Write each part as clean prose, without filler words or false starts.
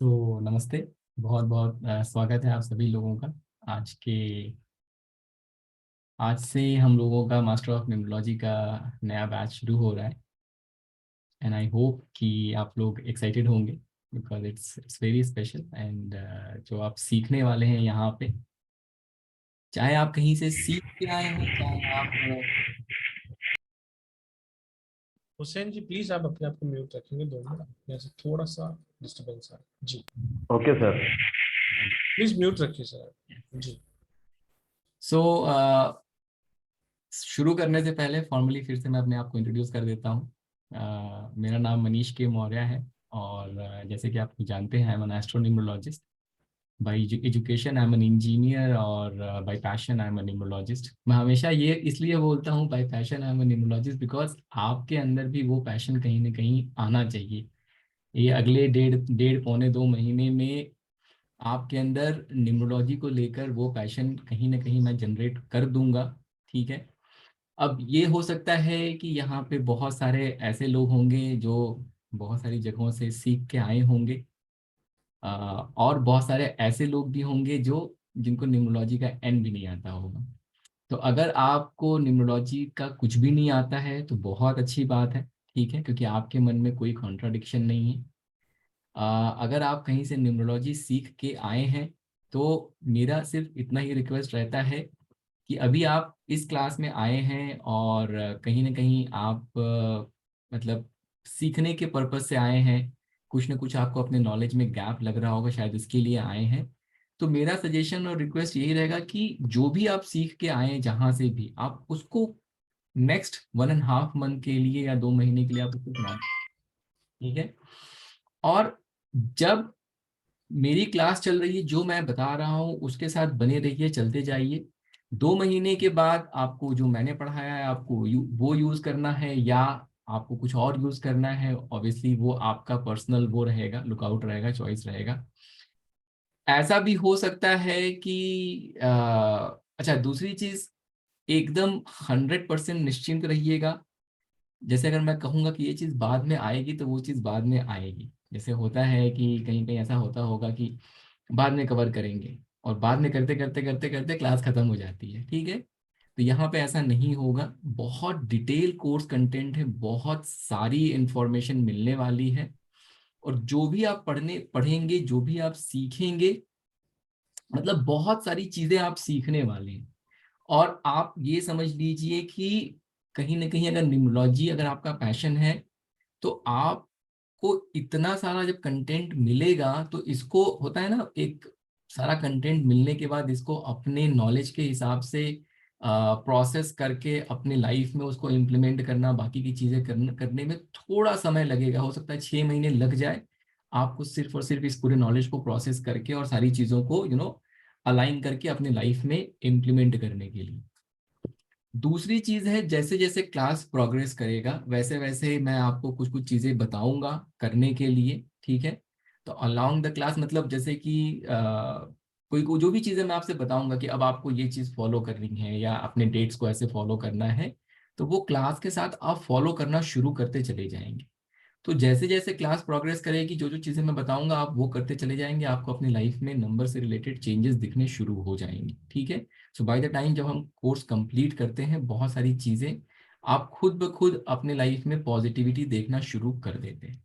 नमस्ते। बहुत बहुत स्वागत है आप सभी लोगों का। आज के आज से हम लोगों का मास्टर ऑफ न्यूमरोलॉजी का नया बैच शुरू हो रहा है। एंड आई होप कि आप लोग एक्साइटेड होंगे because it's very special. And जो आप सीखने वाले हैं यहाँ पे, चाहे आप कहीं से सीख के आए हैं, चाहे आप हुसैन जी प्लीज आप अपने आप को म्यूट रखेंगे 2 मिनट। यहाँ से थोड़ा सा डिस्टरबेंस है जी। Okay sir. प्लीज म्यूट रखिए सर जी। सो शुरू करने से पहले फॉर्मली फिर से मैं अपने आप को इंट्रोड्यूस कर देता हूँ। मेरा नाम मनीष के मौर्य है और जैसे कि आप जानते हैं, I am an astronumerologist. By education I am an engineer और by passion I am an numerologist. मैं हमेशा ये इसलिए बोलता हूँ by passion I am an numerologist because आपके अंदर भी वो पैशन कहीं ना कहीं आना चाहिए। ये अगले डेढ़ डेढ़ पौने 2 महीने में आपके अंदर न्यूमरोलॉजी को लेकर वो पैशन कहीं ना कहीं मैं जनरेट कर दूंगा। ठीक है। अब ये हो सकता है कि यहाँ पे बहुत सारे ऐसे लोग होंगे जो बहुत सारी जगहों से सीख के आए होंगे, और बहुत सारे ऐसे लोग भी होंगे जो जिनको न्यूमरोलॉजी का एन भी नहीं आता होगा। तो अगर आपको न्यूमरोलॉजी का कुछ भी नहीं आता है तो बहुत अच्छी बात है। ठीक है, क्योंकि आपके मन में कोई कॉन्ट्राडिक्शन नहीं है। अगर आप कहीं से न्यूमरोलॉजी सीख के आए हैं तो मेरा सिर्फ इतना ही रिक्वेस्ट रहता है कि अभी आप इस क्लास में आए हैं और कहीं ना कहीं आप मतलब सीखने के पर्पज से आए हैं। कुछ ना कुछ आपको अपने नॉलेज में गैप लग रहा होगा, शायद इसके लिए आए हैं। तो मेरा सजेशन और रिक्वेस्ट यही रहेगा कि जो भी आप सीख के आए हैं जहाँ से भी, आप उसको नेक्स्ट 1.5 मंथ के लिए या 2 महीने के लिए आप उसको चलाएं। ठीक है। और जब मेरी क्लास चल रही है, जो मैं बता रहा हूँ उसके साथ बने रहिए, चलते जाइए। 2 महीने के बाद आपको जो मैंने पढ़ाया है आपको वो यूज करना है या आपको कुछ और यूज करना है, ऑब्वियसली वो आपका पर्सनल वो रहेगा, लुकआउट रहेगा, चॉइस रहेगा। ऐसा भी हो सकता है कि अच्छा, दूसरी चीज, एकदम 100% निश्चिंत रहिएगा। जैसे अगर मैं कहूंगा कि ये चीज बाद में आएगी तो वो चीज बाद में आएगी। जैसे होता है कि कहीं कहीं ऐसा होता होगा कि बाद में कवर करेंगे और बाद में करते करते करते करते क्लास खत्म हो जाती है। ठीक है। तो यहाँ पे ऐसा नहीं होगा। बहुत डिटेल कोर्स कंटेंट है, बहुत सारी इंफॉर्मेशन मिलने वाली है। और जो भी आप पढ़ेंगे, जो भी आप सीखेंगे, मतलब बहुत सारी चीजें आप सीखने वाले हैं। और आप ये समझ लीजिए कि कहीं ना कहीं अगर न्यूमरोलॉजी अगर आपका पैशन है तो आपको इतना सारा जब कंटेंट मिलेगा तो इसको होता है ना, एक सारा कंटेंट मिलने के बाद इसको अपने नॉलेज के हिसाब से प्रोसेस करके अपने लाइफ में उसको इम्प्लीमेंट करना, बाकी की चीजें करने में थोड़ा समय लगेगा। हो सकता है 6 महीने लग जाए आपको सिर्फ और सिर्फ इस पूरे नॉलेज को प्रोसेस करके और सारी चीजों को अलाइन करके अपने लाइफ में इम्प्लीमेंट करने के लिए। दूसरी चीज है, जैसे जैसे क्लास प्रोग्रेस करेगा वैसे वैसे मैं आपको कुछ कुछ चीजें बताऊंगा करने के लिए। ठीक है। तो अलोंग द क्लास, मतलब जैसे कि कोई को जो भी चीजें मैं आपसे बताऊंगा कि अब आपको ये चीज फॉलो करनी है या अपने डेट्स को ऐसे फॉलो करना है, तो वो क्लास के साथ आप फॉलो करना शुरू करते चले जाएंगे। तो जैसे जैसे क्लास प्रोग्रेस करेगी, जो जो चीजें मैं बताऊंगा आप वो करते चले जाएंगे, आपको अपनी लाइफ में नंबर से रिलेटेड चेंजेस दिखने शुरू हो जाएंगे। ठीक है। सो बाय द टाइम जब हम कोर्स कंप्लीट करते हैं, बहुत सारी चीजें आप खुद ब खुद अपने लाइफ में पॉजिटिविटी देखना शुरू कर देते हैं।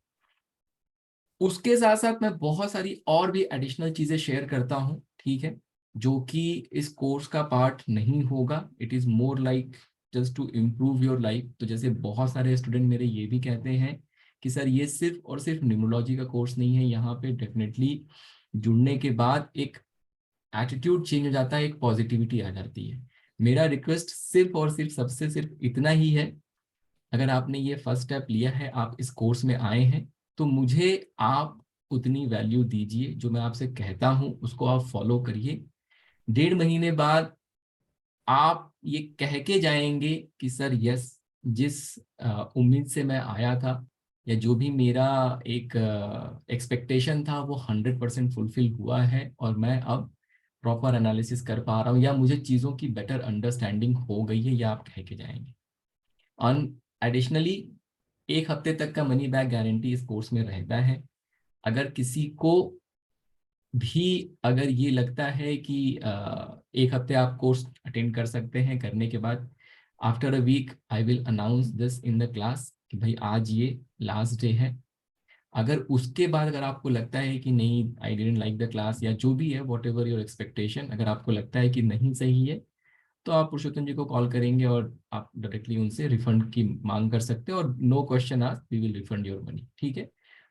उसके साथ साथ मैं बहुत सारी और भी एडिशनल चीजें शेयर करता हूँ। ठीक है। जो कि इस कोर्स का पार्ट नहीं होगा, it is more like just to improve your life. तो जैसे बहुत सारे स्टूडेंट मेरे ये भी कहते हैं कि सर ये सिर्फ और सिर्फ न्यूमरोलॉजी का कोर्स नहीं है, यहाँ पे डेफिनेटली जुड़ने के बाद एक एटीट्यूड चेंज हो जाता है, एक पॉजिटिविटी आ जाती है। मेरा रिक्वेस्ट सिर्फ और सिर्फ सबसे सिर्फ इतना ही है, अगर आपने ये फर्स्ट स्टेप लिया है, आप इस कोर्स में आए हैं, तो मुझे आप उतनी वैल्यू दीजिए, जो मैं आपसे कहता हूँ उसको आप फॉलो करिए। 1.5 महीने बाद आप ये कह के जाएंगे कि सर यस, जिस उम्मीद से मैं आया था या जो भी मेरा एक एक्सपेक्टेशन था वो 100% फुलफिल हुआ है और मैं अब प्रॉपर एनालिसिस कर पा रहा हूँ या मुझे चीज़ों की बेटर अंडरस्टैंडिंग हो गई है, या आप कह के जाएंगे। ऑन एडिशनली 1 हफ्ते तक का मनी बैक गारंटी इस कोर्स में रहता है। अगर किसी को भी अगर ये लगता है कि एक हफ्ते आप कोर्स अटेंड कर सकते हैं, करने के बाद after a week I will announce this in the class कि भाई आज ये लास्ट डे है। अगर उसके बाद अगर आपको लगता है कि नहीं, I didn't like the class, या जो भी है वॉट एवर योर एक्सपेक्टेशन, अगर आपको लगता है कि नहीं सही है, तो आप पुरुषोत्तम जी को कॉल करेंगे और आप डायरेक्टली उनसे रिफंड की मांग कर सकते हैं, और no question asked, we will refund your money. ठीक है,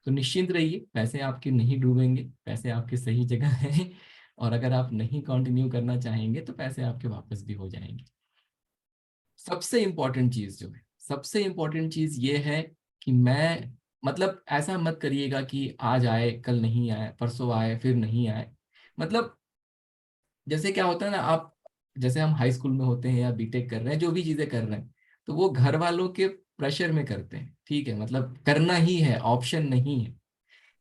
तो निश्चिंत रहिए, पैसे आपके नहीं डूबेंगे, पैसे आपके सही जगह हैं। और अगर आप नहीं कंटिन्यू करना चाहेंगे तो पैसे आपके वापस भी हो जाएंगे। सबसे इंपॉर्टेंट चीज जो है, सबसे इंपॉर्टेंट चीज ये है कि मैं, मतलब ऐसा मत करिएगा कि आज आए कल नहीं आए, परसों आए फिर नहीं आए। मतलब जैसे क्या होता है ना, आप जैसे हम हाई स्कूल में होते हैं या बीटेक कर रहे हैं, जो भी चीजें कर रहे हैं, तो वो घर वालों के प्रेशर में करते हैं। ठीक है, मतलब करना ही है, ऑप्शन नहीं है।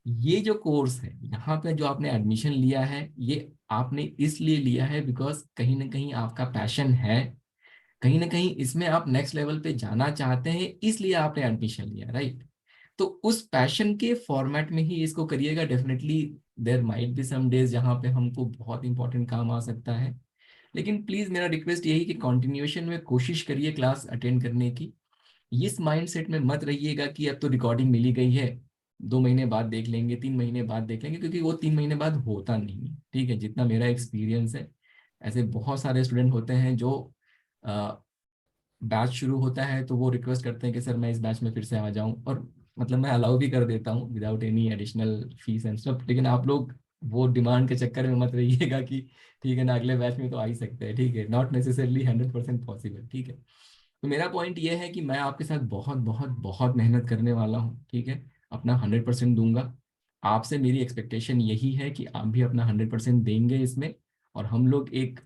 ये जो कोर्स है, यहाँ पे जो आपने एडमिशन लिया है, ये आपने इसलिए लिया है बिकॉज कहीं ना कहीं आपका पैशन है, कहीं ना कहीं इसमें आप नेक्स्ट लेवल पे जाना चाहते हैं, इसलिए आपने एडमिशन लिया, राइट? तो उस पैशन के फॉर्मेट में ही इसको करिएगा। Definitely there might be some days जहाँ पे हमको बहुत इंपॉर्टेंट काम आ सकता है, लेकिन प्लीज मेरा रिक्वेस्ट यही कि कंटिन्यूएशन में कोशिश करिए क्लास अटेंड करने की। इस माइंडसेट में मत रहिएगा कि अब तो रिकॉर्डिंग मिली गई है, 2 महीने बाद देख लेंगे, 3 महीने बाद देख लेंगे, क्योंकि वो 3 महीने बाद होता नहीं है। ठीक है, जितना मेरा एक्सपीरियंस है, ऐसे बहुत सारे स्टूडेंट होते हैं जो बैच शुरू होता है तो वो रिक्वेस्ट करते हैं कि सर मैं इस बैच में फिर से आ जाऊं, और मतलब मैं अलाउ भी कर देता हूँ without any additional fees and stuff. लेकिन आप लोग वो डिमांड के चक्कर में मत रहिएगा कि ठीक है ना, अगले बैच में तो आ ही सकते हैं। ठीक है, नॉट नेसेसरली 100% पॉसिबल। ठीक है, तो मेरा पॉइंट ये है कि मैं आपके साथ बहुत बहुत बहुत मेहनत करने वाला हूँ। ठीक है, अपना 100% दूंगा। आपसे मेरी एक्सपेक्टेशन यही है कि आप भी अपना 100% देंगे इसमें, और हम लोग एक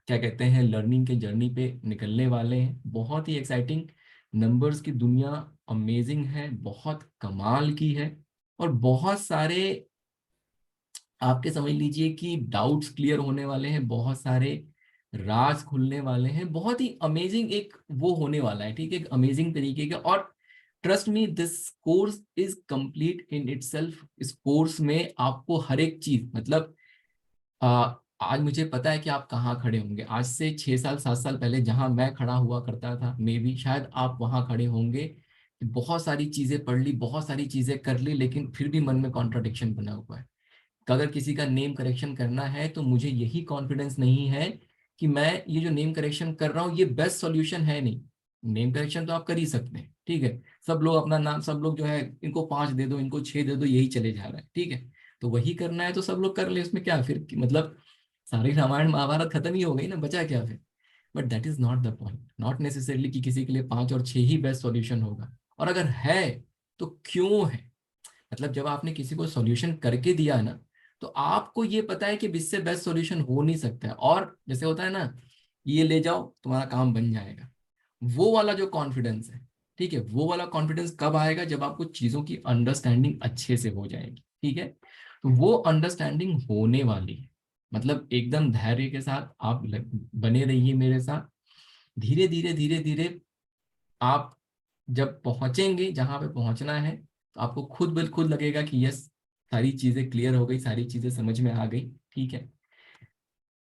क्या कहते हैं, लर्निंग के जर्नी पे निकलने वाले हैं। बहुत ही एक्साइटिंग, नंबर्स की दुनिया अमेजिंग है, बहुत कमाल की है, और बहुत सारे आपके समझ लीजिए कि डाउट्स क्लियर होने वाले हैं, बहुत सारे राज खुलने वाले हैं, बहुत ही अमेजिंग एक वो होने वाला है। ठीक है, एक अमेजिंग तरीके का। और trust me, this course is complete in itself. इस कोर्स में आपको हर एक चीज, मतलब आज मुझे पता है कि आप कहाँ खड़े होंगे। आज से 6 साल 7 साल पहले जहां मैं खड़ा हुआ करता था, मे बी शायद आप वहां खड़े होंगे कि बहुत सारी चीजें पढ़ ली, बहुत सारी चीजें कर ली, लेकिन फिर भी मन में कॉन्ट्राडिक्शन बना हुआ है। अगर किसी का नेम करेक्शन करना है तो मुझे यही कॉन्फिडेंस नहीं है कि मैं ये जो नेम करेक्शन कर रहा हूँ ये बेस्ट सॉल्यूशन है। नहीं, नेम करेक्शन तो आप कर ही सकते हैं। ठीक है, सब लोग अपना नाम, सब लोग जो है इनको 5 दे दो, इनको 6 दे दो, यही चले जा रहा है। ठीक है, तो वही करना है तो सब लोग कर ले, उसमें क्या फिर, मतलब सारी रामायण महाभारत खत्म ही हो गई ना, बचा क्या फिर? But that is not the point, not necessarily कि किसी के लिए 5 और 6 ही बेस्ट सॉल्यूशन होगा। और अगर है तो क्यों है? मतलब जब आपने किसी को सॉल्यूशन करके दिया है ना, तो आपको ये पता है कि इससे बेस्ट सॉल्यूशन हो नहीं सकता है, और जैसे होता है ना, ये ले जाओ तुम्हारा काम बन जाएगा, वो वाला जो कॉन्फिडेंस है। ठीक है, वो वाला कॉन्फिडेंस कब आएगा? जब आपको चीजों की अंडरस्टैंडिंग अच्छे से हो जाएगी। ठीक है, तो वो अंडरस्टैंडिंग होने वाली है। मतलब एकदम धैर्य के साथ आप बने रहिए मेरे साथ। धीरे धीरे धीरे धीरे आप जब पहुंचेंगे जहां पे पहुंचना है, तो आपको खुद बिल खुद लगेगा कि यस, सारी चीजें क्लियर हो गई, सारी चीजें समझ में आ गई। ठीक है,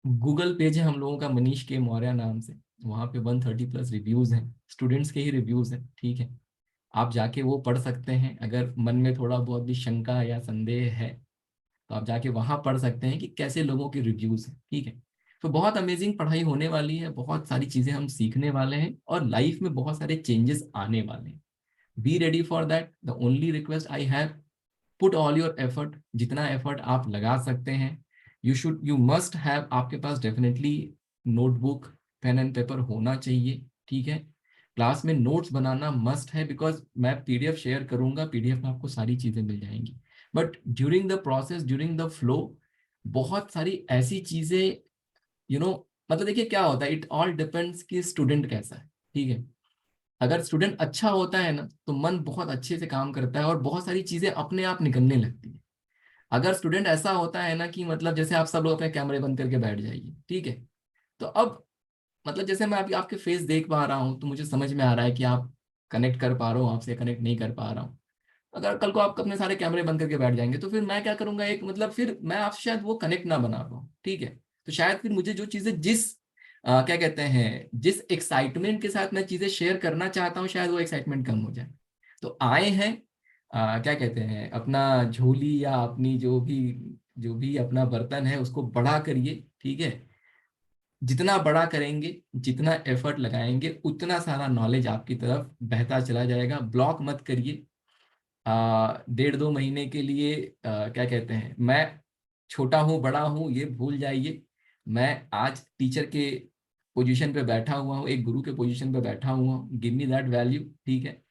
गूगल पेज है हम लोगों का, मनीष के मौर्य नाम से। वहां पे 130+ रिव्यूज हैं, स्टूडेंट्स के ही रिव्यूज हैं। ठीक है, आप जाके वो पढ़ सकते हैं। अगर मन में थोड़ा बहुत भी शंका या संदेह है, तो आप जाके वहां पढ़ सकते हैं कि कैसे लोगों के रिव्यूज हैं। ठीक है, तो बहुत अमेजिंग पढ़ाई होने वाली है, बहुत सारी चीजें हम सीखने वाले हैं, और लाइफ में बहुत सारे चेंजेस आने वाले हैं। Be ready for that. The only request I have, put all your effort, जितना एफर्ट आप लगा सकते हैं। यू मस्ट हैव, आपके पास definitely notebook, pen and paper होना चाहिए। ठीक है, क्लास में नोट्स बनाना मस्ट है, बिकॉज मैं पीडीएफ शेयर करूंगा, पीडीएफ में आपको सारी चीजें मिल जाएंगी। But during the process, during the flow, बहुत सारी ऐसी चीजें, मतलब देखिए क्या होता है, इट ऑल डिपेंड्स कि स्टूडेंट कैसा है। ठीक है, अगर स्टूडेंट अच्छा होता है ना, तो मन बहुत अच्छे से काम करता है और बहुत सारी चीजें अपने आप निकलने लगती है। अगर स्टूडेंट ऐसा होता है ना कि मतलब जैसे आप सब लोग अपने कैमरे बंद करके बैठ जाइए, ठीक है, तो अब मतलब जैसे मैं अभी आपके फेस देख पा रहा हूँ, तो मुझे समझ में आ रहा है कि आप कनेक्ट कर पा रहा हूँ, आपसे कनेक्ट नहीं कर पा रहा हूँ। अगर कल को आप अपने सारे कैमरे बंद करके बैठ जाएंगे तो फिर मैं क्या करूंगा, एक मतलब फिर मैं आपसे शायद वो कनेक्ट ना बना पाऊँ, ठीक है। तो शायद फिर मुझे जो चीजें जिस क्या कहते हैं, जिस एक्साइटमेंट के साथ मैं चीजें शेयर करना चाहता हूँ, शायद वो एक्साइटमेंट कम हो जाए। तो आए हैं क्या कहते हैं, अपना झोली या अपनी जो भी अपना बर्तन है उसको बड़ा करिए, ठीक है। जितना बड़ा करेंगे, जितना एफर्ट लगाएंगे, उतना सारा नॉलेज आपकी तरफ बहता चला जाएगा। ब्लॉक मत करिए। 1.5-2 महीने के लिए क्या कहते हैं, मैं छोटा हूँ बड़ा हूँ ये भूल जाइए। मैं आज टीचर के पोजीशन पे बैठा हुआ हूँ, एक गुरु के पोजीशन पे बैठा हुआ हूँ, गिव मी दैट वैल्यू, ठीक है।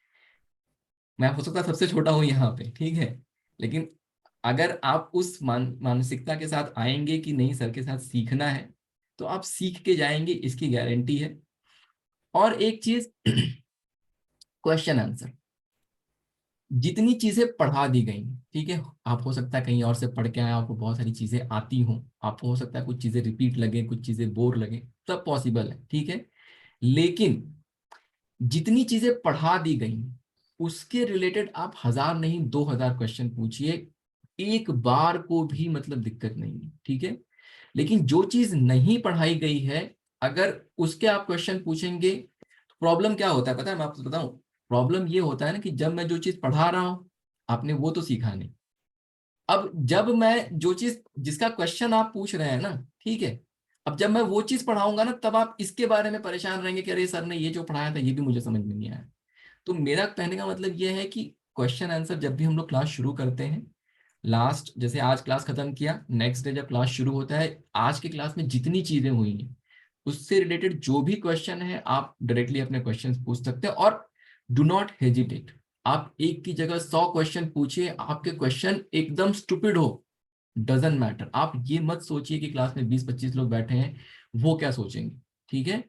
मैं हो सकता है सबसे छोटा हूँ यहाँ पे, ठीक है। लेकिन अगर आप उस मानसिकता के साथ आएंगे कि नहीं सर के साथ सीखना है, तो आप सीख के जाएंगे, इसकी गारंटी है। और एक चीज, क्वेश्चन आंसर, जितनी चीजें पढ़ा दी गई, ठीक है। आप हो सकता है कहीं और से पढ़ के आए, आपको बहुत सारी चीजें आती हों, आपको हो सकता है कुछ चीजें रिपीट लगे, कुछ चीजें बोर लगे, सब पॉसिबल है, ठीक है। लेकिन जितनी चीजें पढ़ा दी गई उसके रिलेटेड आप 1000 नहीं 2000 क्वेश्चन पूछिए, एक बार को भी मतलब दिक्कत नहीं है, ठीक है। लेकिन जो चीज नहीं पढ़ाई गई है, अगर उसके आप क्वेश्चन पूछेंगे, तो प्रॉब्लम क्या होता है पता है, मैं आपको बताऊं। प्रॉब्लम ये होता है ना कि जब मैं जो चीज पढ़ा रहा हूं, आपने वो तो सीखा नहीं। अब जब मैं जो चीज जिसका क्वेश्चन आप पूछ रहे हैं ना, ठीक है, अब जब मैं वो चीज पढ़ाऊंगा ना, तब आप इसके बारे में परेशान रहेंगे कि अरे सर ने ये जो पढ़ाया था ये भी मुझे समझ में नहीं आया। तो मेरा कहने का मतलब ये है कि क्वेश्चन आंसर जब भी हम लोग क्लास शुरू करते हैं, लास्ट जैसे आज क्लास खत्म किया, नेक्स्ट डे जब क्लास शुरू होता है, आज की क्लास में जितनी चीजें हुई हैं उससे रिलेटेड जो भी क्वेश्चन है, आप डायरेक्टली अपने क्वेश्चन पूछ सकते हैं। और डू नॉट हेजिटेट। आप एक की जगह 100 क्वेश्चन पूछिए, आपके क्वेश्चन एकदम स्टूपिड हो, डजेंट मैटर। आप ये मत सोचिए कि क्लास में 20-25 लोग बैठे हैं, वो क्या सोचेंगे, ठीक है।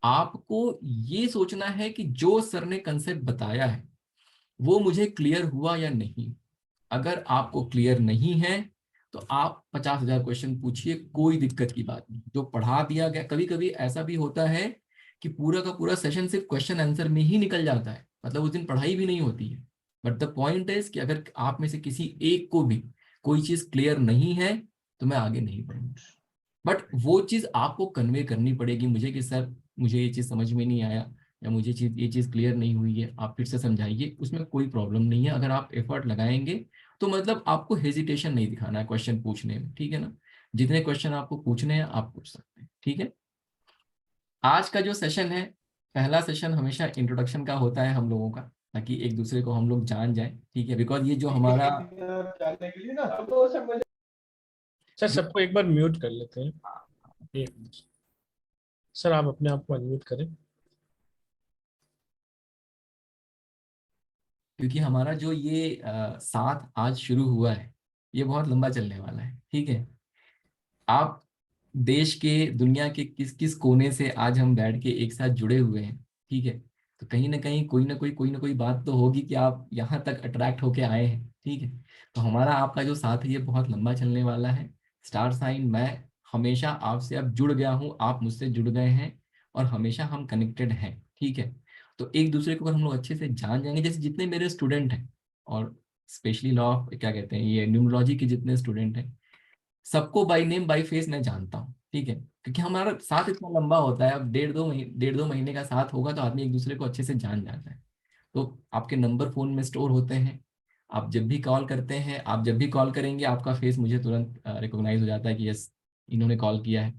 आपको ये सोचना है कि जो सर ने कंसेप्ट बताया है वो मुझे क्लियर हुआ या नहीं। अगर आपको क्लियर नहीं है तो आप 50,000 क्वेश्चन पूछिए, कोई दिक्कत की बात नहीं। जो पढ़ा दिया गया, कभी कभी ऐसा भी होता है कि पूरा का पूरा सेशन सिर्फ क्वेश्चन आंसर में ही निकल जाता है, मतलब उस दिन पढ़ाई भी नहीं होती है। बट द पॉइंट इज कि अगर आप में से किसी एक को भी कोई चीज क्लियर नहीं है, तो मैं आगे नहीं पढ़ूंगा। बट वो चीज आपको कन्वे करनी पड़ेगी मुझे कि सर मुझे ये चीज समझ में नहीं आया, या मुझे ये चीज क्लियर नहीं हुई है, आप फिर से समझाइए। उसमें कोई प्रॉब्लम नहीं है, अगर आप एफर्ट लगाएंगे तो मतलब आपको हेजिटेशन नहीं दिखाना है क्वेश्चन पूछने में, ठीक है ना। जितने क्वेश्चन आपको पूछने हैं आप पूछ सकते हैं, ठीक है। आज का जो सेशन है, पहला सेशन हमेशा इंट्रोडक्शन का होता है हम लोगों का, ताकि एक दूसरे को हम लोग जान जाए, ठीक है। बिकॉज ये जो हमारा सर जो सबको एक बार म्यूट कर लेते हैं। एक मिनट सर, आप अपने आप को अनम्यूट करें। क्योंकि हमारा जो ये साथ आज शुरू हुआ है, ये बहुत लंबा चलने वाला है, ठीक है। आप देश के दुनिया के किस किस कोने से आज हम बैठ के एक साथ जुड़े हुए हैं, ठीक है। तो कहीं ना कहीं कोई ना कोई बात तो होगी कि आप यहाँ तक अट्रैक्ट होके आए हैं, ठीक है। तो हमारा आपका जो साथ है ये बहुत लंबा चलने वाला है। स्टार साइन, मैं हमेशा आपसे अब जुड़ गया हूँ, आप मुझसे जुड़ गए हैं, और हमेशा हम कनेक्टेड हैं, ठीक है। तो एक दूसरे को अगर हम लोग अच्छे से जान जाएंगे, जैसे जितने मेरे स्टूडेंट हैं, और स्पेशली लॉ ऑफ क्या कहते हैं ये न्यूमरोलॉजी के जितने स्टूडेंट हैं, सबको बाय नेम बाय फेस मैं जानता हूँ, ठीक है। क्योंकि हमारा साथ इतना लंबा होता है, अब 1.5-2 महीने का साथ होगा तो आदमी एक दूसरे को अच्छे से जान जाता है। तो आपके नंबर फोन में स्टोर होते हैं, आप जब भी कॉल करते हैं, आप जब भी कॉल करेंगे आपका फेस मुझे तुरंत रिकॉग्नाइज हो जाता है कि यस इन्होंने कॉल किया है।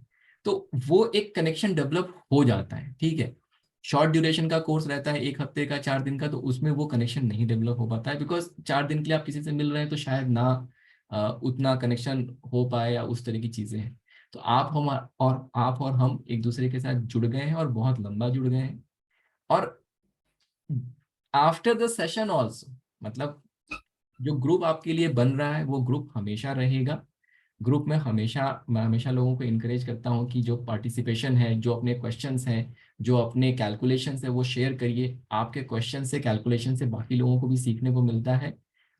तो वो एक कनेक्शन डेवलप हो जाता है, ठीक है। शॉर्ट ड्यूरेशन का कोर्स रहता है, 1 हफ्ते का, 4 दिन का, तो उसमें वो कनेक्शन नहीं डेवलप हो पाता है, बिकॉज 4 दिन के लिए आप किसी से मिल रहे हैं तो शायद ना उतना कनेक्शन हो पाए, या उस तरह की चीजें हैं। तो आप और हम एक दूसरे के साथ जुड़ गए हैं, और बहुत लंबा जुड़ गए हैं। और आफ्टर द सेशन ऑल्सो, मतलब जो ग्रुप आपके लिए बन रहा है वो ग्रुप हमेशा रहेगा। ग्रुप में हमेशा मैं हमेशा लोगों को इनकरेज करता हूँ कि जो पार्टिसिपेशन है, जो अपने क्वेश्चंस हैं, जो अपने कैलकुलेशंस है, वो शेयर करिए। आपके क्वेश्चन से, कैलकुलेशन से बाकी लोगों को भी सीखने को मिलता है।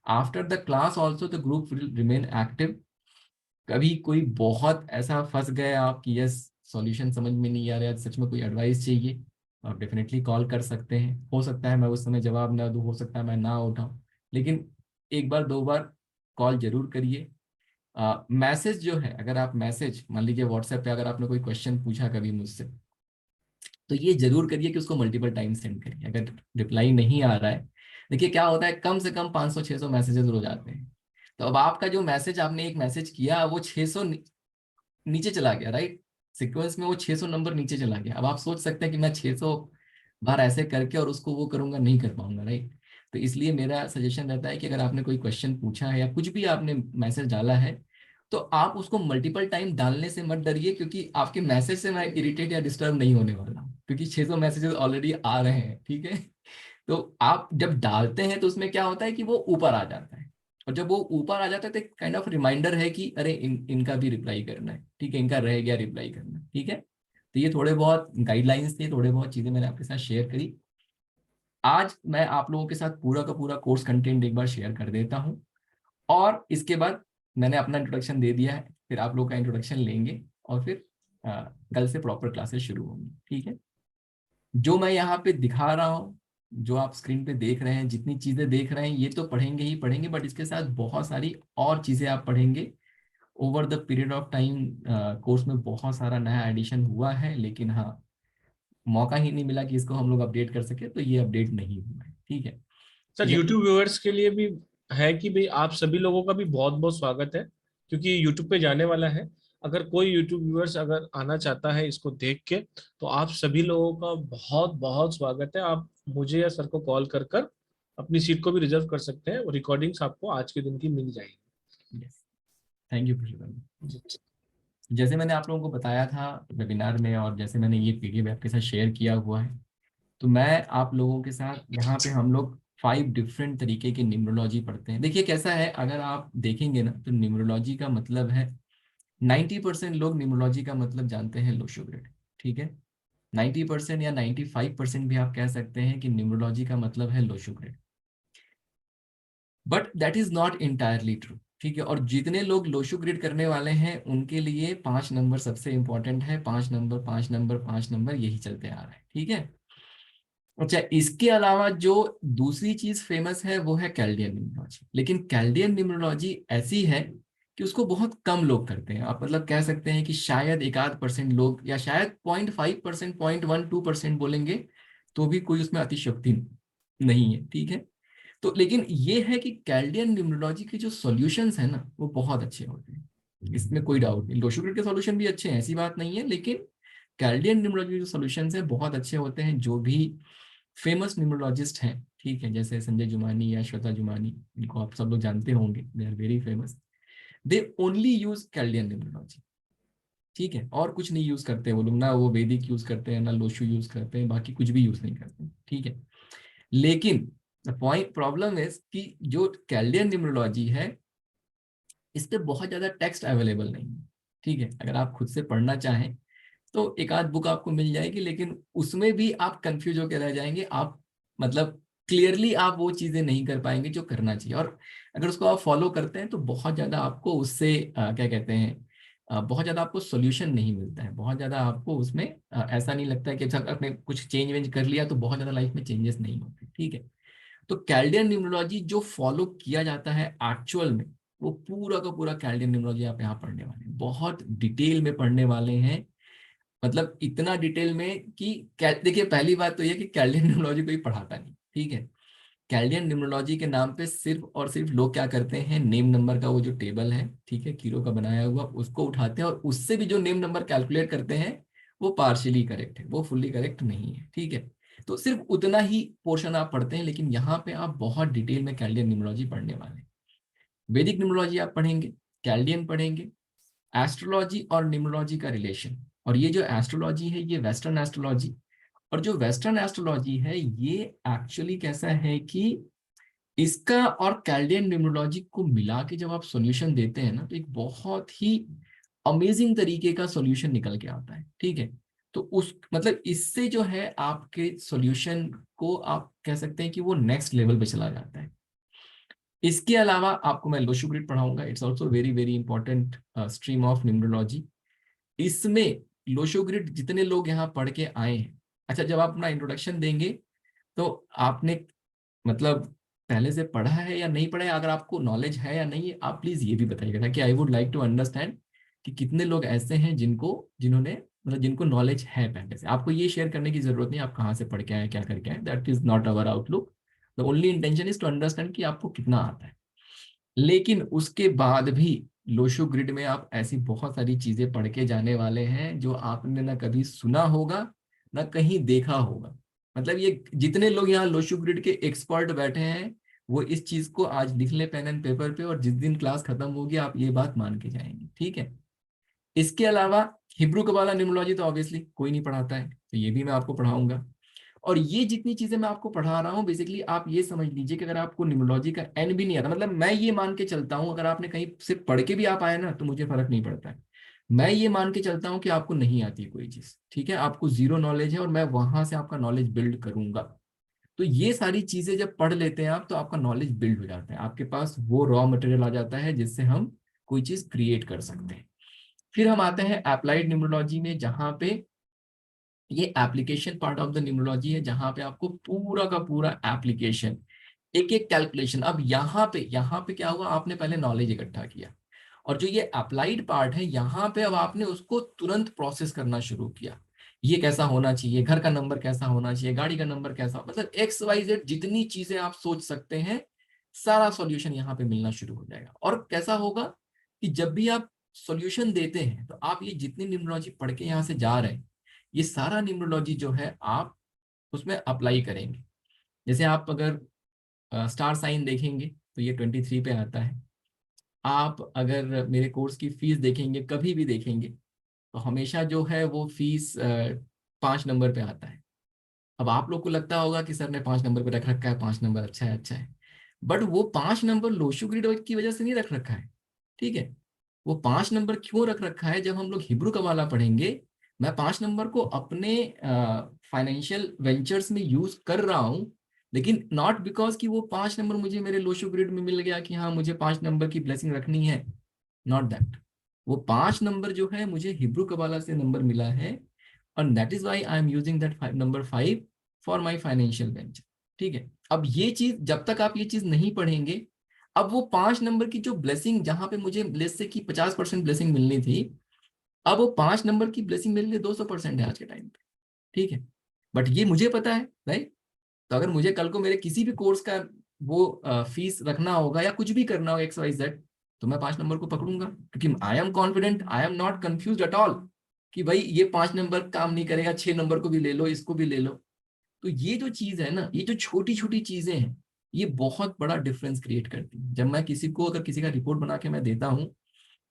After the class also the group will remain active. कभी कोई बहुत ऐसा फंस गए आप कि यस सॉल्यूशन समझ में नहीं आ रहा है, सच में कोई एडवाइस चाहिए, आप डेफिनेटली कॉल कर सकते हैं। हो सकता है मैं उस समय जवाब ना दूं, हो सकता है मैं ना उठाऊं, लेकिन एक बार 2 बार कॉल जरूर करिए। मैसेज जो है, अगर आप मैसेज मान लीजिए व्हाट्सएप पे अगर आपने कोई क्वेश्चन पूछा कभी मुझसे, तो ये जरूर करिए कि उसको मल्टीपल टाइम सेंड करिए। अगर रिप्लाई नहीं आ रहा है, देखिए क्या होता है, कम से कम 500-600 मैसेजेस रोज आते हैं। तो अब आपका जो मैसेज, आपने एक मैसेज किया, वो 600 नीचे चला गया, राइट। सीक्वेंस में वो 600 नंबर नीचे चला गया। अब आप सोच सकते हैं कि मैं 600 बार ऐसे करके और उसको वो करूंगा, नहीं कर पाऊंगा, राइट। तो इसलिए मेरा सजेशन रहता है कि अगर आपने कोई क्वेश्चन पूछा है या कुछ भी आपने मैसेज डाला है, तो आप उसको मल्टीपल टाइम डालने से मत डरिए, क्योंकि आपके मैसेज से मैं इरिटेट या डिस्टर्ब नहीं होने वाला हूँ, क्योंकि 600 मैसेजेस ऑलरेडी आ रहे हैं, ठीक है। तो आप जब डालते हैं तो उसमें क्या होता है कि वो ऊपर आ जाता है, और जब वो ऊपर आ जाता है तो एक काइंड ऑफ रिमाइंडर है कि अरे इनका भी रिप्लाई करना है, ठीक है, इनका रह गया रिप्लाई करना, ठीक है। तो ये थोड़े बहुत गाइडलाइंस थे, थोड़े बहुत चीजें मैंने आपके साथ शेयर करी। आज मैं आप लोगों के साथ पूरा का पूरा कोर्स कंटेंट एक बार शेयर कर देता हूँ, और इसके बाद मैंने अपना इंट्रोडक्शन दे दिया है, फिर आप लोग का इंट्रोडक्शन लेंगे, और फिर कल से प्रॉपर क्लासेस शुरू होंगी, ठीक है। जो मैं यहाँ पे दिखा रहा हूँ, जो आप स्क्रीन पे देख रहे हैं, जितनी चीजें देख रहे हैं, ये तो पढ़ेंगे ही पढ़ेंगे, बट इसके साथ बहुत सारी और चीजें आप पढ़ेंगे over the period of time. Course में बहुत सारा नया एडिशन हुआ है, लेकिन हाँ, मौका ही नहीं मिला कि इसको हम लोग अपडेट कर सके, तो ये अपडेट नहीं हुआ है, ठीक है। तो सर यूट्यूब व्यूअर्स के लिए भी है कि भाई आप सभी लोगों का भी बहुत बहुत स्वागत है, क्योंकि यूट्यूब पे जाने वाला है। अगर कोई यूट्यूब व्यूअर्स अगर आना चाहता है इसको देख के, तो आप सभी लोगों का बहुत बहुत स्वागत है। आप मुझे या सर को कॉल कर कर अपनी सीट को भी रिजर्व कर सकते हैं, और रिकॉर्डिंग्स आपको आज के दिन की मिल जाएगी। Yes, thank you principal. जी। जैसे मैंने आप लोगों को बताया था वेबिनार में, और जैसे मैंने ये पीडीएफ आपके साथ शेयर किया हुआ है, तो मैं आप लोगों के साथ यहाँ पे हम लोग 5 डिफरेंट तरीके की न्यूमरोलॉजी पढ़ते हैं। देखिए कैसा है, अगर आप देखेंगे ना, तो न्यूमरोलॉजी का मतलब है, 90% लोग न्यूमरोलॉजी का मतलब जानते हैं लोशोग्रिड, ठीक है। 90% या 95% भी आप कह सकते हैं कि न्यूमरोलॉजी का मतलब है Lo Shu grid, but that is not entirely true, ठीक है। और जितने लोग लोशो ग्रिड करने वाले हैं, उनके लिए 5 नंबर सबसे इंपॉर्टेंट है। 5 नंबर, 5 नंबर, 5 नंबर, यही चलते आ रहा है, ठीक है। अच्छा, इसके अलावा जो दूसरी चीज फेमस है वो है कैल्डियन न्यूमरोलॉजी। लेकिन कैल्डियन न्यूमरोलॉजी ऐसी है कि उसको बहुत कम लोग करते हैं। आप मतलब कह सकते हैं कि शायद 1-8% लोग, या शायद 0.5%, 0.12% बोलेंगे, तो भी कोई उसमें अतिशयोक्ति नहीं है, ठीक है। तो लेकिन ये है कि कैल्डियन न्यूमरोलॉजी के जो सॉल्यूशंस है ना, वो बहुत अच्छे होते हैं, इसमें कोई डाउट नहीं। लोशोग्रिड के सॉल्यूशन भी अच्छे हैं, ऐसी बात नहीं है, लेकिन कैल्डियन न्यूमरोलॉजी के जो सॉल्यूशंस है बहुत अच्छे होते हैं। जो भी फेमस न्यूमरोलॉजिस्ट हैं, ठीक है, जैसे संजय जुमानी या श्वेता जुमानी, इनको आप सब लोग जानते होंगे, they are very famous. They only use Chaldean numerology, ठीक है। और कुछ नहीं यूज करते वो लोग, ना वो वैदिक यूज करते हैं, ना लोशो यूज करते हैं, बाकी कुछ भी यूज नहीं करते हैं, ठीक है। लेकिन द पॉइंट प्रॉब्लम इज कि जो कैल्डियन न्यूमरोलॉजी है, इस पे बहुत ज्यादा टेक्स्ट अवेलेबल नहीं है, ठीक है। अगर आप खुद से पढ़ना चाहें तो एक आध बुक आपको मिल जाएगी, लेकिन उसमें भी आप कंफ्यूज होकर रह जाएंगे। आप मतलब क्लियरली आप वो चीजें नहीं कर पाएंगे जो करना चाहिए, और अगर उसको आप फॉलो करते हैं तो बहुत ज्यादा आपको उससे क्या कहते हैं, बहुत ज्यादा आपको सोल्यूशन नहीं मिलता है। बहुत ज्यादा आपको उसमें ऐसा नहीं लगता है कि अच्छा आपने कुछ चेंज वेंज कर लिया तो बहुत ज्यादा लाइफ में चेंजेस नहीं होते, ठीक है। तो कैल्डियन न्यूमरोलॉजी जो फॉलो किया जाता है एक्चुअल में, वो पूरा का पूरा कैल्डियन न्यूमरोलॉजी आप यहाँ पढ़ने वाले हैं, बहुत डिटेल में पढ़ने वाले हैं। मतलब इतना डिटेल में कि देखिए पहली बात तो ये कि कैल्डियन न्यूमरोलॉजी कोई पढ़ाता नहीं, ठीक है। कैल्डियन न्यूमरोलॉजी के नाम पे सिर्फ और सिर्फ लोग क्या करते हैं, नेम नंबर का वो जो टेबल है, ठीक है, कीरो का बनाया हुआ, उसको उठाते हैं, और उससे भी जो नेम नंबर कैलकुलेट करते हैं, वो पार्शियली करेक्ट है, वो फुल्ली करेक्ट नहीं है, ठीक है। तो सिर्फ उतना ही पोर्शन आप पढ़ते हैं, लेकिन यहाँ पे आप बहुत डिटेल में कैल्डियन न्यूमरोलॉजी पढ़ने वाले हैं। वैदिक न्यूमरोलॉजी आप पढ़ेंगे, कैल्डियन पढ़ेंगे, एस्ट्रोलॉजी और न्यूमरोलॉजी का रिलेशन। और ये जो एस्ट्रोलॉजी है, ये वेस्टर्न एस्ट्रोलॉजी, और जो वेस्टर्न एस्ट्रोलॉजी है, ये एक्चुअली कैसा है कि इसका और कैल्डियन न्यूमरोलॉजी को मिला के जब आप सॉल्यूशन देते हैं ना, तो एक बहुत ही अमेजिंग तरीके का सॉल्यूशन निकल के आता है, ठीक है। तो उस मतलब इससे जो है आपके सॉल्यूशन को आप कह सकते हैं कि वो नेक्स्ट लेवल पे चला जाता है। इसके अलावा आपको मैं लोशो ग्रिड पढ़ाऊंगा, it's also very very important stream of numerology. इसमें लोशो ग्रिड जितने लोग यहाँ पढ़ के आए हैं, अच्छा जब आप अपना इंट्रोडक्शन देंगे तो आपने मतलब पहले से पढ़ा है या नहीं पढ़ा है, अगर आपको नॉलेज है या नहीं है, आप प्लीज ये भी बताइएगा, ताकि I would like to understand कि कितने लोग ऐसे हैं जिन्होंने मतलब जिनको नॉलेज है पहले से। आपको ये शेयर करने की जरूरत नहीं आप कहाँ से पढ़ के आए, क्या करके आए, that is not our outlook. The only intention is to understand कि आपको कितना आता है। लेकिन उसके बाद भी लोशो ग्रिड में आप ऐसी बहुत सारी चीजें पढ़ के जाने वाले हैं जो आपने ना कभी सुना होगा ना कहीं देखा होगा। मतलब ये जितने लोग यहाँ लोशो ग्रिड के एक्सपर्ट बैठे हैं, वो इस चीज को आज लिख ले पेन एंड पेपर पे, और जिस दिन क्लास खत्म होगी आप ये बात मान के जाएंगे, ठीक है। इसके अलावा हिब्रू कबाला न्यूमरोलॉजी तो ऑब्वियसली कोई नहीं पढ़ाता है, तो ये भी मैं आपको पढ़ाऊंगा। और ये जितनी चीजें मैं आपको पढ़ा रहा हूँ, बेसिकली आप ये समझ लीजिए कि अगर आपको न्यूमरोलॉजी का एन भी नहीं आता, मतलब मैं ये मान के चलता हूँ, अगर आपने कहीं से पढ़ के भी आप आए ना तो मुझे फर्क नहीं पड़ता है। मैं ये मान के चलता हूँ कि आपको नहीं आती कोई चीज, ठीक है, आपको जीरो नॉलेज है और मैं वहां से आपका नॉलेज बिल्ड करूंगा। तो ये सारी चीजें जब पढ़ लेते हैं आप, तो आपका नॉलेज बिल्ड हो जाता है, आपके पास वो रॉ मटेरियल आ जाता है जिससे हम कोई चीज क्रिएट कर सकते हैं। फिर हम आते हैं अप्लाइड न्यूमरोलॉजी में, जहां पे ये application part of the numerology है, जहां पे आपको पूरा का पूरा एप्लीकेशन, एक एक कैलकुलेशन। अब यहाँ पे क्या हुआ, आपने पहले नॉलेज इकट्ठा किया, और जो ये अप्लाइड पार्ट है यहाँ पे अब आपने उसको तुरंत प्रोसेस करना शुरू किया। ये कैसा होना चाहिए, घर का नंबर कैसा होना चाहिए, गाड़ी का नंबर कैसा, मतलब एक्स वाई जेड जितनी चीजें आप सोच सकते हैं, सारा सॉल्यूशन यहाँ पे मिलना शुरू हो जाएगा। और कैसा होगा कि जब भी आप सॉल्यूशन देते हैं तो आप ये जितनी न्यूमरोलॉजी पढ़ के यहाँ से जा रहे हैं, ये सारा न्यूमरोलॉजी जो है आप उसमें अप्लाई करेंगे। जैसे आप अगर स्टार साइन देखेंगे तो ये 23 पे आता है। आप अगर मेरे कोर्स की फीस देखेंगे, कभी भी देखेंगे, तो हमेशा जो है वो फीस 5 नंबर पे आता है। अब आप लोग को लगता होगा कि सर ने 5 नंबर पे रख रखा है, 5 नंबर अच्छा है, अच्छा है। बट वो 5 नंबर लोशो ग्रिड की वजह से नहीं रख रखा है, ठीक है। वो 5 नंबर क्यों रख रखा है, जब हम लोग हिब्रू कबाला पढ़ेंगे, मैं 5 नंबर को अपने फाइनेंशियल वेंचर्स में यूज कर रहा हूँ, लेकिन नॉट बिकॉज कि वो 5 नंबर मुझे मेरे लोशो ग्रिड में मिल गया कि हाँ मुझे 5 नंबर की ब्लेसिंग रखनी है, नॉट दैट। वो 5 नंबर जो है मुझे हिब्रू कबाला से नंबर मिला है, और that is why I am using that number 5 for my financial venture, ठीक है। अब ये चीज जब तक आप ये चीज नहीं पढ़ेंगे, अब वो 5 नंबर की जो ब्लेसिंग, जहां पे मुझे लेस से कि 50% ब्लेसिंग मिलनी थी, अब वो 5 नंबर की ब्लेसिंग मेरे लिए 200% है आज के टाइम पे, ठीक है। बट ये मुझे पता है, राइट। तो अगर मुझे कल को मेरे किसी भी कोर्स का वो फीस रखना होगा या कुछ भी करना होगा एक्स वाई जेड, तो मैं 5 नंबर को पकड़ूंगा, क्योंकि I am confident, I am not confuse at all कि भाई ये 5 नंबर काम नहीं करेगा, 6 नंबर को भी ले लो, इसको भी ले लो। तो ये जो चीज है ना, ये जो छोटी छोटी चीजें हैं, ये बहुत बड़ा डिफरेंस क्रिएट करती है। जब मैं किसी को, अगर किसी का रिपोर्ट बना के मैं देता हूँ,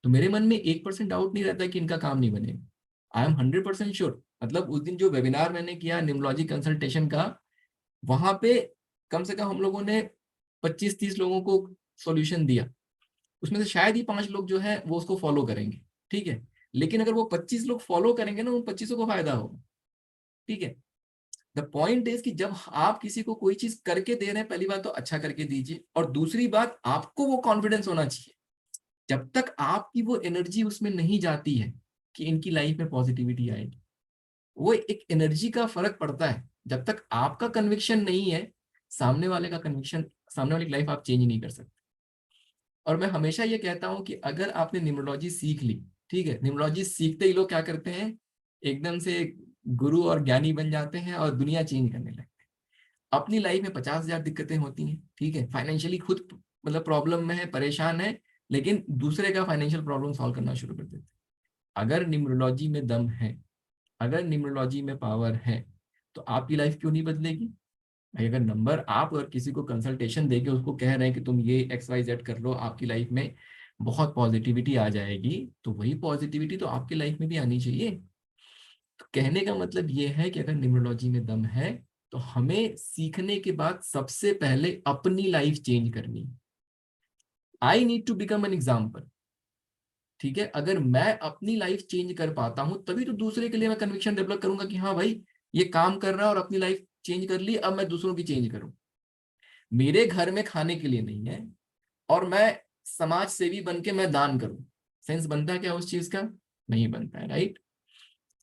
तो मेरे मन में 1% डाउट नहीं रहता कि इनका काम नहीं बनेगा। I am 100% sure. मतलब उस दिन जो वेबिनार मैंने किया न्यूमरोलॉजी कंसल्टेशन का, वहां पे कम से कम हम लोगों ने 25-30 लोगों को सॉल्यूशन दिया। उसमें से शायद ही 5 लोग जो है वो उसको फॉलो करेंगे, ठीक है। लेकिन अगर वो 25 लोग फॉलो करेंगे ना, उन 25 को फायदा होगा, ठीक है। द पॉइंट इज कि जब आप किसी को कोई चीज करके दे रहे हैं, पहली बात तो अच्छा करके दीजिए, और दूसरी बात आपको वो कॉन्फिडेंस होना चाहिए। जब तक आपकी वो एनर्जी उसमें नहीं जाती है कि इनकी लाइफ में पॉजिटिविटी आएगी, वो एक एनर्जी का फर्क पड़ता है। जब तक आपका कन्विक्शन नहीं है, सामने वाले का कन्विक्शन, सामने वाले की लाइफ आप चेंज नहीं कर सकते। और मैं हमेशा ये कहता हूं कि अगर आपने न्यूमरोलॉजी सीख ली, ठीक है, न्यूमरोलॉजी सीखते ही लोग क्या करते हैं, एकदम से गुरु और ज्ञानी बन जाते हैं और दुनिया चेंज करने लगते हैं। अपनी लाइफ में 50,000 दिक्कतें होती हैं, ठीक है, फाइनेंशियली खुद मतलब प्रॉब्लम में है, परेशान है, लेकिन दूसरे का फाइनेंशियल प्रॉब्लम सॉल्व करना शुरू कर देते हैं। अगर न्यूमरोलॉजी में दम है, अगर न्यूमरोलॉजी में पावर है, तो आपकी लाइफ क्यों नहीं बदलेगी भाई। अगर नंबर आप और किसी को कंसल्टेशन देके उसको कह रहे हैं कि तुम ये एक्स वाई जेड कर लो, आपकी लाइफ में बहुत पॉजिटिविटी आ जाएगी, तो वही पॉजिटिविटी तो आपकी लाइफ में भी आनी चाहिए। तो कहने का मतलब ये है कि अगर न्यूमरोलॉजी में दम है, तो हमें सीखने के बाद सबसे पहले अपनी लाइफ चेंज करनी। I need to become an example, ठीक है। अगर मैं अपनी लाइफ चेंज कर पाता हूं, तभी तो दूसरे के लिए मैं कन्विक्शन डेवलप करूंगा कि हाँ भाई ये काम कर रहा है और अपनी लाइफ चेंज कर ली, अब मैं दूसरों की चेंज करूं। मेरे घर में खाने के लिए नहीं है, और मैं समाज सेवी बन के मैं दान करूं, सेंस बनता है क्या उस चीज का? नहीं बनता है, राइट।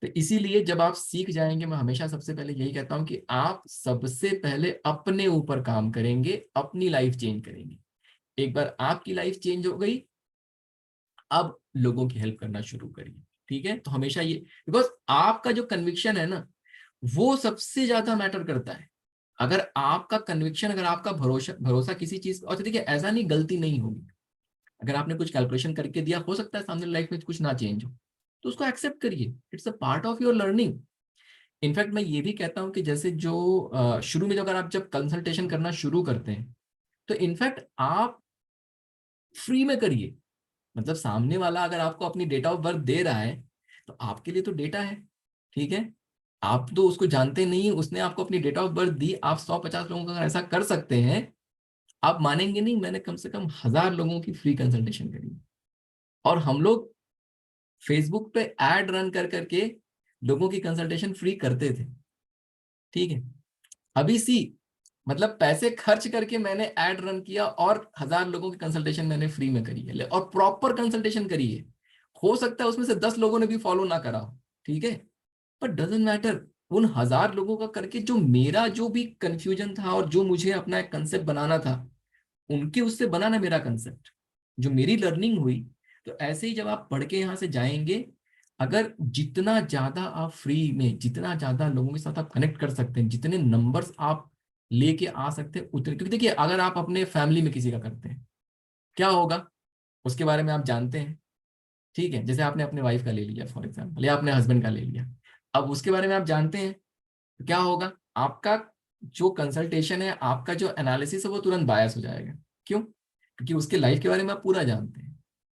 तो इसीलिए जब आप सीख जाएंगे, मैं हमेशा सबसे पहले यही कहता हूं कि आप सबसे पहले अपने ऊपर काम करेंगे, अपनी लाइफ चेंज करेंगे। एक बार आपकी लाइफ चेंज हो गई, अब लोगों की हेल्प करना शुरू करिए। ठीक है, तो हमेशा ये, बिकॉज आपका जो कन्विक्शन है ना, वो सबसे ज्यादा मैटर करता है। अगर आपका कन्विक्शन, अगर आपका भरोसा भरोसा किसी चीज, और देखिए ऐसा नहीं गलती नहीं होगी, अगर आपने कुछ कैलकुलेशन करके दिया, हो सकता है सामने लाइफ में कुछ ना चेंज हो, तो उसको एक्सेप्ट करिए, it's a part of your learning. In fact मैं ये भी कहता हूँ कि जैसे जो शुरू में, अगर आप जब कंसल्टेशन करना शुरू करते हैं, तो इनफैक्ट आप फ्री में करिए। मतलब सामने वाला अगर आपको अपनी डेट ऑफ बर्थ दे रहा है, तो आपके लिए तो डेटा है, ठीक है। आप तो उसको जानते नहीं, उसने आपको अपनी डेट ऑफ बर्थ दी, आप 150 लोगों का अगर ऐसा कर सकते हैं, आप मानेंगे नहीं, मैंने कम से कम 1000 लोगों की फ्री कंसल्टेशन करी। और हम लोग फेसबुक पे एड रन कर करके लोगों की कंसल्टेशन फ्री करते थे, ठीक है। अभी सी, मतलब पैसे खर्च करके मैंने एड रन किया और 1000 लोगों की कंसल्टेशन मैंने फ्री में करी है, और प्रॉपर कंसल्टेशन करी है। हो सकता है उसमें से 10 लोगों ने भी फॉलो ना करा हो, ठीक है, पर डजेंट मैटर। उन 1000 लोगों का करके जो मेरा जो भी कंफ्यूजन था और जो मुझे अपना एक कंसेप्ट बनाना था, उनके उससे बना ना मेरा कंसेप्ट, जो मेरी लर्निंग हुई। तो ऐसे ही जब आप पढ़ के यहाँ से जाएंगे, अगर जितना ज्यादा आप फ्री में, जितना ज्यादा लोगों के साथ आप कनेक्ट कर सकते हैं, जितने नंबर्स आप लेके आ सकते हैं उतने, क्योंकि देखिए अगर आप अपने फैमिली में किसी का करते हैं, क्या होगा उसके बारे में आप जानते हैं, ठीक है। जैसे आपने अपने वाइफ का ले लिया फॉर एग्जाम्पल, या अपने हस्बैंड का ले लिया, अब उसके बारे में आप जानते हैं, तो क्या होगा, आपका जो कंसल्टेशन है, आपका जो एनालिसिस है, वो तुरंत बायस हो जाएगा। क्यों? क्योंकि उसके लाइफ के बारे में आप पूरा जानते हैं,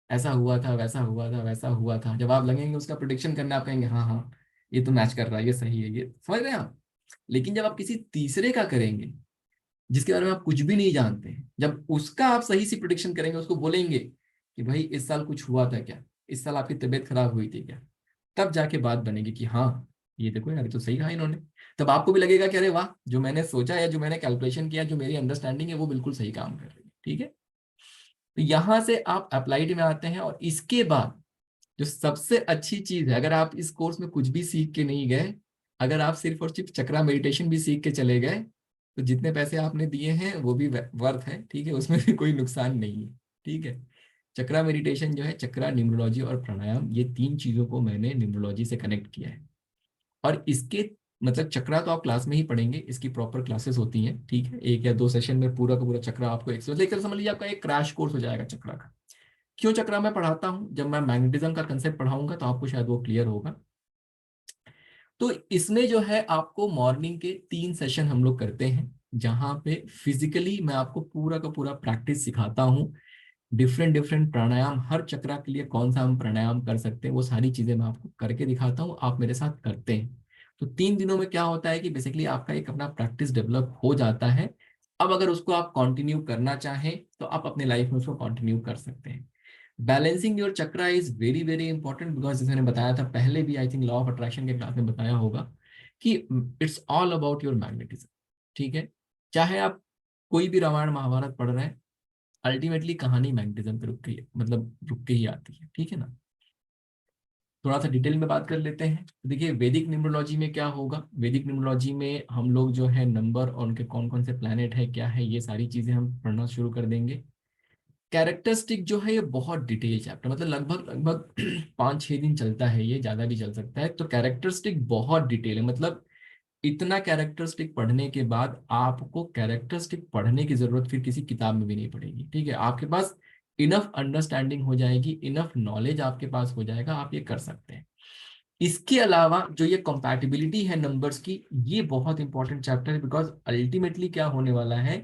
ऐसा हुआ था, वैसा हुआ था, वैसा हुआ था। जब आप लगेंगे उसका प्रोडिक्शन करने, आप कहेंगे हाँ हाँ, ये तो मैच कर रहा है, ये सही है, ये समझ रहे हैं आप। लेकिन जब आप किसी तीसरे का करेंगे, जिसके बारे में आप कुछ भी नहीं जानते हैं, जब उसका आप सही सी प्रोडिक्शन करेंगे, उसको बोलेंगे कि भाई इस साल कुछ हुआ था क्या, इस साल आपकी तबीयत खराब हुई थी क्या, तब जाके बात बनेगी कि हाँ, ये देखो यार, ये तो सही कहा इन्होंने। तब आपको भी लगेगा कि अरे वाह, जो मैंने सोचा या जो मैंने कैलकुलेशन किया, जो मेरी अंडरस्टैंडिंग है, वो बिल्कुल सही काम कर रही है, ठीक है। तो यहां से आप अप्लाइड में आते हैं, और इसके बाद जो सबसे अच्छी चीज है, अगर आप इस कोर्स में कुछ भी सीख के नहीं गए, अगर आप सिर्फ और सिर्फ चक्रा मेडिटेशन भी सीख के चले गए, तो जितने पैसे आपने दिए हैं वो भी वर्थ है, ठीक है, उसमें भी कोई नुकसान नहीं है, ठीक है। चक्रा मेडिटेशन जो है, चक्रा, न्यूमरोलॉजी और प्राणायाम, ये 3 चीजों को मैंने न्यूमरोलॉजी से कनेक्ट किया है। और इसके मतलब चक्रा तो आप क्लास में ही पढ़ेंगे, इसकी प्रॉपर क्लासेस होती हैं, ठीक है। 1 या 2 सेशन में पूरा का पूरा चक्रा आपको एक लेकर समझ लीजिए, आपका एक क्रैश कोर्स हो जाएगा चक्रा का। क्यों चक्रा मैं पढ़ाता हूँ, जब मैं मैग्नेटिज्म का कंसेप्ट पढ़ाऊंगा तो आपको शायद वो क्लियर होगा। तो इसमें जो है, आपको मॉर्निंग के 3 सेशन हम लोग करते हैं, जहाँ पे फिजिकली मैं आपको पूरा का पूरा प्रैक्टिस सिखाता हूँ। डिफरेंट डिफरेंट प्राणायाम, हर चक्रा के लिए कौन सा हम प्राणायाम कर सकते हैं, वो सारी चीजें मैं आपको करके दिखाता हूँ, आप मेरे साथ करते हैं। तो 3 दिनों में क्या होता है कि बेसिकली आपका एक अपना प्रैक्टिस डेवलप हो जाता है। अब अगर उसको आप कंटिन्यू करना चाहें, तो आप अपने लाइफ में उसको कंटिन्यू कर सकते हैं। Balancing your chakra is very very important, because जैसे मैंने बताया था पहले भी, I think law of attraction के क्लास में बताया होगा, कि it's all about your magnetism, ठीक है। चाहे आप कोई भी रामायण महाभारत पढ़ रहे हैं, अल्टीमेटली कहानी मैग्नेटिज्म पे रुक के, मतलब रुक के ही आती है, ठीक है ना। थोड़ा सा डिटेल में बात कर लेते हैं। तो देखिए वैदिक न्यूमरोलॉजी में क्या होगा, वैदिक न्यूमरोलॉजी में हम लोग जो है नंबर और उनके कौन कौन से प्लैनेट है, क्या है, ये सारी चीजें हम पढ़ना शुरू कर देंगे। कैरेक्टरिस्टिक जो है, ये बहुत डिटेल चैप्टर, मतलब लगभग लगभग 5-6 दिन चलता है, ये ज्यादा भी चल सकता है। तो कैरेक्टरिस्टिक बहुत डिटेल है, मतलब इतना कैरेक्टरिस्टिक पढ़ने के बाद आपको कैरेक्टरिस्टिक पढ़ने की जरूरत फिर किसी किताब में भी नहीं पड़ेगी, ठीक है। आपके पास इनफ अंडरस्टैंडिंग हो जाएगी, इनफ नॉलेज आपके पास हो जाएगा, आप ये कर सकते हैं। इसके अलावा जो ये कंपैटिबिलिटी है नंबर्स की, ये बहुत इंपॉर्टेंट चैप्टर है, बिकॉज अल्टीमेटली क्या होने वाला है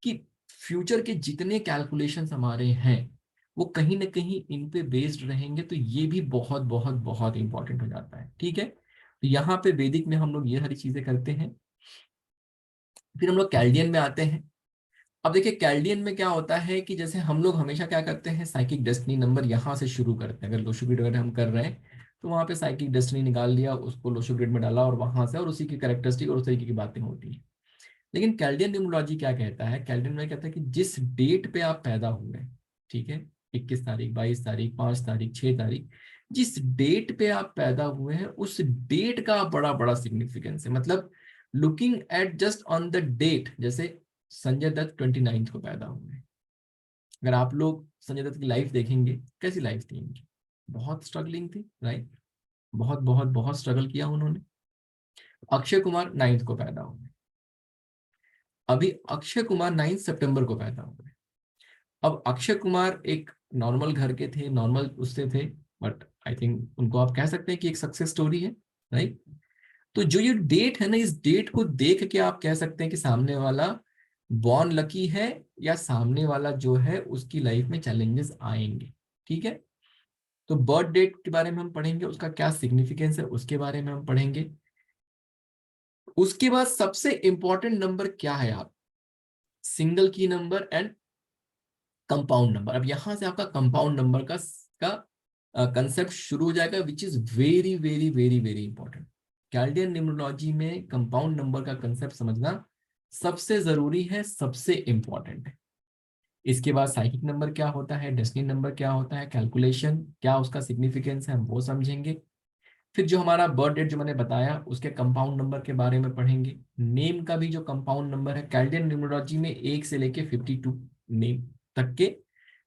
कि फ्यूचर के जितने कैलकुलेशंस हमारे हैं, वो कहीं ना कहीं इन पे बेस्ड रहेंगे, तो ये भी बहुत बहुत बहुत इंपॉर्टेंट हो जाता है, ठीक है। तो यहाँ पे वैदिक में हम लोग ये सारी चीजें करते हैं। फिर हम लोग कैल्डियन में आते हैं। अब देखिए कैल्डियन में क्या होता है कि जैसे हम लोग हमेशा क्या करते हैं, साइकिक डेस्टिनी नंबर यहाँ से शुरू करते हैं। अगर लोशो ग्रिड अगर हम कर रहे हैं, तो वहाँ पे साइकिक डेस्टिनी निकाल लिया, उसको लोशो ग्रिड में डाला, और वहां से और उसी की कैरेक्टरिस्टिक और उस तरीके की बातें होती हैं। लेकिन कैल्डियन न्यूमरोलॉजी क्या कहता है, कैल्डियन में कहता है कि जिस डेट पे आप पैदा हुए, ठीक है, 21 तारीख, 22 तारीख, 5 तारीख, 6 तारीख, जिस डेट पे आप पैदा हुए हैं उस डेट का बड़ा बड़ा सिग्निफिकेंस है। मतलब looking at just on the date, जैसे संजय दत्त 29 को पैदा हुए हैं। अगर आप लोग संजय दत्त की लाइफ देखेंगे, कैसी लाइफ थी इनकी? बहुत स्ट्रगलिंग थी, राइट? बहुत बहुत बहुत स्ट्रगल किया उन्होंने। अक्षय कुमार 9 को पैदा हुए। अभी अक्षय कुमार 9 सितंबर को पैदा हुए। अब अक्षय कुमार एक नॉर्मल घर के थे, नॉर्मल उससे थे, बट आई थिंक उनको आप कह सकते हैं कि एक सक्सेस स्टोरी है, राइट? तो जो ये डेट है ना, इस डेट को देख के आप कह सकते हैं कि सामने वाला बॉर्न लकी है, या सामने वाला जो है उसकी लाइफ में चैलेंजेस आएंगे। ठीक है, तो बर्थ डेट के बारे में हम पढ़ेंगे, उसका क्या सिग्निफिकेंस है उसके बारे में हम पढ़ेंगे। उसके बाद सबसे इंपॉर्टेंट नंबर क्या है, आप सिंगल की नंबर एंड कंपाउंड नंबर। अब यहां से आपका कंपाउंड नंबर का कंसेप्ट शुरू हो जाएगा, which is very very very very important. Chaldean numerology में कंपाउंड नंबर का कंसेप्ट समझना सबसे जरूरी है, सबसे इंपॉर्टेंट है। इसके बाद साइकिक नंबर क्या होता है, डेस्टिनी नंबर क्या होता है, कैलकुलेशन क्या उसका सिग्निफिकेंस है, हम वो समझेंगे। फिर जो हमारा बर्थ डेट जो मैंने बताया उसके कंपाउंड नंबर के बारे में पढ़ेंगे। नेम का भी जो कंपाउंड नंबर है, कैल्डियन न्यूमरोलॉजी में 1 से लेके 52 नेम तक के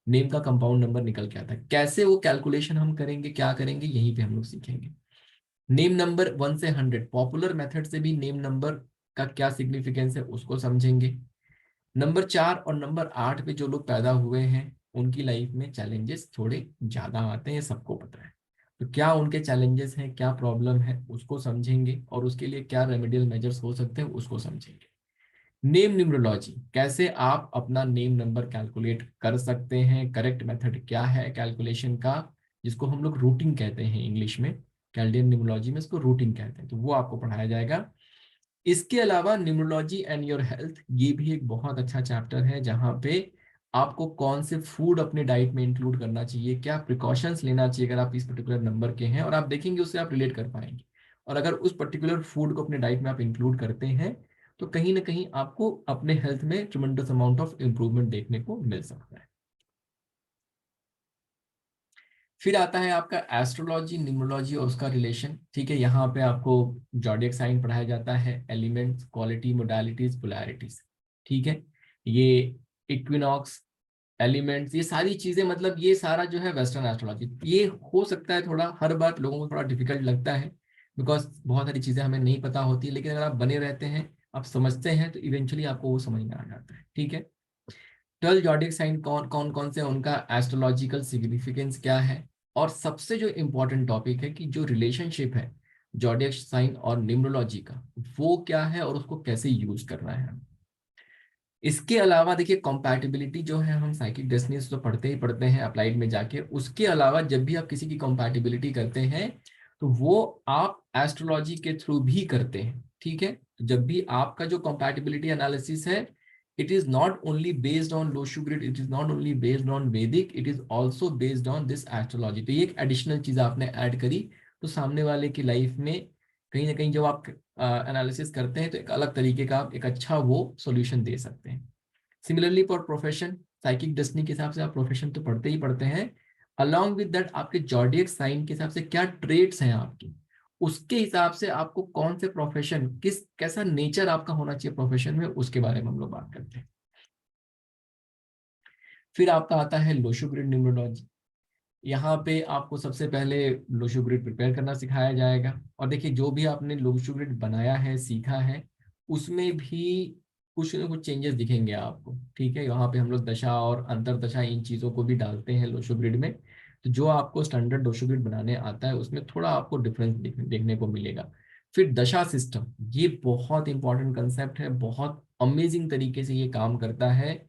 नेम का कंपाउंड नंबर निकल के आता है। कैसे वो कैलकुलेशन हम करेंगे, क्या करेंगे, यहीं पे हम लोग सीखेंगे। नेम नंबर 1 से 100 पॉपुलर मेथड से भी नेम नंबर का क्या सिग्निफिकेंस है उसको समझेंगे। नंबर 4 और नंबर 8 पे जो लोग पैदा हुए हैं उनकी लाइफ में चैलेंजेस थोड़े ज्यादा आते हैं, सबको पता है। तो क्या उनके चैलेंजेस हैं, क्या प्रॉब्लम है उसको समझेंगे, और उसके लिए क्या रेमेडियल मेजर्स हो सकते हैं उसको समझेंगे। नेम न्यूमरोलॉजी, कैसे आप अपना नेम नंबर कैलकुलेट कर सकते हैं, करेक्ट मेथड क्या है कैलकुलेशन का, जिसको हम लोग रूटिंग कहते हैं इंग्लिश में, कैल्डियन न्यूमरोलॉजी में इसको रूटिंग कहते हैं, तो वो आपको पढ़ाया जाएगा। इसके अलावा न्यूमरोलॉजी एंड योर हेल्थ, ये भी एक बहुत अच्छा चैप्टर है जहाँ पे आपको कौन से फूड अपने डाइट में इंक्लूड करना चाहिए, क्या प्रिकॉशंस लेना चाहिए अगर आप इस पर्टिकुलर नंबर के हैं, और आप देखेंगे उससे आप रिलेट कर पाएंगे। और अगर उस पर्टिकुलर फूड को अपने डाइट में आप इंक्लूड करते हैं तो कहीं ना कहीं आपको अपने हेल्थ में ट्रिमेंडस अमाउंट ऑफ इम्प्रूवमेंट देखने को मिल सकता है। फिर आता है आपका एस्ट्रोलॉजी, न्यूमरोलॉजी और उसका रिलेशन। ठीक है, यहाँ पे आपको जॉडियक साइन पढ़ाया जाता है, एलिमेंट्स, क्वालिटी, मोडालिटीज, पोलैरिटीज। ठीक है, ये इक्विनॉक्स, एलिमेंट्स, ये सारी चीजें, मतलब ये सारा जो है वेस्टर्न एस्ट्रोलॉजी। ये हो सकता है थोड़ा हर बार लोगों को थोड़ा डिफिकल्ट लगता है, बिकॉज बहुत सारी चीजें हमें नहीं पता होती, लेकिन अगर आप बने रहते हैं, आप समझते हैं, तो इवेंचुअली आपको वो समझ में आ जाता है। ठीक है, 12 जॉडिक साइन कौन कौन कौन से, उनका एस्ट्रोलॉजिकल सिग्निफिकेंस क्या है, और सबसे जो इम्पोर्टेंट टॉपिक है कि जो रिलेशनशिप है जॉडिक साइन और न्यूमरोलॉजी का, वो क्या है और उसको कैसे यूज करना है। इसके अलावा देखिए कंपैटिबिलिटी जो है, हम साइकिक डेस्टिनीज तो पढ़ते ही पढ़ते हैं अप्लाइड में जाके, उसके अलावा जब भी आप किसी की कंपैटिबिलिटी करते हैं तो वो आप एस्ट्रोलॉजी के थ्रू भी करते हैं। ठीक है, तो जब भी आपका जो कंपैटिबिलिटी एनालिसिस है, it is not only based on Lo Shu grid, it is not only based on Vedic, it is also based on this astrology. तो ये एक एडिशनल चीज आपने ऐड करी, तो सामने वाले की लाइफ में कहीं ना कहीं जब आप एनालिसिस करते हैं तो एक अलग तरीके का आप एक अच्छा वो सॉल्यूशन दे सकते हैं। Similarly for profession, psychic destiny के हिसाब से आप प्रोफेशन तो पढ़ते ही पढ़ते हैं, अलॉन्ग विद दैट आपके जॉडियक साइन के हिसाब से क्या ट्रेड्स हैं आपकी, उसके हिसाब से आपको कौन से प्रोफेशन, किस कैसा नेचर आपका होना चाहिए प्रोफेशन में, उसके बारे में हम लोग बात करते हैं। फिर आपका आता है लोशो ग्रिड न्यूमरोलॉजी। यहाँ पे आपको सबसे पहले लोशो ग्रिड प्रिपेयर करना सिखाया जाएगा, और देखिए जो भी आपने लोशो ग्रिड बनाया है, सीखा है, उसमें भी कुछ ना कुछ चेंजेस दिखेंगे आपको। ठीक है, यहाँ पे हम लोग दशा और अंतरदशा इन चीज़ों को भी डालते हैं लोशो ग्रिड में, तो जो आपको स्टैंडर्ड लोशो ग्रिड बनाने आता है उसमें थोड़ा आपको डिफरेंस देखने को मिलेगा। फिर दशा सिस्टम, ये बहुत इंपॉर्टेंट कंसेप्ट है, बहुत अमेजिंग तरीके से ये काम करता है।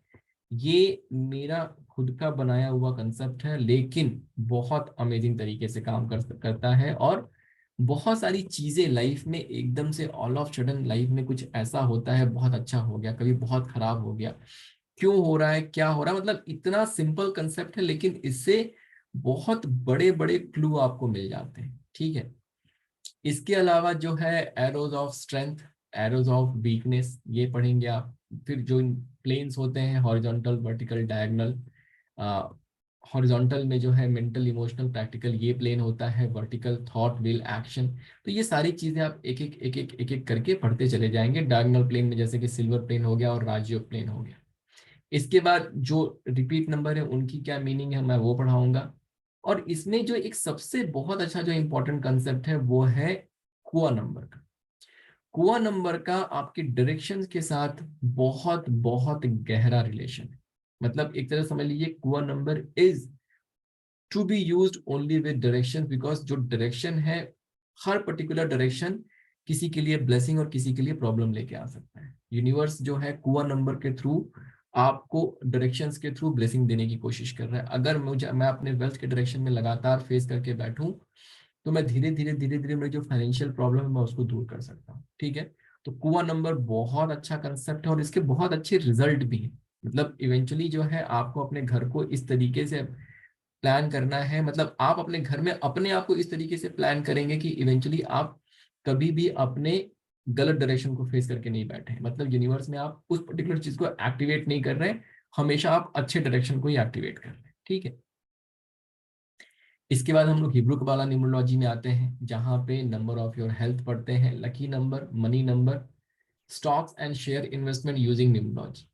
ये मेरा खुद का बनाया हुआ कंसेप्ट है, लेकिन बहुत अमेजिंग तरीके से काम करता है, और बहुत सारी चीजें लाइफ में एकदम से ऑल ऑफ सडन लाइफ में कुछ ऐसा होता है, बहुत अच्छा हो गया, कभी बहुत खराब हो गया, क्यों हो रहा है, क्या हो रहा है, मतलब इतना सिंपल कंसेप्ट है, लेकिन इससे बहुत बड़े बड़े क्लू आपको मिल जाते हैं। ठीक है, इसके अलावा जो है arrows of strength, arrows of weakness, ये पढ़ेंगे आप। फिर जो प्लेन्स होते हैं हॉरिजॉन्टल, वर्टिकल, डायगोनल, हॉरिजॉन्टल में जो है मेंटल, इमोशनल, प्रैक्टिकल, ये प्लेन होता है। Vertical thought, will, action. तो ये सारी चीजें आप एक एक करके पढ़ते चले जाएंगे। डायगोनल प्लेन में जैसे कि सिल्वर प्लेन हो गया और राजयोग प्लेन हो गया। इसके बाद जो रिपीट नंबर है उनकी क्या मीनिंग है मैं वो पढ़ाऊंगा। और इसमें जो एक सबसे बहुत अच्छा जो इंपॉर्टेंट कंसेप्ट है वो है कुआ नंबर का। कुआ नंबर का आपके डायरेक्शन के साथ बहुत बहुत गहरा रिलेशन है। मतलब एक तरह से समझ लीजिए कुआ number is to be used only with direction, because जो डायरेक्शन है, हर पर्टिकुलर डायरेक्शन किसी के लिए ब्लेसिंग और किसी के लिए प्रॉब्लम लेके आ सकता है। यूनिवर्स जो है कुआ नंबर के थ्रू आपको डायरेक्शंस के थ्रू ब्लेसिंग देने की कोशिश कर रहा है। अगर मैं अपने वेल्थ के डायरेक्शन में लगातार फेस करके बैठूं तो मैं धीरे धीरे मेरी जो फाइनेंशियल प्रॉब्लम है मैं उसको दूर कर सकता हूँ। ठीक है। तो कुआ नंबर बहुत अच्छा कंसेप्ट है और इसके बहुत अच्छे रिजल्ट भी हैं। मतलब इवेंचुअली जो है आपको अपने घर को इस तरीके से प्लान करना है, मतलब आप अपने घर में अपने आप को इस तरीके से प्लान करेंगे कि इवेंचुअली आप कभी भी अपने गलत डायरेक्शन को फेस करके नहीं बैठे। मतलब यूनिवर्स में आप उस पर्टिकुलर चीज को एक्टिवेट नहीं कर रहे, हमेशा आप अच्छे डायरेक्शन को ही एक्टिवेट कर रहे हैं। ठीक है। इसके बाद हम लोग हिब्रू कबाला न्यूमरोलॉजी में आते हैं, जहां पे नंबर ऑफ योर हेल्थ पढ़ते हैं, lucky number, money number, stocks and share investment using numerology.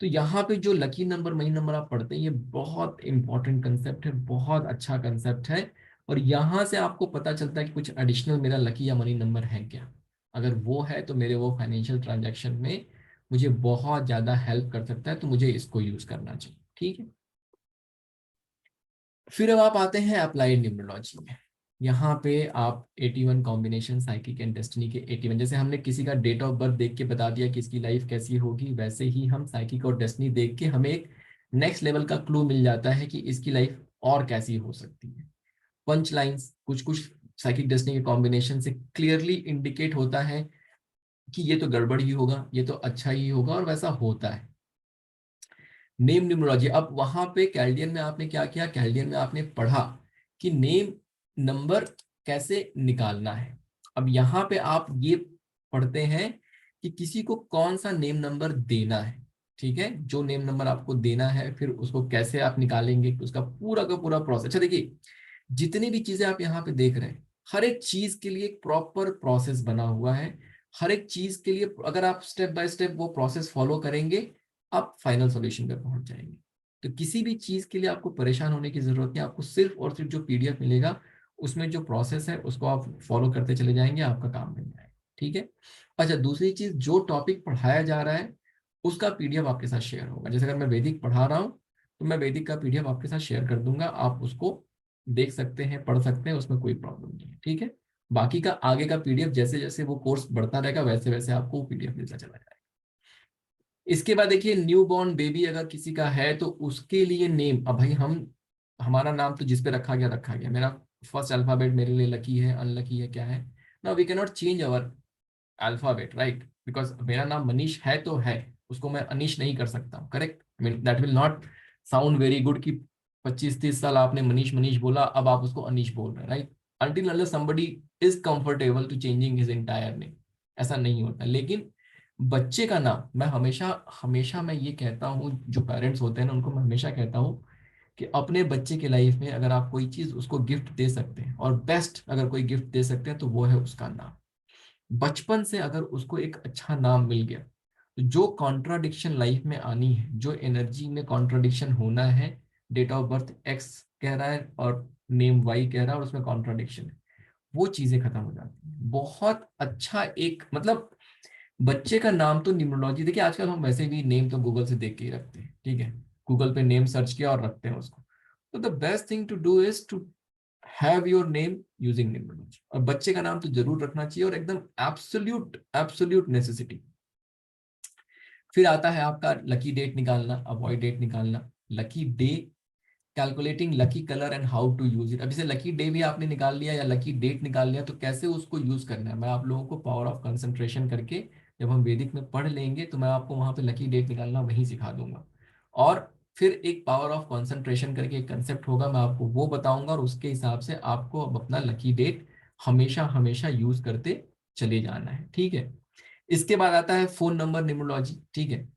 तो यहाँ पे जो लकी नंबर, मनी नंबर आप पढ़ते हैं, ये बहुत इंपॉर्टेंट कंसेप्ट है, बहुत अच्छा कंसेप्ट है। और यहाँ से आपको पता चलता है कि कुछ एडिशनल मेरा लकी या मनी नंबर है क्या। अगर वो है तो मेरे वो फाइनेंशियल ट्रांजैक्शन में मुझे बहुत ज्यादा हेल्प कर सकता है, तो मुझे इसको यूज करना चाहिए। ठीक है। फिर अब आप आते हैं अप्लाइड न्यूमरोलॉजी में। यहाँ पे आप 81 कॉम्बिनेशन साइकिक एंड डेस्टिनी के 81, जैसे हमने किसी का डेट ऑफ बर्थ देख के बता दिया कि इसकी लाइफ कैसी होगी, वैसे ही हम साइकिक और डेस्टिनी देख के हमें एक नेक्स्ट लेवल का क्लू मिल जाता है कि इसकी लाइफ और कैसी हो सकती है। पंच लाइन्स कुछ कुछ साइकिक डेस्टिनी के कॉम्बिनेशन से क्लियरली इंडिकेट होता है कि ये तो गड़बड़ ही होगा, ये तो अच्छा ही होगा, और वैसा होता है। नेम न्यूमरोलॉजी, अब वहां पे कैल्डियन में आपने क्या किया, कैल्डियन में आपने पढ़ा कि नेम नंबर कैसे निकालना है। अब यहाँ पे आप ये पढ़ते हैं कि किसी को कौन सा नेम नंबर देना है। ठीक है। जो नेम नंबर आपको देना है फिर उसको कैसे आप निकालेंगे, उसका पूरा का पूरा प्रोसेस। अच्छा देखिए, जितनी भी चीजें आप यहाँ पे देख रहे हैं, हर एक चीज के लिए एक प्रॉपर प्रोसेस बना हुआ है। हर एक चीज के लिए अगर आप स्टेप बाय स्टेप वो प्रोसेस फॉलो करेंगे, आप फाइनल सॉल्यूशन पे पहुंच जाएंगे। तो किसी भी चीज के लिए आपको परेशान होने की जरूरत नहीं, आपको सिर्फ और सिर्फ जो पीडीएफ मिलेगा उसमें जो प्रोसेस है उसको आप फॉलो करते चले जाएंगे, आपका काम बन जाएगा। ठीक है। अच्छा, दूसरी चीज, जो टॉपिक पढ़ाया जा रहा है उसका पीडीएफ आपके साथ शेयर होगा। जैसे अगर मैं वैदिक पढ़ा रहा हूँ तो मैं वैदिक का पीडीएफ आपके साथ शेयर कर दूंगा, आप उसको देख सकते हैं, पढ़ सकते हैं, उसमें कोई प्रॉब्लम नहीं है। ठीक है। बाकी का आगे का पीडीएफ जैसे जैसे वो कोर्स बढ़ता रहेगा वैसे वैसे आपको पीडीएफ मिलता चला जाएगा। इसके बाद देखिए, न्यू बॉर्न बेबी अगर किसी का है तो उसके लिए नेम, अब भाई हम हमारा नाम तो जिस पे रखा गया रखा गया। मेरा फर्स्ट अल्फाबेट मेरे लिए लकी है, अनलकी है, क्या है। Now we can not change our alphabet, right, because मेरा नाम मनीष है तो है, उसको मैं अनीश नहीं कर सकता हूँ। Correct. I mean that will not sound very good कि 25-30 साल आपने मनीष मनीष बोला, अब आप उसको अनीश बोल रहे हैं, right. Until unless somebody is comfortable to changing his entire name, ऐसा नहीं होता। लेकिन बच्चे का नाम मैं हमेशा हमेशा मैं ये कहता हूँ, जो पेरेंट्स होते हैं ना उनको मैं हमेशा कहता हूँ कि अपने बच्चे के लाइफ में अगर आप कोई चीज उसको गिफ्ट दे सकते हैं, और बेस्ट अगर कोई गिफ्ट दे सकते हैं तो वो है उसका नाम। बचपन से अगर उसको एक अच्छा नाम मिल गया तो जो कॉन्ट्राडिक्शन लाइफ में आनी है, जो एनर्जी में कॉन्ट्राडिक्शन होना है, डेट ऑफ बर्थ एक्स कह रहा है और नेम वाई कह रहा है और उसमें कॉन्ट्राडिक्शन है, वो चीजें खत्म हो जाती हैं। बहुत अच्छा एक मतलब बच्चे का नाम तो न्यूमरोलॉजी, देखिए आजकल हम वैसे भी नेम तो गूगल से देख के ही रखते हैं। ठीक है। गूगल पे नेम सर्च किया और रखते हैं उसको। तो the best thing to do is to have your name using numerology, और बच्चे का नाम तो जरूर रखना चाहिए, और एकदम एब्सोल्यूट एब्सोल्यूट नेसेसिटी। फिर आता है आपका लकी डेट निकालना, अवॉइड डेट निकालना, lucky day, calculating lucky colour and how to use it. अब इसे लकी डे भी आपने निकाल लिया या लकी डेट निकाल लिया, तो कैसे उसको यूज करना है मैं आप लोगों को पावर ऑफ कंसंट्रेशन करके जब हम वैदिक में पढ़ लेंगे तो मैं आपको वहां पे लकी डेट निकालना वहीं सिखा दूंगा। और फिर एक पावर ऑफ कंसंट्रेशन करके एक कंसेप्ट होगा, मैं आपको वो बताऊंगा, और उसके हिसाब से आपको अब अपना लकी डेट हमेशा हमेशा यूज करते चले जाना है। ठीक है। इसके बाद आता है फोन नंबर न्यूमरोलॉजी। ठीक है।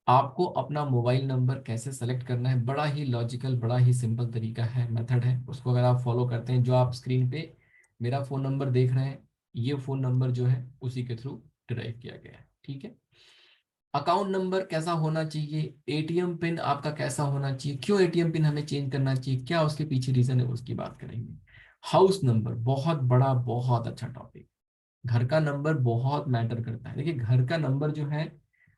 आपको अपना मोबाइल नंबर कैसे सेलेक्ट करना है, बड़ा ही लॉजिकल, बड़ा ही सिंपल तरीका है, मेथड है। उसको अगर आप फॉलो करते हैं, जो आप स्क्रीन पे मेरा फ़ोन नंबर देख रहे हैं, ये फ़ोन नंबर जो है उसी के थ्रू डिराइव किया गया है, ठीक है। अकाउंट नंबर कैसा होना चाहिए, एटीएम पिन आपका कैसा होना चाहिए, क्यों एटीएम पिन हमें चेंज करना चाहिए, क्या उसके पीछे रीज़न है, उसकी बात करेंगे। हाउस नंबर बहुत बड़ा, बहुत अच्छा टॉपिक। घर का नंबर बहुत मैटर करता है। देखिए, घर का नंबर जो है,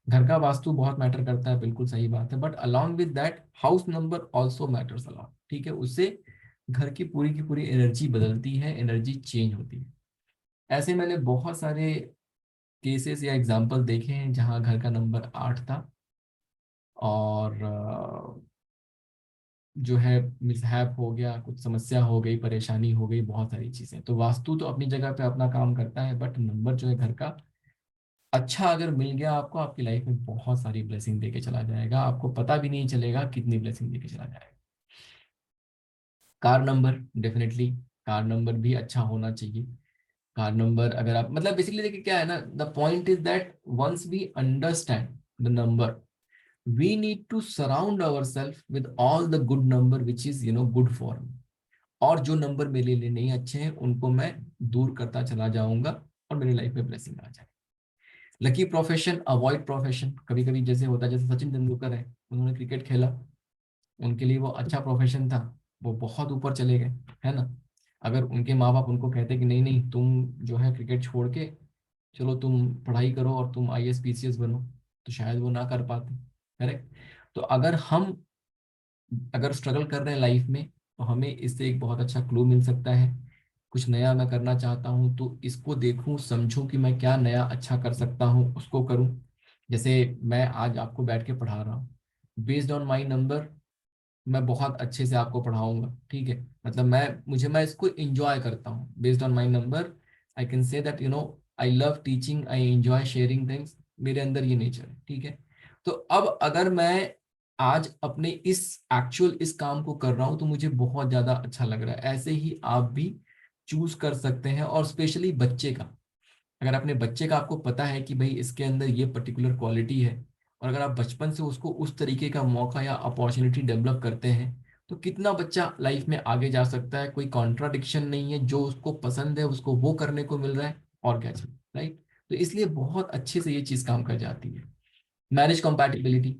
घर का वास्तु बहुत मैटर करता है, बिल्कुल सही बात है, but along with that house number also matters a lot, ठीक है। उससे घर की पूरी एनर्जी बदलती है, एनर्जी चेंज होती है। ऐसे मैंने बहुत सारे केसेस या एग्जांपल देखे हैं जहां घर का नंबर 8 था और जो है मिसहैप हो गया, कुछ समस्या हो गई, परेशानी हो गई, बहुत सारी चीजें। तो वास्तु तो अपनी जगह पे अपना काम करता है, बट नंबर जो है घर का अच्छा अगर मिल गया आपको, आपकी लाइफ में बहुत सारी ब्लेसिंग देके चला जाएगा, आपको पता भी नहीं चलेगा कितनी ब्लेसिंग देके चला जाएगा। Car number, definitely car number भी अच्छा होना चाहिए। कार नंबर अगर आप, मतलब बेसिकली देखिए क्या है ना, the point is that once we understand the number, we need to surround our self with all the good number which is good for me. और जो नंबर मेरे लिए नहीं अच्छे हैं उनको मैं दूर करता चला जाऊंगा और मेरी लाइफ में ब्लेसिंग आ जाए। Lucky profession, avoid profession. कभी कभी जैसे होता है, जैसे सचिन तेंदुलकर है, उन्होंने क्रिकेट खेला, उनके लिए वो अच्छा प्रोफेशन था, वो बहुत ऊपर चले गए, है ना। अगर उनके माँ बाप उनको कहते कि नहीं नहीं तुम जो है क्रिकेट छोड़ के चलो तुम पढ़ाई करो और तुम आईएएस पीसीएस बनो, तो शायद वो ना कर पाते। करेक्ट। तो अगर स्ट्रगल कर रहे हैं लाइफ में, तो हमें इससे एक बहुत अच्छा क्लू मिल सकता है। कुछ नया मैं करना चाहता हूँ तो इसको देखूं, समझूं कि मैं क्या नया अच्छा कर सकता हूँ, उसको करूं। जैसे मैं आज आपको बैठ के पढ़ा रहा हूँ, बेस्ड ऑन माई नंबर मैं बहुत अच्छे से आपको पढ़ाऊंगा, ठीक है। मतलब मैं इसको इंजॉय करता हूँ, based on my number I can say that I love teaching, I enjoy sharing things, मेरे अंदर ये नेचर है, ठीक है। तो अब अगर मैं आज अपने इस काम को कर रहा हूँ तो मुझे बहुत ज्यादा अच्छा लग रहा है। ऐसे ही आप भी चूज कर सकते हैं। और स्पेशली बच्चे का, अगर अपने बच्चे का आपको पता है कि भाई इसके अंदर ये पर्टिकुलर क्वालिटी है, और अगर आप बचपन से उसको उस तरीके का मौका या अपॉर्चुनिटी डेवलप करते हैं, तो कितना बच्चा लाइफ में आगे जा सकता है। कोई कॉन्ट्राडिक्शन नहीं है, जो उसको पसंद है उसको वो करने को मिल रहा है, और क्या चाहिए, राइट। तो इसलिए बहुत अच्छे से ये चीज काम कर जाती है। मैरिज कंपैटिबिलिटी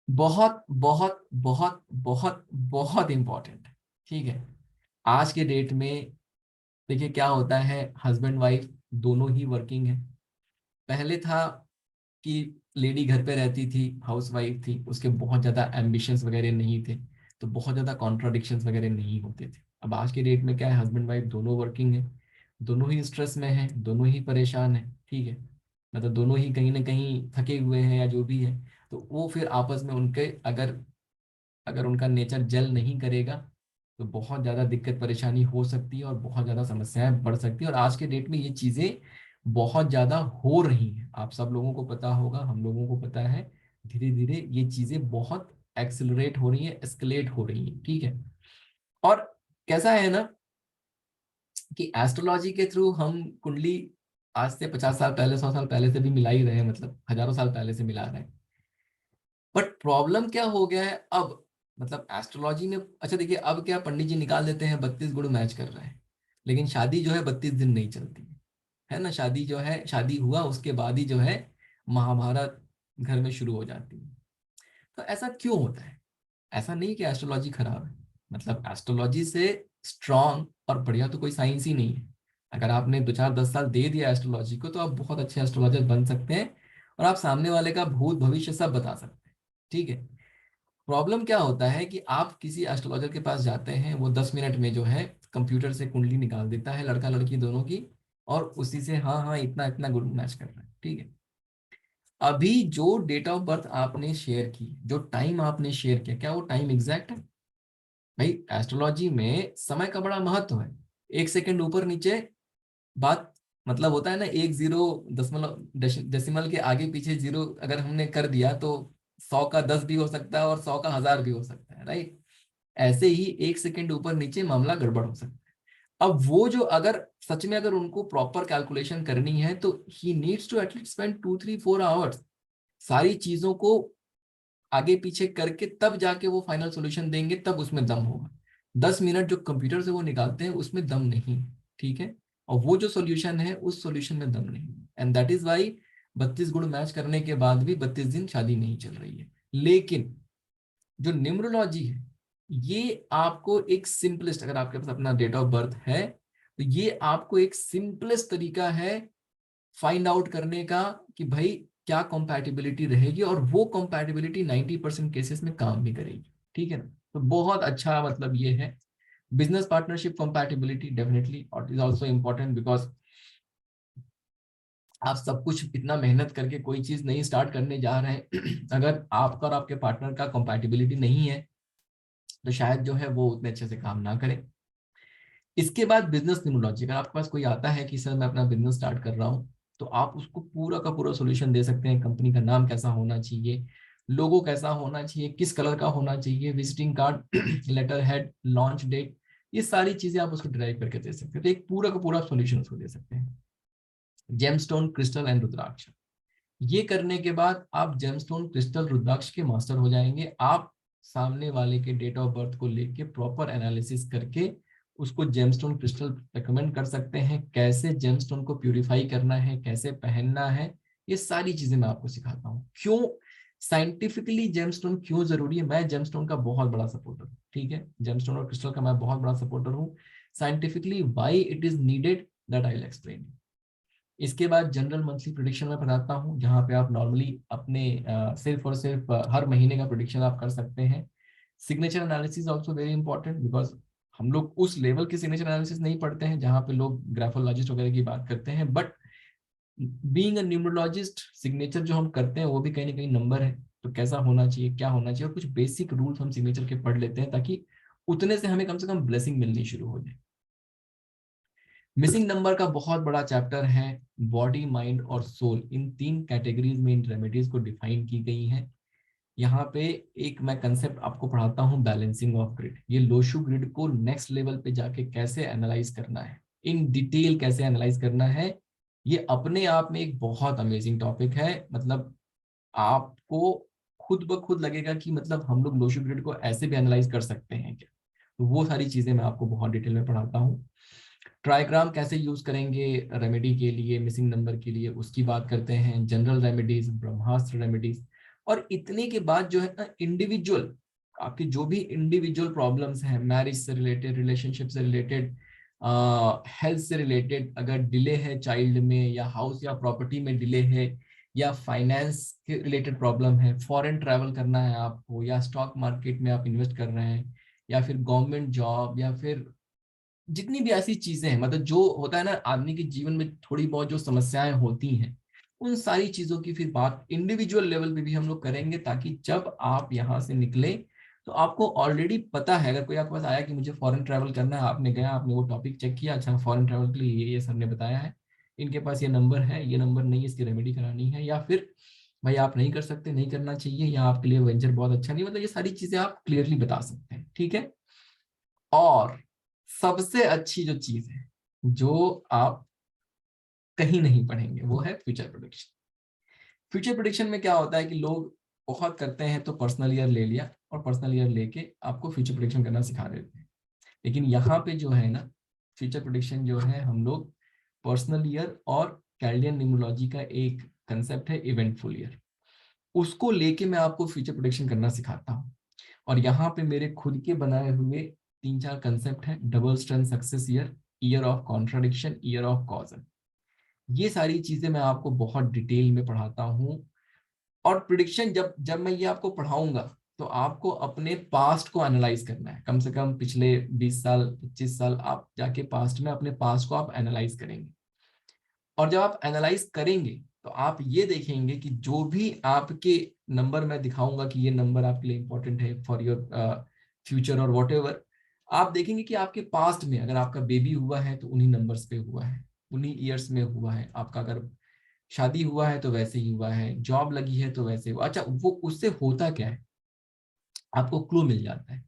बहुत बहुत बहुत बहुत बहुत इंपॉर्टेंट है, ठीक है। आज के डेट में देखिए क्या होता है, हस्बैंड वाइफ दोनों ही वर्किंग है। पहले था कि लेडी घर पे रहती थी, हाउस वाइफ थी, उसके बहुत ज़्यादा एम्बिशंस वगैरह नहीं थे, तो बहुत ज़्यादा कॉन्ट्राडिक्शंस वगैरह नहीं होते थे। अब आज के डेट में क्या है, हस्बैंड वाइफ दोनों वर्किंग है, दोनों ही स्ट्रेस में है, दोनों ही परेशान है, ठीक है। मतलब दोनों ही कहीं ना कहीं थके हुए हैं या जो भी है। तो वो फिर आपस में उनके अगर अगर उनका नेचर जेल नहीं करेगा, तो बहुत ज़्यादा दिक्कत परेशानी हो सकती है और बहुत ज़्यादा समस्याएं बढ़ सकती है। और आज के डेट में ये चीज़ें बहुत ज़्यादा हो रही हैं, आप सब लोगों को पता होगा, हम लोगों को पता है। धीरे धीरे ये चीज़ें बहुत एक्सेलरेट हो रही हैं, एस्केलेट हो रही हैं, ठीक है। और कैसा है ना कि एस्ट्रोलॉजी के थ्रू हम कुंडली आज से 50 साल पहले, 100 साल पहले से भी मिला ही रहे हैं, मतलब हजारों साल पहले से मिला रहे हैं। बट प्रॉब्लम क्या हो गया है अब, मतलब एस्ट्रोलॉजी में, अच्छा देखिए अब क्या पंडित जी निकाल देते हैं 32 गुण मैच कर रहे हैं, लेकिन शादी जो है 32 दिन नहीं चलती है ना। शादी जो है, शादी हुआ उसके बाद ही जो है महाभारत घर में शुरू हो जाती है। तो ऐसा क्यों होता है? ऐसा नहीं कि एस्ट्रोलॉजी खराब है, मतलब एस्ट्रोलॉजी से स्ट्रांग और बढ़िया तो कोई साइंस ही नहीं है। अगर आपने 2 4 10 साल दे दिया एस्ट्रोलॉजी को, तो आप बहुत अच्छे एस्ट्रोलॉजर बन सकते हैं, और आप सामने वाले का भूत भविष्य सब बता सकते हैं, ठीक है। प्रॉब्लम क्या होता है कि आप किसी एस्ट्रोलॉजर के पास जाते हैं, वो 10 मिनट में जो है कंप्यूटर से कुंडली निकाल देता है, लड़का लड़की दोनों की, और उसी से हाँ हाँ इतना इतना गुड मैच कर रहा है, ठीक है। अभी जो डेट ऑफ बर्थ आपने शेयर की, जो टाइम आपने शेयर किया, क्या वो टाइम एग्जैक्ट है? भाई एस्ट्रोलॉजी में समय का बड़ा महत्व है। 1 सेकंड ऊपर नीचे बात, मतलब होता है ना, 1 0 दशमलव डेसिमल के आगे पीछे जीरो अगर हमने कर दिया तो 100 का 10 भी हो सकता है और 100 का 1000 भी हो सकता है, राइट। ऐसे ही 1 सेकंड ऊपर नीचे मामला गड़बड़ हो सकता है। अब वो जो अगर सच में अगर उनको प्रॉपर कैलकुलेशन करनी है, तो he needs to at least spend 2 3 4 hours, सारी चीजों को आगे पीछे करके तब जाके वो फाइनल सॉल्यूशन देंगे, तब उसमें दम होगा। 10 मिनट जो कंप्यूटर से वो निकालते हैं उसमें दम नहीं, ठीक है। और वो जो सॉल्यूशन है उस सॉल्यूशन में दम नहीं। एंड दैट इज वाई 32 गुण मैच करने के बाद भी 32 दिन शादी नहीं चल रही है। लेकिन जो न्यूमरोलॉजी है ये आपको एक सिंपलेस्ट, अगर आपके पास अपना डेट ऑफ बर्थ है तो ये आपको एक सिंपलेस्ट तरीका है फाइंड आउट करने का कि भाई क्या कंपैटिबिलिटी रहेगी, और वो कंपैटिबिलिटी 90% केसेस में काम भी करेगी, ठीक है ना। तो बहुत अच्छा मतलब ये है बिजनेस पार्टनरशिप कंपैटिबिलिटी डेफिनेटली, और इज आल्सो इम्पोर्टेंट बिकॉज आप सब कुछ इतना मेहनत करके कोई चीज नहीं स्टार्ट करने जा रहे हैं अगर आपका और आपके पार्टनर का कंपैटिबिलिटी नहीं है तो शायद जो है वो उतने अच्छे से काम ना करे। इसके बाद बिजनेस न्यूमरोलॉजी, अगर आपके पास कोई आता है कि सर मैं अपना बिजनेस स्टार्ट कर रहा हूँ, तो आप उसको पूरा का पूरा सोल्यूशन दे सकते हैं। कंपनी का नाम कैसा होना चाहिए, लोगो कैसा होना चाहिए, किस कलर का होना चाहिए, visiting card letter head, launch date, ये सारी चीजें आप उसको ड्राइव करके दे सकते हैं। तो एक पूरा का पूरा सोल्यूशन उसको दे सकते हैं। जेमस्टोन, क्रिस्टल एंड रुद्राक्ष, ये करने के बाद आप जेमस्टोन, क्रिस्टल, रुद्राक्ष के मास्टर हो जाएंगे। आप सामने वाले के डेट ऑफ बर्थ को लेके प्रॉपर एनालिसिस करके उसको जेमस्टोन क्रिस्टल रिकमेंड कर सकते हैं, कैसे जेमस्टोन को प्यूरिफाई करना है, कैसे पहनना है, ये सारी चीजें मैं आपको सिखाता हूँ। क्यों साइंटिफिकली जेमस्टोन क्यों जरूरी है, मैं जेमस्टोन का बहुत बड़ा सपोर्टर हूँ, ठीक है। जेमस्टोन और क्रिस्टल का मैं बहुत बड़ा सपोर्टर हूँ। Scientifically why it is needed that I will explain. इसके बाद जनरल मंथली प्रोडिक्शन में बताता हूँ, जहाँ पे आप नॉर्मली अपने सिर्फ और सिर्फ हर महीने का प्रोडिक्शन आप कर सकते हैं। Signature analysis also very important because हम लोग उस लेवल की सिग्नेचर एनालिसिस नहीं पढ़ते हैं जहाँ पे लोग ग्राफोलॉजिस्ट वगैरह की बात करते हैं, but being a numerologist signature जो हम करते हैं वो भी कहीं ना कहीं नंबर है। तो कैसा होना चाहिए, क्या होना चाहिए, और कुछ बेसिक रूल्स हम सिग्नेचर के पढ़ लेते हैं ताकि उतने से कम ब्लेसिंग मिलनी शुरू हो जाए। मिसिंग नंबर का बहुत बड़ा चैप्टर है। बॉडी, माइंड और सोल, इन 3 कैटेगरीज में इन रेमेडीज को डिफाइन की गई है। यहाँ पे एक मैं कंसेप्ट आपको पढ़ाता हूँ, बैलेंसिंग ऑफ ग्रिड। ये लोशु ग्रिड को नेक्स्ट लेवल पे जाके कैसे एनालाइज करना है, इन डिटेल कैसे एनालाइज करना है, ये अपने आप में एक बहुत अमेजिंग टॉपिक है। मतलब आपको खुद ब खुद लगेगा कि मतलब हम लोग लोशु ग्रिड को ऐसे भी एनालाइज कर सकते हैं क्या। तो वो सारी चीजें मैं आपको बहुत डिटेल में पढ़ाता हूँ। ट्राइग्राम कैसे यूज करेंगे रेमेडी के लिए, मिसिंग नंबर के लिए, उसकी बात करते हैं। जनरल रेमेडीज, ब्रह्मास्त्र रेमेडीज, और इतने के बाद जो है ना इंडिविजुअल, आपकी जो भी इंडिविजुअल प्रॉब्लम्स हैं, मैरिज से रिलेटेड, रिलेशनशिप से रिलेटेड, हेल्थ से रिलेटेड, अगर डिले है चाइल्ड में, या हाउस या प्रॉपर्टी में डिले है, या फाइनेंस के रिलेटेड प्रॉब्लम है, फॉरेन ट्रैवल करना है आपको, या स्टॉक मार्केट में आप इन्वेस्ट कर रहे हैं, या फिर गवर्नमेंट जॉब, या फिर जितनी भी ऐसी चीजें हैं, मतलब जो होता है ना आदमी के जीवन में थोड़ी बहुत जो समस्याएं होती हैं, उन सारी चीजों की फिर बात इंडिविजुअल लेवल पे भी हम लोग करेंगे, ताकि जब आप यहाँ से निकले तो आपको ऑलरेडी पता है। अगर कोई आपके पास आया कि मुझे फॉरेन ट्रैवल करना है, आपने गया, आपने वो टॉपिक चेक किया, अच्छा फॉरेन ट्रैवल के लिए ये सर ने बताया है, इनके पास ये नंबर है, ये नंबर नहीं, इसकी रेमेडी करानी है, या फिर भाई आप नहीं कर सकते, नहीं करना चाहिए, या आपके लिए वेंचर बहुत अच्छा नहीं, मतलब ये सारी चीजें आप क्लियरली बता सकते हैं, ठीक है। और सबसे अच्छी जो चीज है जो आप कहीं नहीं पढ़ेंगे वो है फ्यूचर प्रोडिक्शन। फ्यूचर प्रोडिक्शन में क्या होता है कि लोग बहुत करते हैं तो पर्सनल ईयर ले लिया, और पर्सनल ईयर लेके आपको फ्यूचर प्रोडिक्शन करना सिखा देते हैं। लेकिन यहाँ पे जो है ना, फ्यूचर प्रोडिक्शन जो है हम लोग पर्सनल ईयर और कैलेंडियन न्यूमरोलॉजी का एक कंसेप्ट है इवेंटफुल ईयर, उसको लेके मैं आपको फ्यूचर प्रोडिक्शन करना सिखाता हूँ। और यहाँ पे मेरे खुद के बनाए हुए 3-4 कंसेप्ट हैं, double strength success year, year of contradiction, year of causal. ये सारी चीजें मैं आपको बहुत डिटेल में पढ़ाता हूँ। और प्रिडिक्शन जब जब मैं ये आपको पढ़ाऊंगा तो आपको अपने पास्ट को एनालाइज करना है, कम से कम पिछले 20 साल 25 साल आप जाके पास्ट में अपने पास्ट को आप एनालाइज करेंगे। और जब आप एनालाइज करेंगे तो आप ये देखेंगे कि जो भी आपके नंबर मैं दिखाऊंगा कि ये नंबर आपके लिए इंपॉर्टेंट है फॉर योर फ्यूचर और वॉट एवर, आप देखेंगे कि आपके पास्ट में अगर आपका बेबी हुआ है तो उन्हीं नंबर्स पे हुआ है, उन्हीं ईयर्स में हुआ है। आपका अगर शादी हुआ है तो वैसे ही हुआ है, जॉब लगी है तो वैसे हुआ। अच्छा, वो उससे होता क्या है, आपको क्लू मिल जाता है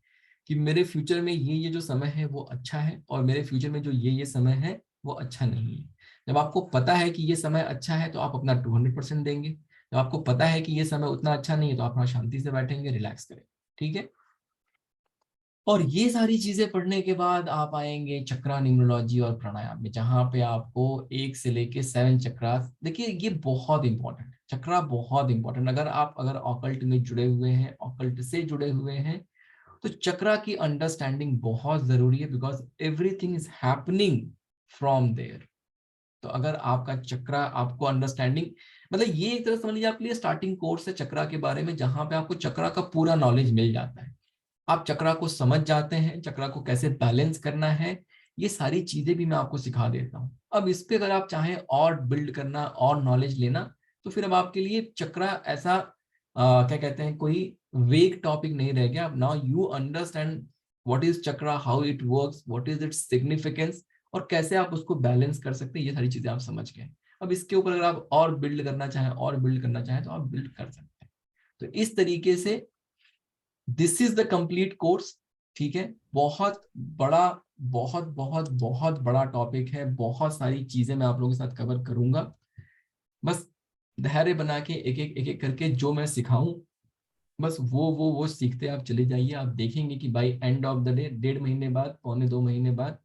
कि मेरे फ्यूचर में ये जो समय है वो अच्छा है, और मेरे फ्यूचर में जो ये समय है वो अच्छा नहीं है। जब आपको पता है कि ये समय अच्छा है तो आप अपना 200% देंगे। तो आपको पता है कि ये समय उतना अच्छा नहीं है, तो आप वहाँ शांति से बैठेंगे, रिलैक्स करेंगे, ठीक है। और ये सारी चीजें पढ़ने के बाद आप आएंगे चक्रा न्यूमरोलॉजी और प्राणायाम में, जहां पे आपको 1 से लेके 7 चक्रा, देखिए ये बहुत इंपॉर्टेंट है, चक्रा बहुत इंपॉर्टेंट। अगर ऑकल्ट में जुड़े हुए हैं, ऑकल्ट से जुड़े हुए हैं, तो चक्रा की अंडरस्टैंडिंग बहुत जरूरी है, because everything is happening from there. तो अगर आपका चक्रा, आपको अंडरस्टैंडिंग, मतलब ये एक तरह समझ लीजिए आपके लिए स्टार्टिंग कोर्स है चक्रा के बारे में, जहां पे आपको चक्रा का पूरा नॉलेज मिल जाता है, आप चक्रा को समझ जाते हैं, चक्रा को कैसे बैलेंस करना है, ये सारी चीजें भी मैं आपको सिखा देता हूँ। अब इस पे अगर आप चाहें और बिल्ड करना और नॉलेज लेना, तो फिर अब आपके लिए चक्रा ऐसा क्या कहते हैं, कोई वेग टॉपिक नहीं रह गया। Now you understand what is chakra, how it works, what is its significance, और कैसे आप उसको बैलेंस कर सकते हैं, ये सारी चीजें आप समझ गए। अब इसके ऊपर अगर आप और बिल्ड करना चाहें, और बिल्ड करना चाहें, तो आप बिल्ड कर सकते हैं। तो इस तरीके से this is the complete course, ठीक है। बहुत बड़ा, बहुत बहुत बहुत बड़ा टॉपिक है, बहुत सारी चीजें मैं आप लोगों के साथ कवर करूंगा। बस धैर्य बना के एक एक करके जो मैं सिखाऊं, बस वो सीखते आप चले जाइए। आप देखेंगे कि by end of the day, 1.5 महीने बाद, 1.25 महीने बाद,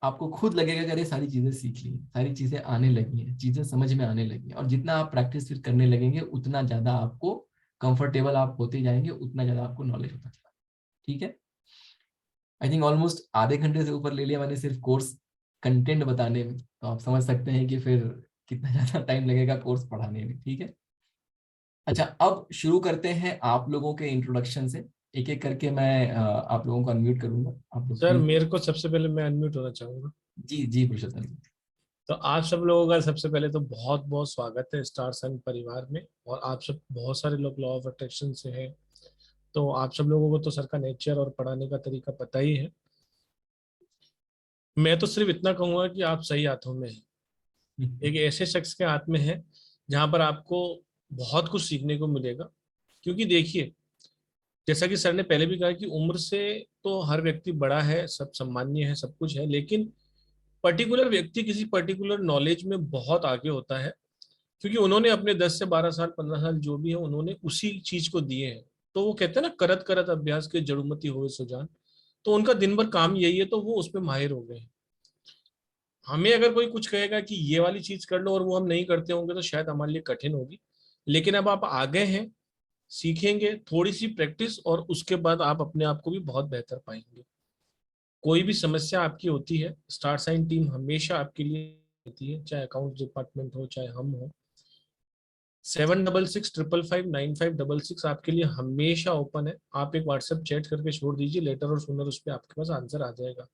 आपको खुद लगेगा कि अरे सारी चीजें सीख ली, सारी चीजें आने लगी हैं, चीजें समझ में आने लगी हैं। और जितना आप प्रैक्टिस फिर करने लगेंगे, उतना ज्यादा आपको कंफर्टेबल आप होते जाएंगे, उतना ज्यादा आपको नॉलेज होता चला, ठीक है। आई थिंक ऑलमोस्ट आधे घंटे से ऊपर ले लिया मैंने सिर्फ कोर्स कंटेंट बताने में, तो आप समझ सकते हैं कि फिर कितना ज्यादा टाइम लगेगा कोर्स पढ़ाने में, ठीक है। अच्छा, अब शुरू करते हैं आप लोगों के इंट्रोडक्शन से। एक एक करके मैं आप लोगों को अनम्यूट करूंगा, आप लोग सर प्लीज। मेरे को सबसे पहले मैं अनम्यूट होना चाहूंगा। जी जी पुरुषोत्तम जी। तो आप सब लोगों का सबसे पहले तो बहुत बहुत स्वागत है स्टार सन परिवार में। और आप सब बहुत सारे लोग लॉ ऑफ अट्रैक्शन से हैं, तो आप सब लोगों को तो सर का नेचर और पढ़ाने का तरीका पता ही है। मैं तो सिर्फ इतना कहूंगा कि आप सही हाथों में हैं, एक ऐसे शख्स के हाथ में है जहां पर आपको बहुत कुछ सीखने को मिलेगा। क्योंकि देखिए, जैसा कि सर ने पहले भी कहा कि उम्र से तो हर व्यक्ति बड़ा है, सब सम्मान्य है, सब कुछ है, लेकिन पर्टिकुलर व्यक्ति किसी पर्टिकुलर नॉलेज में बहुत आगे होता है, क्योंकि उन्होंने अपने 10 से 12 साल 15 साल जो भी है उन्होंने उसी चीज को दिए हैं। तो वो कहते हैं ना, करत करत अभ्यास के जड़ुमति होए सुजान। तो उनका दिन भर काम यही है, तो वो उसमें माहिर हो गए हैं। हमें अगर कोई कुछ कहेगा कि ये वाली चीज कर लो और वो हम नहीं करते होंगे, तो शायद हमारे लिए कठिन होगी। लेकिन अब आप आगे हैं, सीखेंगे, थोड़ी सी प्रैक्टिस, और उसके बाद आप अपने आप को भी बहुत बेहतर पाएंगे। कोई भी समस्या आपकी होती है, स्टार साइन टीम हमेशा आपके लिए होती है, चाहे अकाउंट डिपार्टमेंट हो चाहे हम हो। 7665559566 आपके लिए हमेशा ओपन है। आप एक व्हाट्सएप चैट करके छोड़ दीजिए, लेटर और सुनर, उस पर आपके पास आंसर आ जाएगा।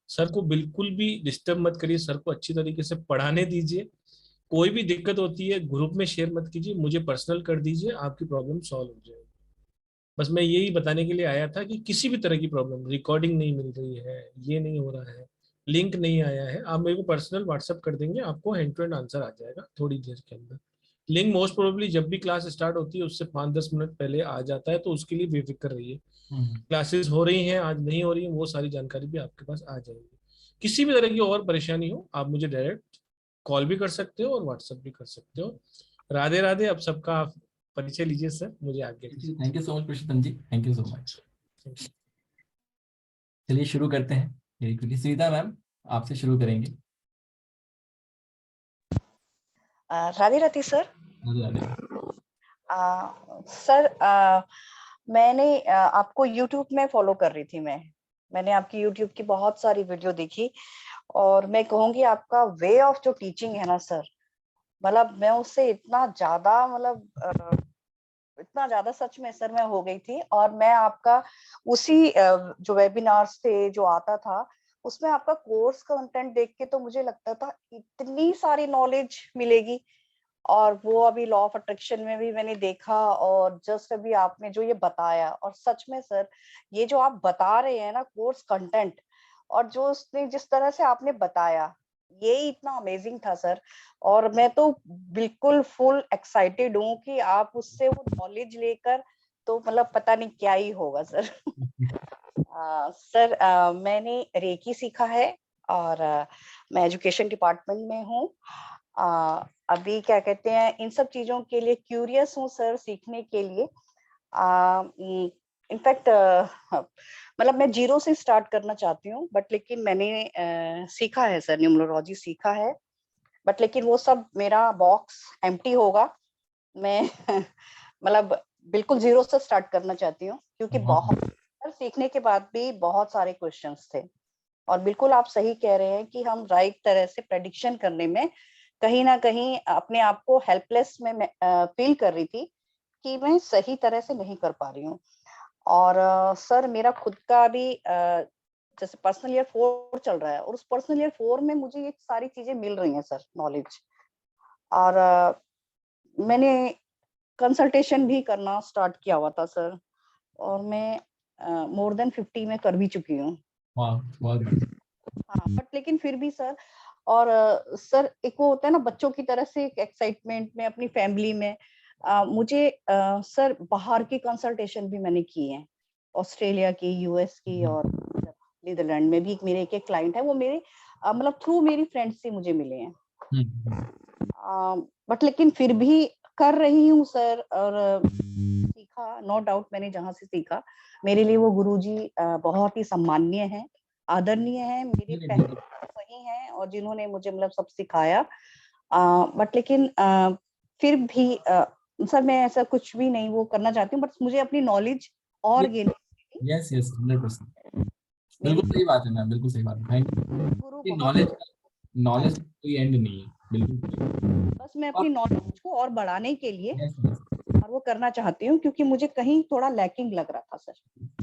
सर को बिल्कुल भी डिस्टर्ब मत करिए, सर को अच्छी तरीके से पढ़ाने दीजिए। कोई भी दिक्कत होती है ग्रुप में शेयर मत कीजिए, मुझे पर्सनल कर दीजिए, आपकी प्रॉब्लम सॉल्व हो जाएगी। बस मैं यही बताने के लिए आया था कि किसी भी तरह की प्रॉब्लम, रिकॉर्डिंग नहीं मिल रही है, ये नहीं हो रहा है, लिंक नहीं आया है, आप मेरे को पर्सनल व्हाट्सअप कर देंगे, आपको हैंड टू हैंड आंसर आ जाएगा थोड़ी देर के अंदर। लिंक मोस्ट प्रोबेबली जब भी क्लास स्टार्ट होती है उससे 5-10 मिनट पहले आ जाता है, तो उसके लिए बेफिक्र रहिए। हम्म। क्लासेस हो रही हैं, आज नहीं हो रही हैं, वो सारी जानकारी भी आपके पास आ जाएगी। किसी भी तरह की और परेशानी हो, आप मुझे डायरेक्ट कॉल भी कर सकते हो और व्हाट्सएप भी कर सकते हो। राधे राधे। अब सबका आप परिचय लीजिए सर, मुझे आगे दीजिए। Thank you so much Purushottam ji, thank you so much. चलिए शुरू करते हैं। मेरी कृति सुविधा मैम, आपसे शुरू करेंगे। राधे राधे सर। राधे राधे। सर, मैंने आपको YouTube में फॉलो कर रही थी। मैंने आपकी YouTube की बहुत सारी वीडियो देखी, और मैं कहूंगी आपका वे ऑफ जो टीचिंग है ना सर, मतलब मैं उससे इतना ज्यादा सच में सर मैं हो गई थी। और मैं आपका उसी जो वेबिनार्स थे जो आता था, उसमें आपका कोर्स कंटेंट देख के तो मुझे लगता था इतनी सारी नॉलेज मिलेगी। और वो अभी लॉ ऑफ अट्रैक्शन में भी मैंने देखा, और जस्ट अभी आपने जो ये बताया, और सच में सर ये जो आप बता रहे हैं ना कोर्स कंटेंट, और जो उसने जिस तरह से आपने बताया, ये इतना अमेजिंग था सर। और मैं तो बिल्कुल फुल एक्साइटेड हूँ कि आप उससे वो नॉलेज लेकर, तो मतलब पता नहीं क्या ही होगा सर। सर, मैंने रेकी सीखा है, और मैं एजुकेशन डिपार्टमेंट में हूँ। अभी क्या कहते हैं, इन सब चीजों के लिए क्यूरियस हूँ सर, सीखने के लिए। इनफैक्ट मतलब मैं जीरो से स्टार्ट करना चाहती हूँ, बट लेकिन मैंने सीखा है सर, न्यूमरोलॉजी सीखा है, बट लेकिन वो सब मेरा बॉक्स एम्प्टी होगा। मैं मतलब बिल्कुल जीरो से स्टार्ट करना चाहती हूँ, क्योंकि बहुत सीखने के बाद भी बहुत सारे क्वेश्चंस थे। और बिल्कुल आप सही कह रहे हैं कि हम राइट तरह से प्रेडिक्शन करने में कहीं ना कहीं अपने आप को हेल्पलेस में फील कर रही थी कि मैं सही तरह से नहीं कर पा रही हूँ। और सर मेरा खुद का भी जैसे पर्सनल ईयर 4 चल रहा है, और उस पर्सनल ईयर 4 में मुझे ये सारी चीजें मिल रही हैं सर, नॉलेज। और मैंने कंसल्टेशन भी करना स्टार्ट किया हुआ था सर, और मैं मोर देन 50 में कर भी चुकी हूँ। हाँ, बट लेकिन फिर भी सर, और सर एक वो होता है ना बच्चों की तरह से एक एक्साइटमेंट में अपनी फैमिली में, मुझे सर बाहर की कंसल्टेशन भी मैंने की है, ऑस्ट्रेलिया की, यूएस की, और नीदरलैंड में भी मेरे एक क्लाइंट है, वो मेरे मतलब थ्रू मेरी फ्रेंड्स से मुझे मिले हैं। बट लेकिन फिर भी कर रही हूँ सर, और सीखा, नो डाउट मैंने जहाँ से सीखा, मेरे लिए वो गुरुजी बहुत ही सम्माननीय है, आदरणीय है, मेरे पहले वही हैं और जिन्होंने मुझे मतलब सब सिखाया। बट लेकिन फिर भी सर मैं ऐसा कुछ भी नहीं वो करना चाहती हूँ, बट मुझे अपनी नॉलेज और गेन। यस यस 100%, बिल्कुल सही बात है मैम, बिल्कुल सही बात है। Thank you. नॉलेज कोई एंड नहीं है, बिल्कुल। बस मैं अपनी नॉलेज को और बढ़ाने के लिए yes. और वो करना चाहती हूँ, क्योंकि मुझे कहीं थोड़ा लैकिंग लग रहा था सर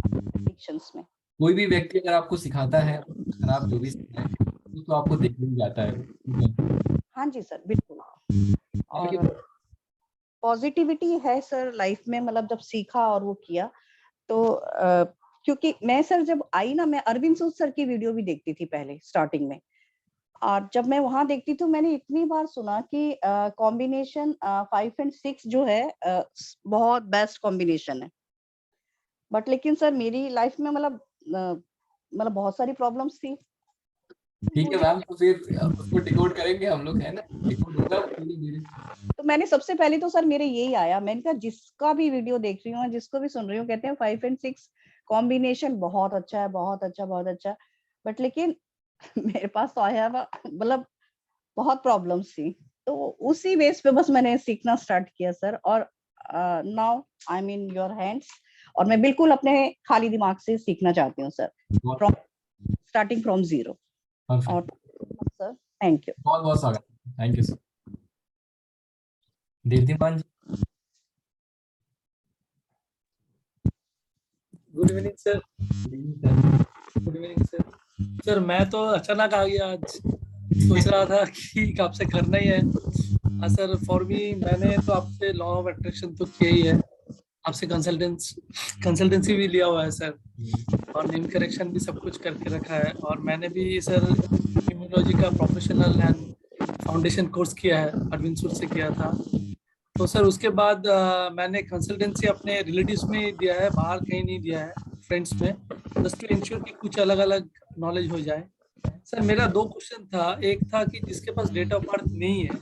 प्रेडिक्शंस में। कोई भी व्यक्ति अगर आपको सिखाता है, खराब जो भी सिखाए तो आपको देखने में जाता है। हाँ जी सर, बिल्कुल। और पॉजिटिविटी है सर लाइफ में, मतलब जब सीखा और वो किया तो क्योंकि मैं सर जब आई ना, मैं अरविंद सूद सर की वीडियो भी देखती थी पहले स्टार्टिंग में, और जब मैं वहां देखती तो मैंने इतनी बार सुना कि कॉम्बिनेशन 5 and 6 जो है बहुत बेस्ट कॉम्बिनेशन है। बट लेकिन सर मेरी लाइफ में मतलब बहुत सारी प्रॉब्लम्स थी। ठीक है मैम, तो फिर उसको डिकोड करेंगे हम लोग, है ना, डिकोड होगा धीरे-धीरे। तो मैंने सबसे पहले तो सर मेरे यही आया, मैंने कहा जिसका भी वीडियो देख रही हूँ, जिसको भी सुन रही हूँ, कहते हैं 5 and 6 कॉम्बिनेशन बहुत अच्छा है, बहुत अच्छा, बहुत अच्छा। बट लेकिन मेरे पास तो आया मतलब बहुत प्रॉब्लम्स थी, तो उसी बेस पे बस मैंने सीखना स्टार्ट किया सर। और now I am in your hands, और मैं बिल्कुल अपने खाली दिमाग से सीखना चाहती हूँ sir, from starting from zero. और सर थैंक यू, बहुत बहुत स्वागत, thank you sir. Deeptiman ji. Good evening sir. Good evening sir. Sir मैं तो अचानक आ गया आज, सोच रहा था कि आपसे करना ही है। हाँ सर, फॉर मी मैंने तो आपसे लॉ ऑफ अट्रैक्शन तो किया ही है, आपसे कंसल्टेंसी भी लिया हुआ है सर, और नेम करेक्शन भी सब कुछ करके रखा है। और मैंने भी सर न्यूमरोलॉजी का प्रोफेशनल एंड फाउंडेशन कोर्स किया है, अरविंद सूद से किया था। तो सर उसके बाद मैंने कंसल्टेंसी अपने रिलेटिव्स में ही दिया है, बाहर कहीं नहीं दिया है, फ्रेंड्स में, जस्ट टू इंश्योर कि कुछ अलग अलग नॉलेज हो जाए। सर मेरा 2 क्वेश्चन था, एक था कि जिसके पास डेट ऑफ बर्थ नहीं है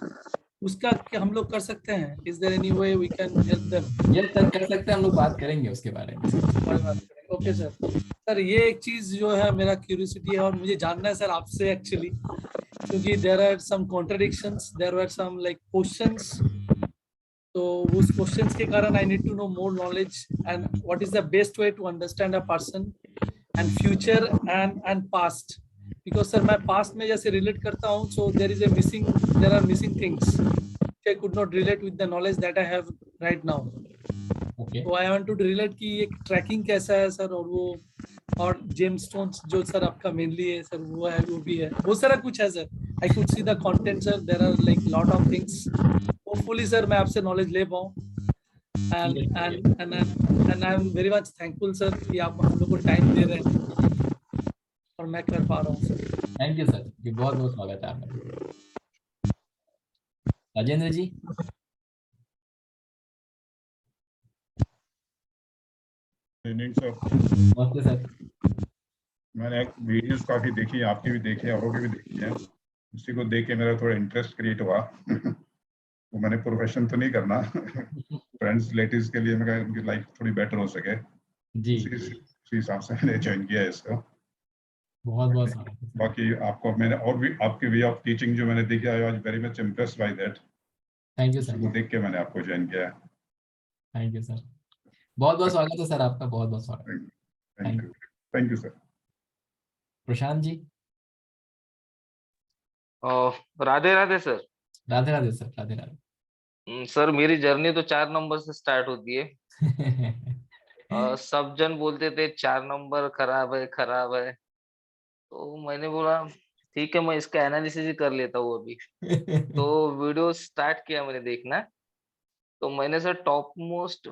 उसका क्या हम लोग कर सकते हैं? Is there any way we can help them? Yes sir, कर सकते हैं, हम लोग बात करेंगे उसके बारे में। Okay sir. सर ये एक चीज जो है मेरा क्यूरियोसिटी है और मुझे जानना है सर आपसे एक्चुअली, क्योंकि there are some contradictions, there are some like questions, तो उस क्वेश्चंस के कारण I need to know more knowledge and what is the best way to understand a person and future and past, because sir मैं past में जैसे relate करता हूँ, so there are missing things I could not relate with the knowledge that I have right now. तो I want to relate कि एक trekking कैसा है सर, और वो और जेम स्टोन्स जो सर आपका मेनली है सर, वो है, वो भी है, बहुत सारा कुछ है sir. I could see the content sir, there are like lot of things. Hopefully sir मैं आपसे नॉलेज ले पाऊँ, and I am very much thankful sir कि आप हम लोग को टाइम दे रहे हैं और मैं कर पा रहा हूँ सर। थैंक यू सर, ये बहुत बहुत स्वागत है आपका। राजेंद्र जी। सर नमस्ते सर। मैंने वीडियोस काफी देखी, आपकी भी देखी, औरों की भी देखी है। उसी को देख के मेरा थोड़ा इंटरेस्ट क्रिएट हुआ वो मैंने प्रोफेशन तो नहीं करना, फ्रेंड्स रिलेटिव्स के लिए मैं कहा उनकी लाइफ थोड़ी बेटर हो सके, जी उसी हिसाब से मैंने ज्वाइन किया है इसको। बहुत बहुत स्वागत है सर। बाकी आपको मैंने और भी आपके वे ऑफ टीचिंग जो मैंने देखा, I was very much impressed by that, thank you उसी सर। को देख के मैंने आपको ज्वाइन किया है। Thank you sir. बहुत बहुत स्वागत है सर आपका, बहुत बहुत स्वागत। Thank you, thank you sir. Prashant ji. Radhe Radhe sir. Radhe Radhe sir, Radhe Radhe. Sir मेरी जर्नी तो 4 नंबर से स्टार्ट होती है। सब जन बोलते थे 4 नंबर खराब है खराब है, तो मैंने बोला ठीक है मैं इसका एनालिसिस ही कर लेता हूँ अभी। तो वीडियो स्टार्ट किया मैंने देखना। तो मैंने सर टॉप मोस्ट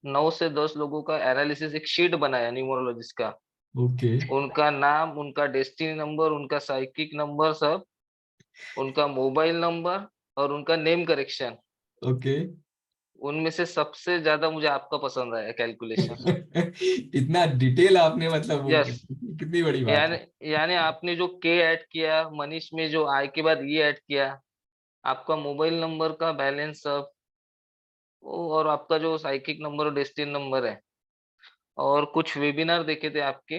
9 से 10 लोगों का एनालिसिस एक शीट बनाया न्यूमरोलॉजिस्ट का। ओके उनका नाम, उनका डेस्टिनी नंबर, उनका साइकिक नंबर, सब उनका मोबाइल नंबर और उनका नेम करेक्शन। ओके। उनमें से सबसे ज्यादा मुझे आपका पसंद आया कैलकुलेशन। इतना डिटेल आपने मतलब वो यस, कितनी बड़ी बात यानी है। यानी आपने जो के ऐड किया, मनीष में जो आई के बाद ये ऐड किया, आपका मोबाइल नंबर का बैलेंस सब, और आपका जो साइकिक नंबर और डेस्टिनी नंबर है, और कुछ वेबिनार देखे थे आपके,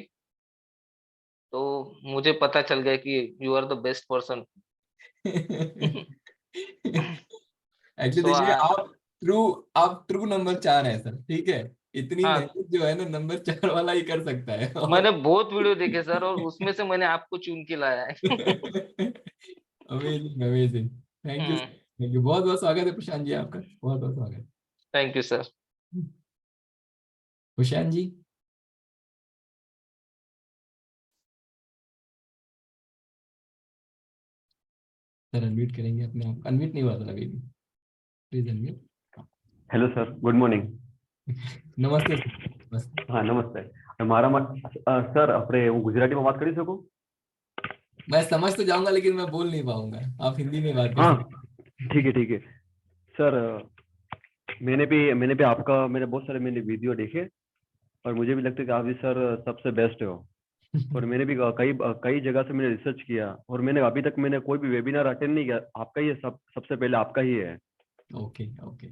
तो मुझे पता चल गया कि you are the best person. Actually so देखिए आप ट्रू नंबर 4 है सर, ठीक है। इतनी हाँ, मेहनत जो है ना नंबर 4 वाला ही कर सकता है। मैंने बहुत वीडियो देखे सर, और उसमें से मैंने आपको चुन के लाया है। Amazing amazing. Thank you, thank you. बहुत बहुत स्वागत है प्रशांत जी आपका, बहुत बहुत स्वागत। Thank you sir. Hussain ji. Sir unmute करेंगे अपने आप, अनम्यूट नहीं हुआ सर अभी भी, please unmute. Hello sir, good morning. नमस्ते सर, नमस्ते। हाँ नमस्ते। सर अपने वो गुजराती में बात करी सको? मैं समझ तो जाऊंगा लेकिन मैं बोल नहीं पाऊंगा, आप हिंदी में बात कर हाँ सकते ठीक है ठीक है। सर मैंने भी आपका मैंने बहुत सारे मैंने वीडियो देखे, और मुझे भी लगता है कि आप भी सर सबसे बेस्ट हो। और मैंने भी कई कई जगह से मैंने रिसर्च किया, और मैंने अभी तक मैंने कोई भी वेबिनार अटेंड नहीं किया, आपका ही है, सबसे पहले आपका ही है। Okay okay.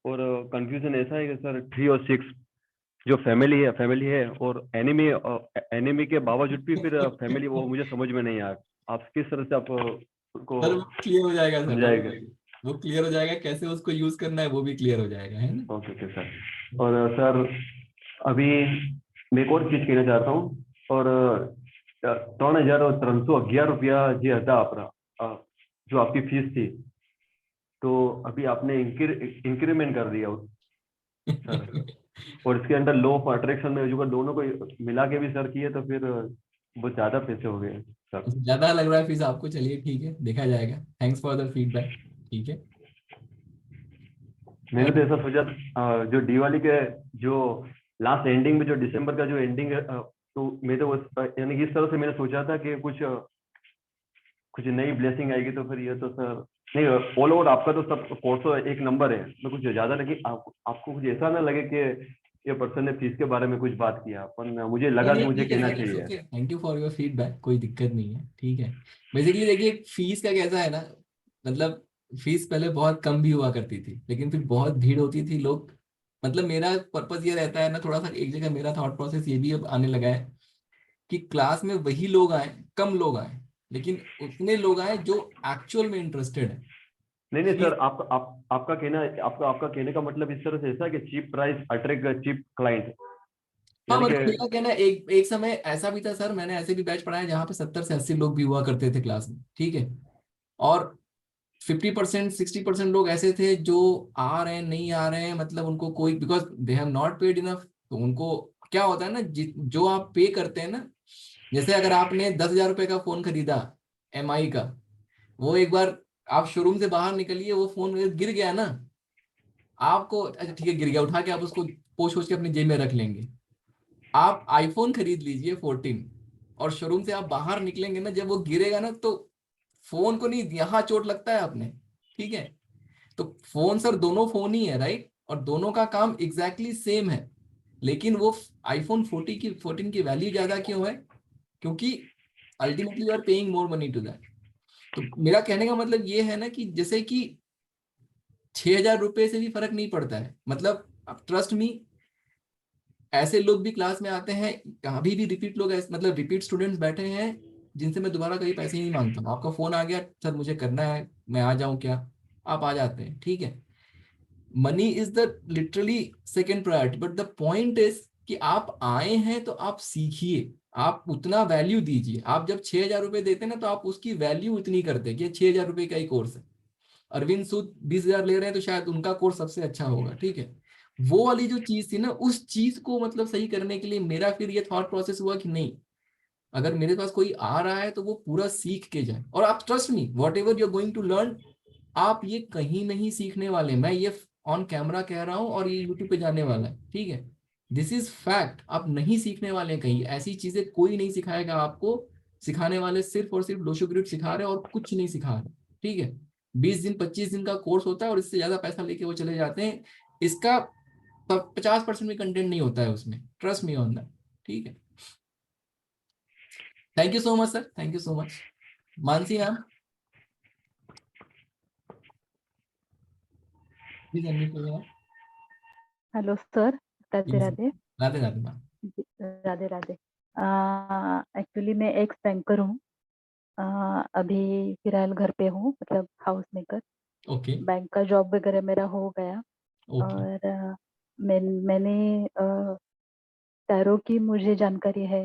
और कंफ्यूजन ऐसा है कि सर 3 और 6 जो फैमिली है, और एनिमी के बावजूद भी फिर फैमिली वो मुझे समझ में नहीं आया। आप किस तरह से आप उनको सर वो क्लियर हो जाएगा सर, समझाएंगे? वो क्लियर हो जाएगा, कैसे उसको यूज करना है वो भी क्लियर हो जाएगा, है ना। Okay okay sir. और सर अभी मैं एक और चीज कहना चाहता हूँ। और 3,311 रुपया जी था अपना, जो आपकी फीस थी, तो अभी आपने इंक्रीमेंट कर दिया सर। और इसके अंदर लॉ ऑफ अट्रैक्शन में जो दोनों को मिला के भी सर किए, तो फिर बहुत ज्यादा पैसे हो गए सर। ज्यादा लग रहा है फीस आपको, चलिए ठीक है, देखा जाएगा। थैंक्स फॉर द फीडबैक, ठीक है। मैंने तो ऐसा सोचा, जो दिवाली के जो लास्ट एंडिंग में जो दिसंबर का जो एंडिंग है, तो मैं तो यानी कि इस तरह से मैंने सोचा था कि कुछ नई ब्लेसिंग आएगी, तो फिर ये तो सर नहीं, ऑल ओवर आपका तो सब कोर्स तो एक नंबर है। मैं कुछ ज्यादा लगे आपको कुछ ऐसा ना लगे कि ये पर्सन ने फीस के बारे में कुछ बात किया, पर मुझे नहीं लगा कि नहीं मुझे ठीक है कहना सर, इट्स चाहिए। Okay, thank you for your feedback, कोई दिक्कत नहीं है, ठीक है। बेसिकली देखिए फीस का कैसा है ना, मतलब फीस पहले बहुत कम भी हुआ करती थी, लेकिन फिर बहुत भीड़ होती थी, लोग, मतलब मेरा पर्पस ये रहता है ना, थोड़ा सा एक जगह मेरा थॉट प्रोसेस ये भी अब आने लगा है कि क्लास में वही लोग आए, कम लोग आए, लेकिन उतने लोग आए जो एक्चुअल में इंटरेस्टेड है। नहीं नहीं फीस, सर, आपका कहना, आपका कहने का मतलब इस तरह से ऐसा है कि cheap price attract cheap client, हाँ यानी कि मतलब मेरा कहना है, एक समय ऐसा भी था सर, मैंने ऐसे भी बैच पढ़ाया जहाँ पे 70 से 80 लोग भी हुआ करते थे क्लास में, ठीक है। और 50% 60% लोग ऐसे थे जो आ रहे हैं नहीं आ रहे हैं, मतलब उनको कोई, because they have not paid enough, तो उनको क्या होता है ना, जो आप पे करते हैं ना, जैसे अगर आपने 10,000 रुपए का फोन खरीदा MI का, वो एक बार आप शोरूम से बाहर निकलिए, वो फोन गिर गया ना, आपको अच्छा ठीक है गिर गया, उठा के आप उसको पोंछ पोंछ के अपनी जेब में रख लेंगे। आप आईफोन खरीद लीजिए 14, और शोरूम से आप बाहर निकलेंगे ना, जब वो गिरेगा ना, तो फोन को नहीं, यहाँ चोट लगता है आपने, ठीक है। तो फोन सर दोनों फोन ही है, राइट, और दोनों का काम एग्जैक्टली सेम है, लेकिन वो आईफोन 14 की वैल्यू ज्यादा क्यों है, क्योंकि ultimately you are paying more money to that. तो मेरा कहने का मतलब ये है ना कि जैसे कि 6,000 रुपए से भी फर्क नहीं पड़ता है। मतलब अब ट्रस्ट मी, ऐसे लोग भी क्लास में आते हैं, अभी भी रिपीट लोग मतलब रिपीट स्टूडेंट्स बैठे हैं जिनसे मैं दोबारा कभी पैसे ही नहीं मांगता हूँ। आपका फोन आ गया, सर मुझे करना है, मैं आ जाऊं क्या, आप आ जाते हैं, ठीक है। Money is the literally second priority, but the point is कि आप आए हैं तो आप सीखिए, आप उतना वैल्यू दीजिए। आप जब 6,000 रुपए देते हैं ना, तो आप उसकी वैल्यू इतनी करते हैं कि 6,000 रुपए का ही कोर्स है। अरविंद सूद 20,000 ले रहे हैं तो शायद उनका कोर्स सबसे अच्छा होगा, ठीक है। वो वाली जो चीज थी ना, उस चीज को मतलब सही करने के लिए मेरा फिर ये थॉट प्रोसेस हुआ कि नहीं, अगर मेरे पास कोई आ रहा है तो वो पूरा सीख के जाए। और आप trust me, whatever you are going to learn, आप ये कहीं नहीं सीखने वाले। मैं ये ऑन कैमरा कह रहा हूँ और ये यूट्यूब पे जाने वाला है, ठीक है। दिस इज फैक्ट, आप नहीं सीखने वाले कहीं, ऐसी चीजें कोई नहीं सिखाएगा आपको। सिखाने वाले सिर्फ और सिर्फ लोशोग्रिड सिखा रहे हैं और कुछ नहीं सिखा रहे, ठीक है। 20 दिन 25 दिन का कोर्स होता है और इससे ज्यादा पैसा लेके वो चले जाते हैं। इसका 50% भी कंटेंट नहीं होता है उसमें, ट्रस्ट मी ऑन दैट, ठीक है। Thank you so much sir, thank you so much. Mansi ma'am, please unmute करिए आप। Hello sir, Radhe Radhe. Radhe Radhe ma'am. Radhe Radhe. Actually मैं एक्स बैंकर हूँ। अभी फिलहाल घर पे हूँ, मतलब हाउस मेकर। ओके बैंक का जॉब वगैरह मेरा हो गया। ओके और मैंने टैरो की मुझे जानकारी है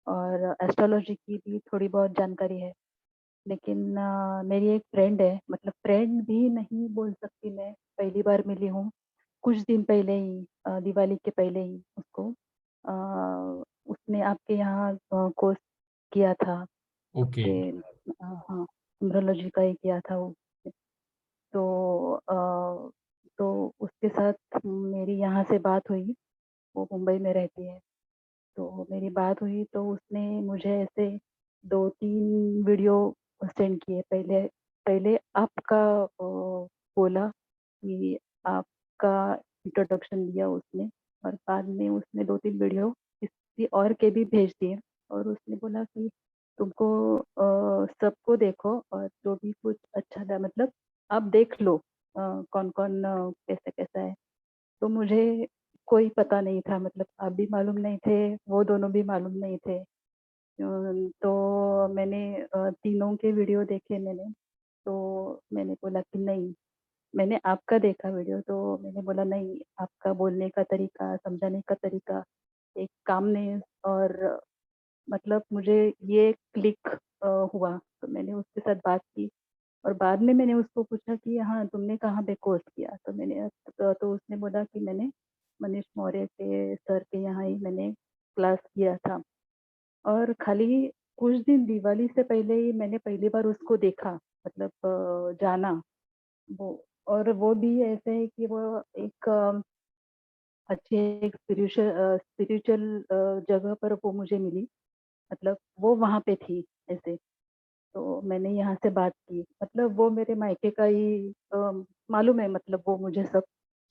और एस्ट्रोलॉजी की भी थोड़ी बहुत जानकारी है। लेकिन मेरी एक फ्रेंड है, मतलब फ्रेंड भी नहीं बोल सकती मैं, पहली बार मिली हूँ कुछ दिन पहले ही, दिवाली के पहले ही उसको। उसने आपके यहाँ कोर्स किया था, ओके आपके हाँ न्यूमरोलॉजी का ही किया था वो। तो तो उसके साथ मेरी यहाँ से बात हुई, वो मुंबई में रहती है। तो मेरी बात हुई तो उसने मुझे ऐसे 2-3 वीडियो सेंड किए। पहले पहले आपका बोला कि आपका इंट्रोडक्शन दिया उसने, और बाद में उसने 2-3 वीडियो किसी और के भी भेज दिए। और उसने बोला कि तुमको सबको देखो और जो भी कुछ अच्छा था, मतलब आप देख लो कौन कौन कैसा कैसा है। तो मुझे कोई पता नहीं था, मतलब आप भी मालूम नहीं थे, वो दोनों भी मालूम नहीं थे। तो मैंने तीनों के वीडियो देखे मैंने। तो मैंने बोला कि नहीं, मैंने आपका देखा वीडियो तो मैंने बोला नहीं, आपका बोलने का तरीका, समझाने का तरीका एक कामनेस, और मतलब मुझे ये क्लिक हुआ। तो मैंने उसके साथ बात की और बाद में मैंने उसको पूछा कि हाँ तुमने कहाँ पे कोर्स किया। तो मैंने तो उसने बोला कि मैंने मनीष मौर्य के सर के यहाँ ही मैंने क्लास किया था। और खाली कुछ दिन दिवाली से पहले ही मैंने पहली बार उसको देखा, मतलब जाना वो। और वो भी ऐसे है कि वो एक अच्छे एक स्पिरिचुअल जगह पर वो मुझे मिली, मतलब वो वहाँ पे थी ऐसे। तो मैंने यहाँ से बात की, मतलब वो मेरे मायके का ही मालूम है, मतलब वो मुझे सब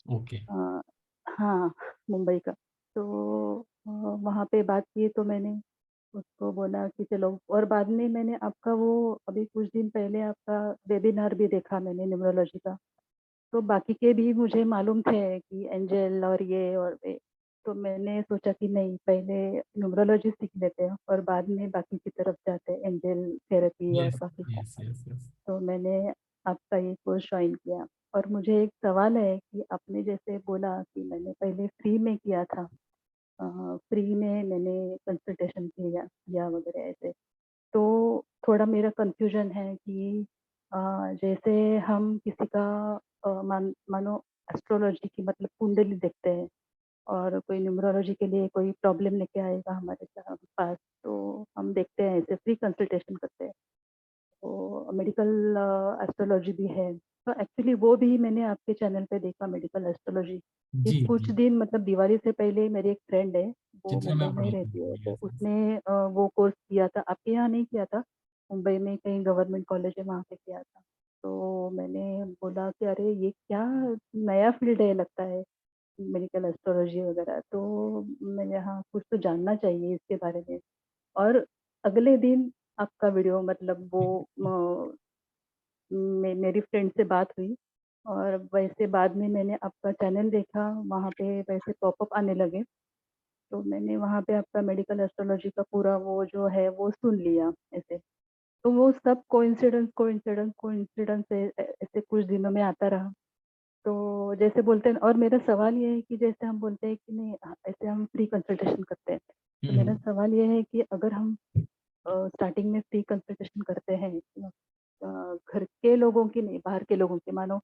ओके अ, हाँ मुंबई का। तो वहाँ पे बात की तो मैंने उसको बोला कि चलो। और बाद में मैंने आपका वो अभी कुछ दिन पहले आपका वेबिनार भी देखा मैंने न्यूमरोलॉजी का। तो बाकी के भी मुझे मालूम थे कि एंजल और ये और वे। तो मैंने सोचा कि नहीं, पहले न्यूमरोलॉजी सीख लेते हैं और बाद में बाकी की तरफ जाते हैं, एंजल थेरेपी और यस बाकी का। Yes yes yes. तो मैंने आपका ये कोर्स ज्वाइन किया। और मुझे एक सवाल है कि आपने जैसे बोला कि मैंने पहले फ्री में किया था, फ्री में मैंने कंसल्टेशन किया वगैरह ऐसे। तो थोड़ा मेरा कंफ्यूजन है कि जैसे हम किसी का मानो एस्ट्रोलॉजी की मतलब कुंडली देखते हैं, और कोई न्यूमरोलॉजी के लिए कोई प्रॉब्लम लेके आएगा हमारे पास, तो हम देखते हैं, ऐसे फ्री कंसल्टेशन करते हैं। तो मेडिकल एस्ट्रोलॉजी भी है। तो एक्चुअली वो भी मैंने आपके चैनल पे देखा, मेडिकल एस्ट्रोलॉजी। कि जी कुछ जी, दिन मतलब दिवाली से पहले मेरी एक फ्रेंड है, वो चित्रा मुंबई मैम में ही पढ़ा रहती है, तो यस यस। उसने वो कोर्स किया था, आपके यहाँ नहीं किया था, मुंबई में कहीं गवर्नमेंट कॉलेज है वहाँ पे किया था। तो मैंने बोला कि अरे ये क्या नया फील्ड है लगता है, मेडिकल एस्ट्रोलॉजी वगैरह। तो मैंने हाँ कुछ तो जानना चाहिए इसके बारे में। और अगले दिन आपका वीडियो, मतलब वो मेरी फ्रेंड से बात हुई और वैसे बाद में मैंने आपका चैनल देखा, वहाँ पे वैसे पॉपअप आने लगे, तो मैंने वहाँ पे आपका मेडिकल एस्ट्रोलॉजी का पूरा वो जो है वो सुन लिया ऐसे। तो वो सब कोइंसिडेंस ऐसे कुछ दिनों में आता रहा। तो जैसे बोलते हैं, और मेरा सवाल ये है कि जैसे हम बोलते हैं कि नहीं ऐसे हम फ्री कंसल्टेशन करते हैं, तो मेरा सवाल ये है कि अगर हम स्टार्टिंग में फ्री कंसल्टेशन करते हैं, घर के लोगों की नहीं, बाहर के लोगों की, मानो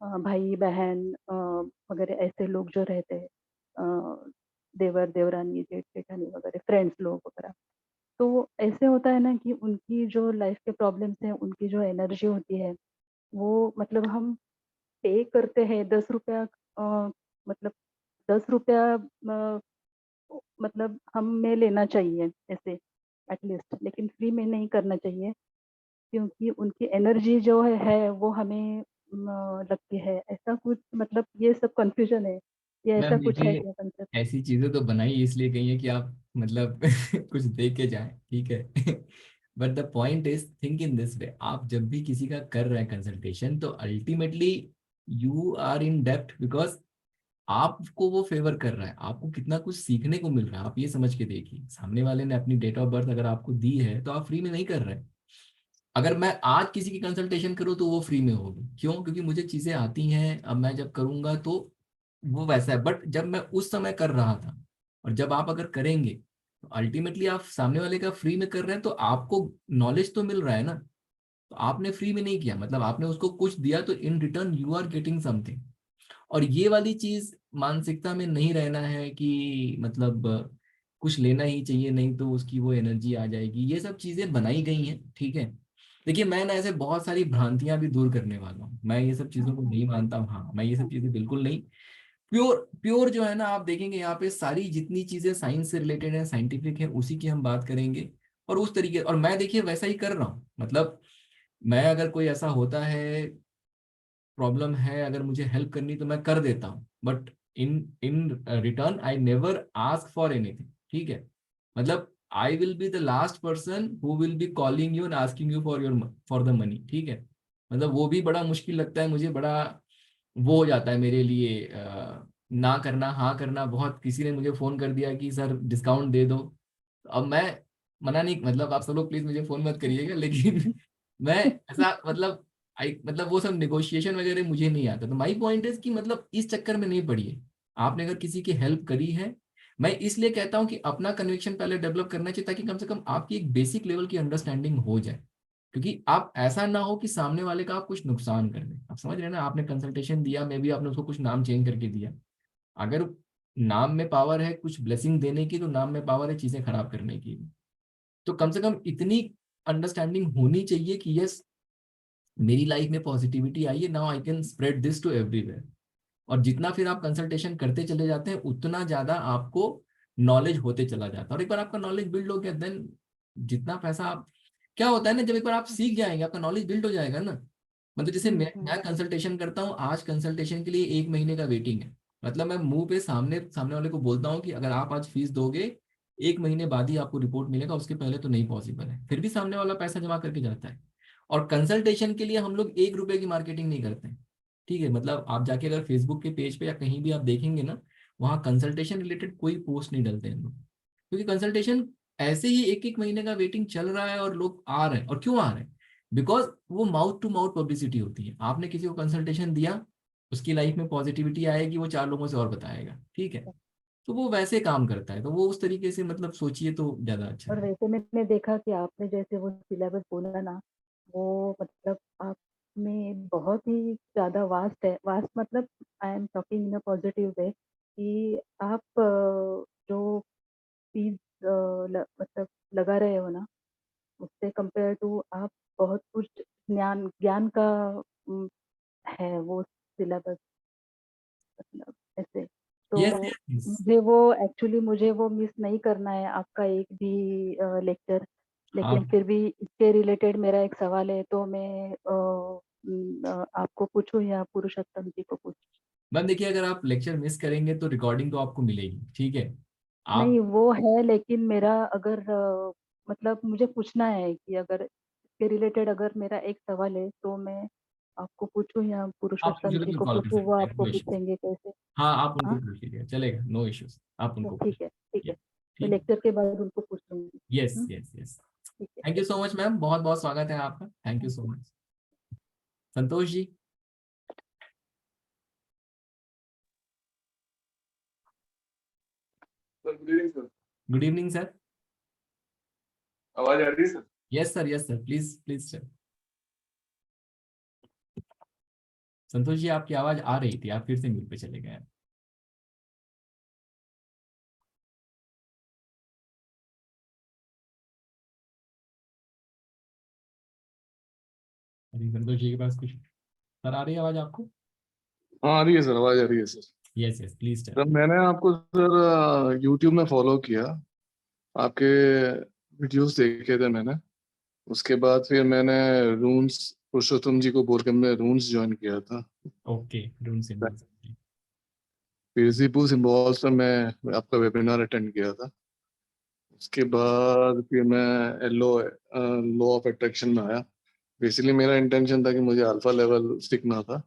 भाई बहन वगैरह ऐसे लोग जो रहते हैं, देवर देवरानी जेठ जेठानी वगैरह फ्रेंड्स लोग वगैरह, तो ऐसे होता है ना कि उनकी जो लाइफ के प्रॉब्लम्स हैं, उनकी जो एनर्जी होती है, वो मतलब हम पे करते हैं 10 रुपया, मतलब 10 रुपया मतलब हमें लेना चाहिए ऐसे एटलीस्ट, लेकिन फ्री में नहीं करना चाहिए, क्योंकि उनकी एनर्जी जो है वो हमें लगती है, ऐसा कुछ, मतलब ये सब कंफ्यूजन है, ये ऐसा मैम कुछ है देखिए, क्या कंसेप्ट? ऐसी चीजें तो बनाई इसलिए गई है कि आप मतलब कुछ दे के जाएं, ठीक है। But the point is think in this way, आप जब भी किसी का कर रहे हैं कंसल्टेशन, तो ultimately you are in depth, because आपको वो फेवर कर रहा है, आपको कितना कुछ सीखने को मिल रहा है। आप ये समझ के देखिए, सामने वाले ने अपनी डेट ऑफ बर्थ अगर आपको दी है तो आप फ्री में नहीं कर रहे हैं। अगर मैं आज किसी की कंसल्टेशन करूँ तो वो फ्री में होगी, क्यों? क्योंकि मुझे चीजें आती हैं, अब मैं जब करूंगा तो वो वैसा है। बट जब मैं उस समय कर रहा था और जब आप अगर करेंगे, तो अल्टीमेटली आप सामने वाले का फ्री में कर रहे हैं, तो आपको नॉलेज तो मिल रहा है ना। तो आपने फ्री में नहीं किया, मतलब आपने उसको कुछ दिया, तो in return you are getting something. और ये वाली चीज मानसिकता में नहीं रहना है कि मतलब कुछ लेना ही चाहिए, नहीं तो उसकी वो एनर्जी आ जाएगी। ये सब चीजें बनाई गई हैं, ठीक है। देखिए, मैं ना ऐसे बहुत सारी भ्रांतियां भी दूर करने वाला हूँ, मैं ये सब चीजों को नहीं मानता हूँ। हाँ, मैं ये सब चीजें बिल्कुल नहीं। प्योर प्योर जो है ना, आप देखेंगे यहाँ पे सारी जितनी चीजें साइंस से रिलेटेड है, साइंटिफिक है, उसी की हम बात करेंगे। और उस तरीके, और मैं देखिए वैसा ही कर रहा हूँ। मतलब मैं अगर कोई ऐसा होता है, प्रॉब्लम है, अगर मुझे हेल्प करनी तो मैं कर देता हूँ, but in in return I never ask for anything, ठीक है। मतलब I will be the last person who will be calling you and asking you for the money, ठीक है। मतलब वो भी बड़ा मुश्किल लगता है मुझे, बड़ा वो हो जाता है मेरे लिए, ना करना हाँ करना। बहुत किसी ने मुझे फोन कर दिया कि सर डिस्काउंट दे दो, तो अब मैं मना नहीं, मतलब आप सब लोग प्लीज मुझे फोन मत करिएगा, लेकिन मैं ऐसा मतलब आई मतलब वो सब नेगोशिएशन वगैरह मुझे नहीं आता। तो माई पॉइंट इज कि मतलब इस चक्कर में नहीं पड़िए। आपने अगर किसी की हेल्प करी है, मैं इसलिए कहता हूँ कि अपना कन्विक्शन पहले डेवलप करना चाहिए, ताकि कम से कम आपकी एक बेसिक लेवल की अंडरस्टैंडिंग हो जाए। क्योंकि आप ऐसा ना हो कि सामने वाले का आप कुछ नुकसान कर दें। आप समझ रहे हैं ना, आपने कंसल्टेशन दिया, मे बी आपने उसको कुछ नाम चेंज करके दिया। अगर नाम में पावर है कुछ ब्लेसिंग देने की, तो नाम में पावर है चीजें खराब करने की भी। तो कम से कम इतनी अंडरस्टैंडिंग होनी चाहिए कि यस, मेरी लाइफ में पॉजिटिविटी आई है, now I can spread this to everywhere. और जितना फिर आप कंसल्टेशन करते चले जाते हैं, उतना ज्यादा आपको नॉलेज होते चला जाता है। और एक बार आपका नॉलेज बिल्ड हो गया, देन जितना पैसा आप, क्या होता है ना, जब एक बार आप सीख जाएंगे, आपका नॉलेज बिल्ड हो जाएगा ना। मतलब जैसे मैं कंसल्टेशन करता हूँ, आज कंसल्टेशन के लिए 1 महीने का वेटिंग है। मतलब मैं मुंह पे सामने सामने वाले को बोलता हूँ कि अगर आप आज फीस दोगे, 1 महीने बाद ही आपको रिपोर्ट मिलेगा, उसके पहले तो नहीं पॉसिबल है। फिर भी सामने वाला पैसा जमा करके जाता है। और कंसल्टेशन के लिए हम लोग 1 रुपए की मार्केटिंग नहीं करते हैं, ठीक है। मतलब आप जाके अगर फेसबुक के पेज पे या कहीं भी आप देखेंगे ना, वहाँ कंसल्टेशन रिलेटेड कोई पोस्ट नहीं डलते हैं लोग। क्योंकि कंसल्टेशन ऐसे ही 1 1 महीने का वेटिंग चल रहा है और लोग आ रहे हैं। और क्यों आ रहे हैं? बिकॉज वो माउथ टू माउथ पब्लिसिटी होती है। आपने किसी को कंसल्टेशन दिया, उसकी लाइफ में पॉजिटिविटी आएगी, वो 4 लोगों से और बताएगा, ठीक है। तो वो वैसे काम करता है, तो वो उस तरीके से मतलब सोचिए तो ज्यादा अच्छा और है। वैसे मैंने देखा कि आपने जैसे वो सिलेबस बोला ना, वो मतलब आप में बहुत ही ज़्यादा वास्ट है, वास्ट मतलब I am talking in a positive way, कि आप जो फीस मतलब लगा रहे हो ना, उससे कंपेयर टू आप बहुत कुछ ज्ञान ज्ञान का उम, है वो सिलेबस, मतलब ऐसे। यस तो यस। मुझे वो मिस नहीं करना है आपका एक भी लेक्चर। लेकिन हाँ फिर भी इसके रिलेटेड मेरा एक सवाल है, तो मैं आपको पूछूं या पुरुषोत्तम जी को पूछूं? मैम देखिए, अगर आप लेक्चर मिस करेंगे तो रिकॉर्डिंग तो आपको मिलेगी, ठीक है। आप नहीं वो है, लेकिन मेरा अगर मतलब मुझे पूछना है कि अगर इसके रिलेटेड अगर मेरा एक सवाल है, तो मैं आपको पूछूं या आप पुरुषोत्तम मुझे जी भी को कॉल कर पूछूं, वो सकते हैं, आपको नो इश्यूज। पूछेंगे कैसे? हाँ, आप उनको हाँ, पूछ लीजिए, चलेगा, नो इश्यूज, आप तो उनको ठीक पूछ है, ठीक है। लीजिए। मैं ठीक, लेक्चर के बाद उनको पूछ लूंगी। Yes yes yes. ठीक है। Thank you so much ma'am, बहुत बहुत स्वागत है आपका, thank you so much. Santosh ji. Sir good evening sir. Good evening sir. आवाज आ रही है sir? Yes sir, please please sir. Santosh ji, आपकी आवाज आ रही थी, आप फिर से म्यूट पे चले गए। अरे संतोष जी के पास कुछ, सर आ रही है आवाज आपको? हाँ आ रही है सर, आवाज आ रही है sir. Yes yes, please sir sir. मैंने आपको सर यूट्यूब में फॉलो किया, आपके वीडियोस देखे थे मैंने। उसके बाद फिर मैंने रून्स, पुरुषोत्तम जी को बोल के मैं रून्स ज्वाइन किया था। Okay, room symbols. फिर जीपू सिम्बॉल्स पर मैं आपका वेबिनार अटेंड किया था। उसके बाद फिर मैं लॉ ऑफ अट्रैक्शन में आया। बेसिकली मेरा इंटेंशन था कि मुझे अल्फा लेवल सीखना था,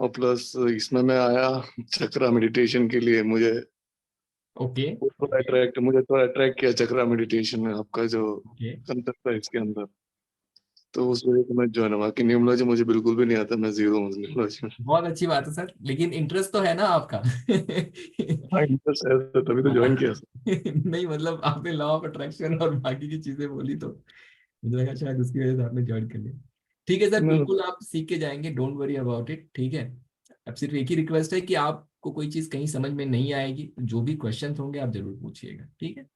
और प्लस इसमें मैं आया चक्रा मेडिटेशन के लिए। ओके मुझे थोड़ा अट्रैक्ट किया चक्रा मेडिटेशन में, आपका जो ओके, कंसेप्ट है इसके अंदर। तो उस वजह से मैं ज्वाइन हुआ कि न्यूमरोलॉजी मुझे बिल्कुल भी नहीं आता, मैं जीरो हूँ न्यूमरोलॉजी में। बहुत अच्छी बात है सर, लेकिन इंटरेस्ट तो है ना आपका? हाँ इंटरेस्ट है तो तभी तो ज्वाइन किया। नहीं मतलब आपने लॉ ऑफ अट्रैक्शन और बाकी की चीजें बोली तो मुझे लगा शायद उसकी वजह से आपने ज्वाइन कर लिया। ठीक है सर, मैं बिल्कुल आप सीख के जाएंगे, डोंट वरी अबाउट इट, ठीक है। अब सिर्फ एक ही रिक्वेस्ट है कि आपको कोई चीज कहीं समझ में नहीं आएगी तो जो भी क्वेश्चन होंगे आप जरूर पूछिएगा, ठीक है।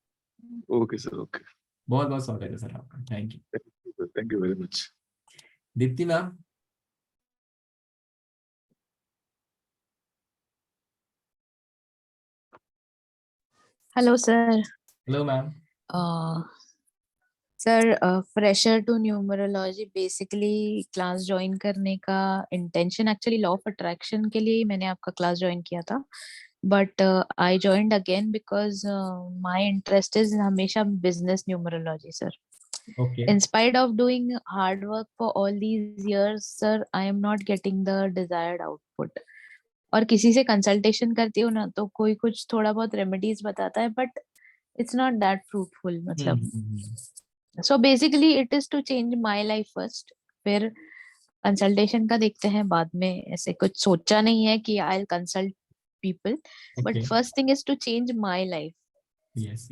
Okay sir, okay. बहुत बहुत स्वागत है सर आपका, thank you. Thank you very much. Deepti ma'am. Hello sir. Hello ma'am. Sir fresher to numerology, basically class join करने का intention actually law of attraction के लिए ही मैंने आपका क्लास ज्वाइन किया था, but I joined again because my interest is हमेशा business numerology sir. Okay, In spite of doing hard work for all these years, sir, I am not getting the desired output. और किसी से consultation करती हूँ ना तो कोई कुछ थोड़ा बहुत रेमेडीज बताता है, but it's not that fruitful मतलब। So basically it is to change my life first, फिर कंसल्टेशन का देखते हैं बाद में। ऐसे कुछ सोचा नहीं है कि I will consult people, but okay, first thing is to change my life. Yes.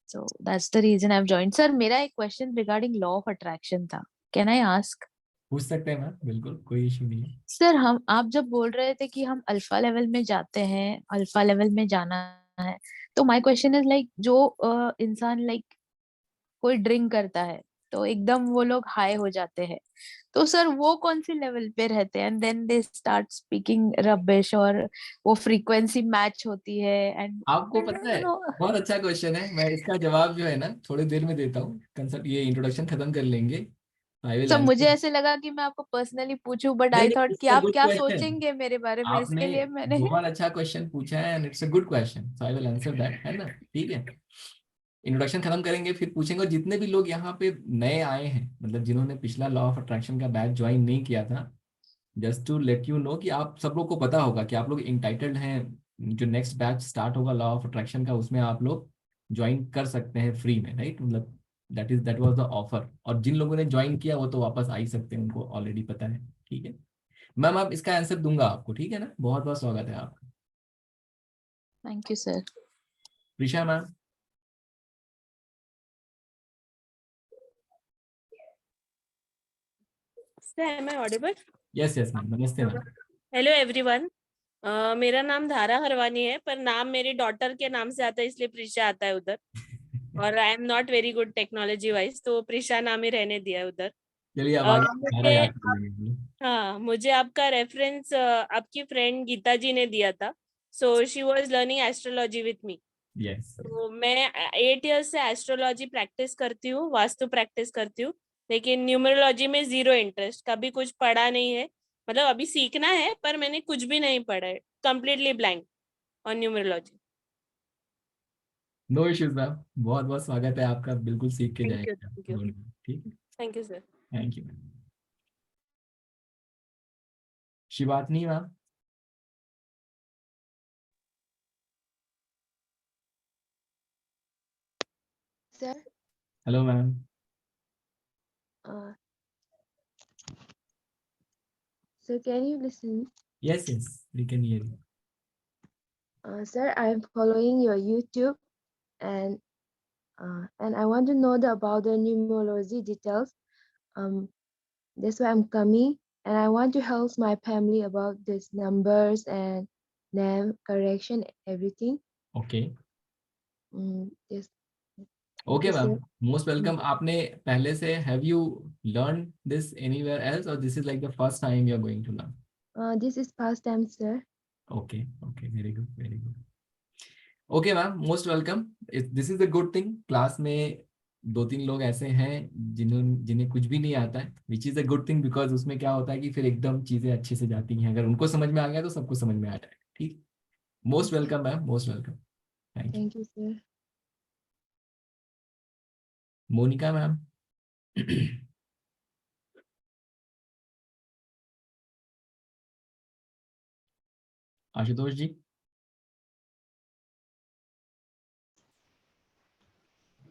So that's the reason I've joined. Sir, मेरा एक question regarding law of attraction था, कैन आई आस्क? पूछ सकते हैं मैम, बिल्कुल कोई इशू नहीं है। सर हम आप जब बोल रहे थे कि हम अल्फा लेवल में जाते हैं, अल्फा लेवल में जाना है, तो माय क्वेश्चन इज लाइक जो इंसान लाइक कोई ड्रिंक करता है तो एकदम वो लोग हाई हो जाते हैं, तो सर वो कौन सी लेवल पे रहते हैं? And then they start speaking rubbish और वो फ्रीक्वेंसी मैच होती है एंड आपको पता है, बहुत अच्छा क्वेश्चन है, मैं इसका जवाब जो है ना थोड़ी देर में देता हूँ, कंसल्ट ये इंट्रोडक्शन खत्म कर लेंगे, आई विल सब मुझे आंसर। ऐसे लगा कि मैं आपको पर्सनली पूछूं, बट नहीं आई नहीं, थॉट कि इट्स अ आप गुड क्या क्वेश्चन, सोचेंगे मेरे बारे में, आपने इसके लिए मैंने बहुत अच्छा क्वेश्चन पूछा है and it's a good question, so I will answer that, है ना, ठीक है। इंट्रोडक्शन खत्म करेंगे फिर पूछेंगे, और जितने भी लोग यहाँ पे नए आए हैं, मतलब जिन्होंने पिछला लॉ ऑफ अट्रैक्शन का बैच ज्वाइन नहीं किया था, just to let you know कि आप सब लोग को पता होगा कि आप लोग इंटाइटल्ड हैं, जो नेक्स्ट बैच स्टार्ट होगा लॉ ऑफ अट्रैक्शन का उसमें आप लोग ज्वाइन कर सकते हैं फ्री में, राइट, मतलब दैट वाज द ऑफर, और जिन लोगों ने ज्वाइन किया वो तो वापस आ ही सकते हैं, उनको ऑलरेडी पता है, ठीक है। मैम आप इसका आंसर दूंगा आपको, ठीक है ना, बहुत बहुत स्वागत है आपका। Thank you sir. Prisha ma'am. Am I audible? Yes yes ma'am, नमस्ते मैम। Hello everyone. मेरा नाम धारा हरवानी है, पर नाम मेरी डॉटर के नाम से आता है इसलिए प्रिशा आता है उधर। और आई am not very good technology wise, तो प्रिशा नाम ही रहने दिया है उधर। चलिए अब आगे सारा मुझे याद कर लेंगे। हाँ, मुझे आपका रेफरेंस आपकी फ्रेंड गीता जी ने दिया था। So she was learning astrology with me. Yes. तो मैं 8 ईयर्स से एस्ट्रोलॉजी प्रैक्टिस करती हूँ, वास्तु प्रैक्टिस करती हूँ, लेकिन न्यूमरोलॉजी में जीरो इंटरेस्ट, कभी कुछ पढ़ा नहीं है। मतलब अभी सीखना है पर मैंने कुछ भी नहीं पढ़ा है, completely blank on numerology. No issues ma'am, बहुत बहुत स्वागत है आपका, बिल्कुल सीख के थैंक यू, जाएंगे थैंक यू, आप, ठीक है। Thank you sir. Thank you ma'am. Shivatani ma'am. Sir, hello ma'am. sir, can you listen? Yes yes we can hear you. Sir, I'm following your YouTube and I want to know about the numerology details. That's why I'm coming, and I want to help my family about these numbers and name correction, everything. Okay Yes. Okay Yes, ma'am, sir. Most welcome. आपने पहले से have you learn this anywhere else और this is like the first time you are going to learn? This is past time, sir. Okay okay, very good very good. Okay ma'am, most welcome. This is a good thing. Class में 2-3 लोग ऐसे हैं जिन्हें कुछ भी नहीं आता है, which is a good thing, because उसमें क्या होता है कि फिर एकदम चीजें अच्छे से जाती हैं। अगर उनको समझ में आ गया तो सबको समझ में आ जाएगा। ठीक, most welcome ma'am, most welcome. Thank you. Thank you, sir. Monika ma'am. Ashutosh ji.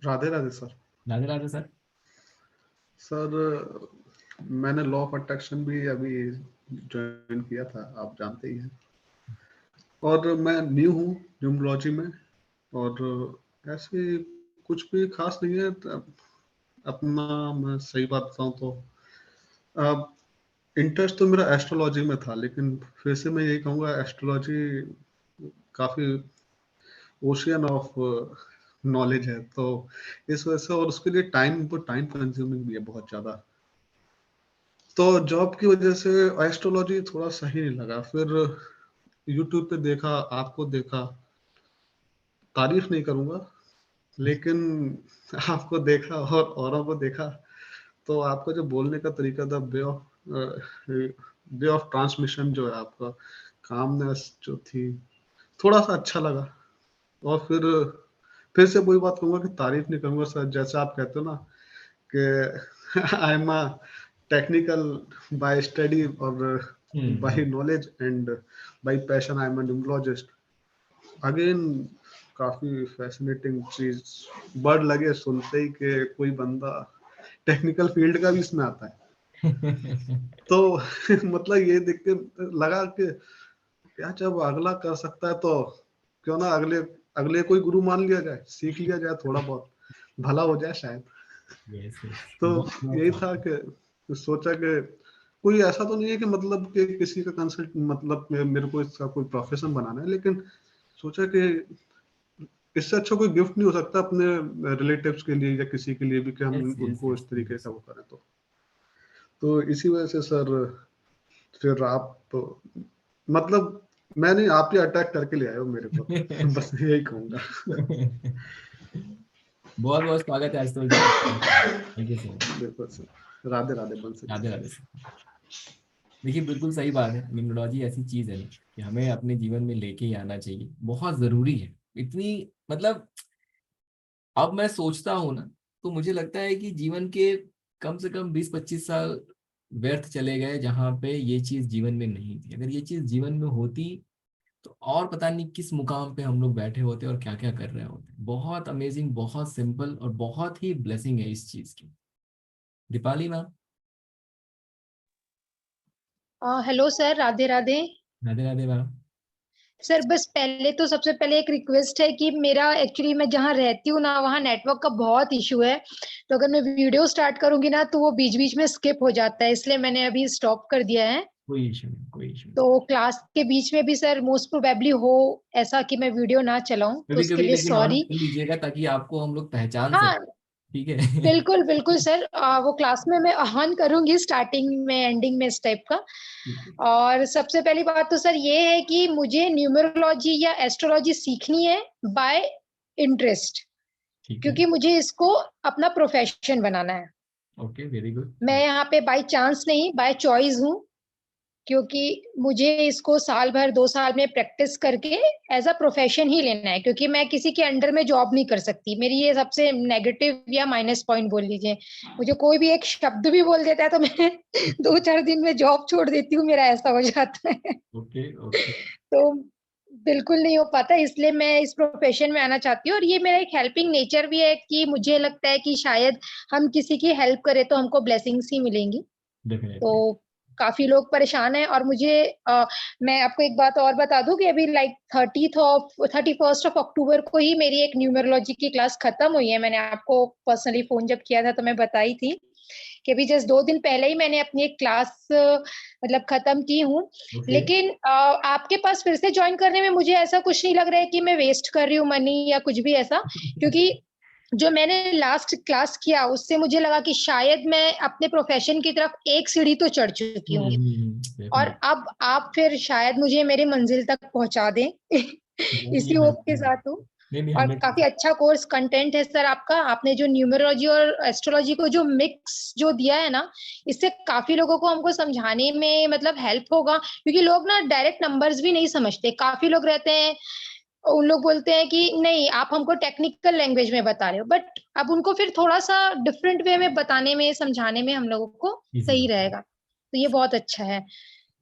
Radhe Radhe sir. Radhe Radhe sir. Sir मैंने लॉ ऑफ अट्रैक्शन भी अभी ज्वाइन किया था, आप जानते ही हैं, और मैं न्यू हूँ न्यूमरोलॉजी में, और ऐसे कुछ भी खास नहीं है अपना। मैं सही बात बताऊँ तो इंटरेस्ट तो मेरा एस्ट्रोलॉजी में था, लेकिन फिर से मैं यही कहूँगा एस्ट्रोलॉजी काफ़ी ओशियन ऑफ नॉलेज है, तो इस वजह से, और उसके लिए टाइम कंज्यूमिंग भी है बहुत ज़्यादा। तो जॉब की वजह से एस्ट्रोलॉजी थोड़ा सही नहीं लगा। फिर यूट्यूब पे देखा, आपको देखा, तारीफ नहीं करूँगा, लेकिन आपको देखा और औरों को देखा, तो आपका जो बोलने का तरीका था, वे ऑफ ट्रांसमिशन जो है आपका, कामनेस जो थी, थोड़ा सा अच्छा लगा। और फिर से वही बात कहूँगा कि तारीफ नहीं करूँगा सर, जैसे आप कहते हो ना कि I am a technical by study और by knowledge and by passion I am a numerologist. Again काफी फैसिनेटिंग चीज, वर्ड लगे सुनते ही कि कोई बंदा टेक्निकल फील्ड का भी इसमें आता है। तो मतलब ये देख के लगा कि क्या जब अगला कर सकता है तो क्यों ना अगले कोई गुरु मान लिया जाए, सीख लिया जाए, थोड़ा बहुत भला हो जाए शायद। तो यही था कि सोचा कि कोई ऐसा तो नहीं है कि मतलब कि किसी का कंसल्ट मतलब मेरे को इसका कोई प्रोफेशन बनाना है, लेकिन सोचा कि इससे अच्छा कोई गिफ्ट नहीं हो सकता अपने रिलेटिव्स के लिए या किसी के लिए भी कि हम उनको इस तरीके का वो करें। तो इसी वजह से सर फिर आप मतलब मैंने आप ही अटैक करके ले आए हो मेरे को, बस यही कहूंगा। बहुत बहुत स्वागत है Ashutosh ji. Thank you sir. बिल्कुल सर, राधे राधे बंसी। राधे राधे सर। देखिए बिल्कुल सही बात है, न्यूमरोलॉजी ऐसी चीज है ना कि हमें अपने जीवन में लेके ही आना चाहिए, बहुत जरूरी है। इतनी मतलब अब मैं सोचता हूँ ना तो मुझे लगता है कि जीवन के कम से कम 20-25 साल व्यर्थ चले गए जहाँ पे ये चीज जीवन में नहीं थी। अगर ये चीज जीवन में होती तो और पता नहीं किस मुकाम पे हम लोग बैठे होते और क्या क्या कर रहे होते। बहुत अमेजिंग, बहुत सिंपल और बहुत ही ब्लेसिंग है इस चीज की। Deepali ma'am. Hello sir, Radhe Radhe. Radhe Radhe ma'am. Sir बस पहले तो सबसे पहले एक रिक्वेस्ट है कि मेरा एक्चुअली मैं जहाँ रहती हूँ ना वहाँ नेटवर्क का बहुत इशू है, तो अगर मैं वीडियो स्टार्ट करूंगी ना तो वो बीच बीच में स्किप हो जाता है, इसलिए मैंने अभी स्टॉप कर दिया है। कोई इशू नहीं, कोई इशू नहीं। तो क्लास के बीच में भी सर मोस्ट प्रोबेबली हो ऐसा कि मैं वीडियो ना चलाऊं, तो कभी उसके कभी लिए लेकिन ऑन सॉरी। कर लीजिएगा ताकि आपको हम लोग पहचान हाँ सकें। ठीक है। बिल्कुल बिल्कुल सर, वो क्लास में मैं ऑन करूंगी, स्टार्टिंग में एंडिंग में इस टाइप का। और सबसे पहली बात तो सर ये है कि मुझे न्यूमरोलॉजी या एस्ट्रोलॉजी सीखनी है बाय इंटरेस्ट, क्योंकि मुझे इसको अपना प्रोफेशन बनाना है। Okay, very good. मैं यहाँ पे बाय चांस नहीं, बाय चॉइस हूँ। क्योंकि मुझे इसको साल भर 2 साल में प्रैक्टिस करके एज अ प्रोफेशन ही लेना है, क्योंकि मैं किसी के अंडर में जॉब नहीं कर सकती। मेरी ये सबसे नेगेटिव या माइनस पॉइंट बोल लीजिए। मुझे कोई भी एक शब्द भी बोल देता है तो मैं 2-4 दिन में जॉब छोड़ देती हूँ, मेरा ऐसा हो जाता है। ओके ओके तो बिल्कुल नहीं हो पाता, इसलिए मैं इस प्रोफेशन में आना चाहती हूँ। और ये मेरा एक हेल्पिंग नेचर भी है कि मुझे लगता है कि शायद हम किसी की हेल्प करें तो हमको ब्लेसिंग्स ही मिलेंगी। डेफिनेटली। तो काफी लोग परेशान हैं, और मुझे मैं आपको एक बात और बता दूं कि अभी लाइक 31st ऑफ अक्टूबर को ही मेरी एक न्यूमरोलॉजी की क्लास खत्म हुई है। मैंने आपको पर्सनली फोन जब किया था तो मैं बताई थी कि अभी जस्ट 2 दिन पहले ही मैंने अपनी एक क्लास मतलब खत्म की हूँ। ओके लेकिन आपके पास फिर से ज्वाइन करने में मुझे ऐसा कुछ नहीं लग रहा है कि मैं वेस्ट कर रही हूँ मनी या कुछ भी ऐसा, क्योंकि जो मैंने लास्ट क्लास किया उससे मुझे लगा कि शायद मैं अपने प्रोफेशन की तरफ एक सीढ़ी तो चढ़ चुकी हूँ, और डेफिनेटली अब आप फिर शायद मुझे मेरी मंजिल तक पहुंचा दें। इसी होप के साथ हूँ। नहीं नहीं और 100%। काफी अच्छा कोर्स कंटेंट है सर आपका। आपने जो न्यूमरोलॉजी और एस्ट्रोलॉजी को जो मिक्स जो दिया है ना, इससे काफी लोगों को हमको समझाने में मतलब हेल्प होगा, क्योंकि लोग ना डायरेक्ट नंबर्स भी नहीं समझते। काफी लोग रहते हैं, उन लोग बोलते हैं कि नहीं आप हमको टेक्निकल लैंग्वेज में बता रहे हो, बट अब उनको फिर थोड़ा सा डिफरेंट वे में बताने में, समझाने में हम लोगों को इजी सही होगा। रहेगा। तो ये बहुत अच्छा है।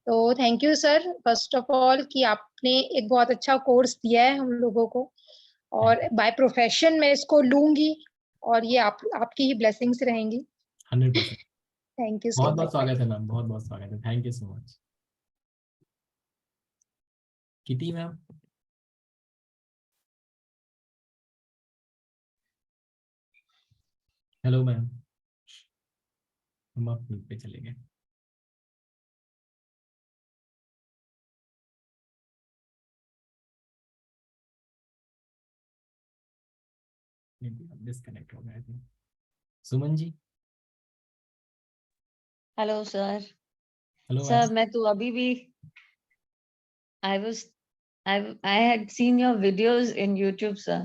तो thank you sir first of all कि आपने एक बहुत अच्छा कोर्स दिया है हम लोगों को, और बाय प्रोफेशन मैं इसको लूंगी, और ये आपकी ही ब्लेसिंग्स रहेंगी। 100%। थैंक यू सो बहुत बहुत मच। स्वागत है मैम, बहुत बहुत स्वागत है। Thank you so much. Kitty ma'am. Hello ma'am, हम आप म्यूट पे चले गए। डिस्कनेक्ट हो गए थे। Suman ji. Hello sir. Hello ma'am. Sir मैं तो अभी भी I was I had seen your videos in YouTube sir।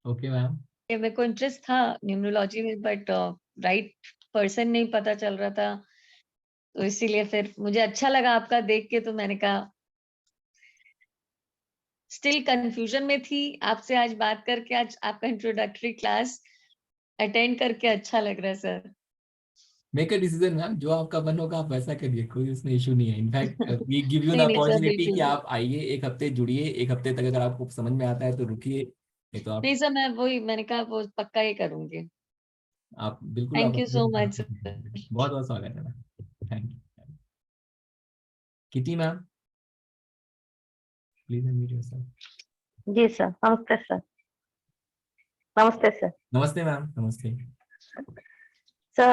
Okay ma'am. ये मेरे को इंटरेस्ट था न्यूमरोलॉजी में, बट राइट पर्सन नहीं पता चल रहा था, तो इसीलिए फिर मुझे अच्छा लगा आपका देख के, तो मैंने कहा स्टिल कंफ्यूजन में थी। आपसे आज बात करके, आज आपका इंट्रोडक्टरी क्लास अटेंड करके अच्छा लग रहा है sir. Make a decision ma'am, जो आपका मन होगा आप वैसा करिए, कोई उसमें इशू नहीं है। In fact we give you an नहीं नहीं सर, अपॉर्चुनिटी कि बिल्कुल आप आइए, एक हफ्ते जुड़िए, एक हफ्ते तक अगर आपको समझ में आता है तो रुकिए, नहीं तो नहीं सर, मैं वही मैंने कहा वो पक्का ही करूंगी। आप बिल्कुल आप थैंक यू अपने सो हिसाब मच से सर। कीजिए। बहुत बहुत स्वागत है ma'am. Thank you. Kitty ma'am, please unmute yourself. जी सर, नमस्ते सर। नमस्ते सर। नमस्ते मैम, नमस्ते। Sir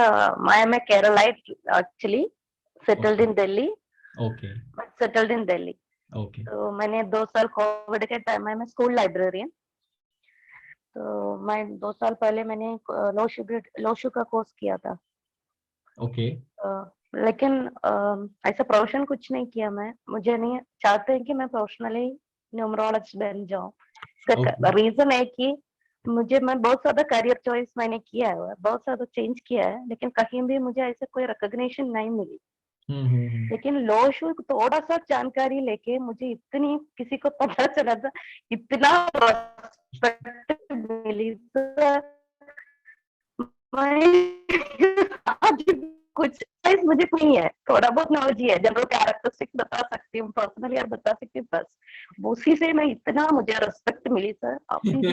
I am a Keralite actually, settled in Delhi. Okay settled in Delhi. Okay तो मैंने 2 साल कोविड के टाइम में, मैं स्कूल लाइब्रेरियन, तो मैं 2 साल पहले मैंने लोशु का कोर्स किया था। ओके लेकिन ऐसा प्रोफेशन कुछ नहीं किया मैं। मुझे नहीं चाहते हैं कि मैं प्रोफेशनली न्यूमरोलॉजिस्ट बन जाऊं। इसका रीजन है कि मैं बहुत ज्यादा करियर चॉइस मैंने किया है, बहुत ज्यादा चेंज किया है, लेकिन कहीं भी मुझे ऐसे कोई रिकॉग्निशन नहीं मिली। लेकिन लोशु थोड़ा सा जानकारी लेके मुझे इतनी किसी को पता चला था, इतना रेस्पेक्ट मिली। आज कुछ मुझे नहीं है, थोड़ा बहुत नॉलेज है, जनरल कैरेक्टरिस्टिक्स बता सकती हूँ, पर्सनली यार बता सकती हूँ, बस उसी से मैं इतना मुझे रेस्पेक्ट मिली सर। अभी भी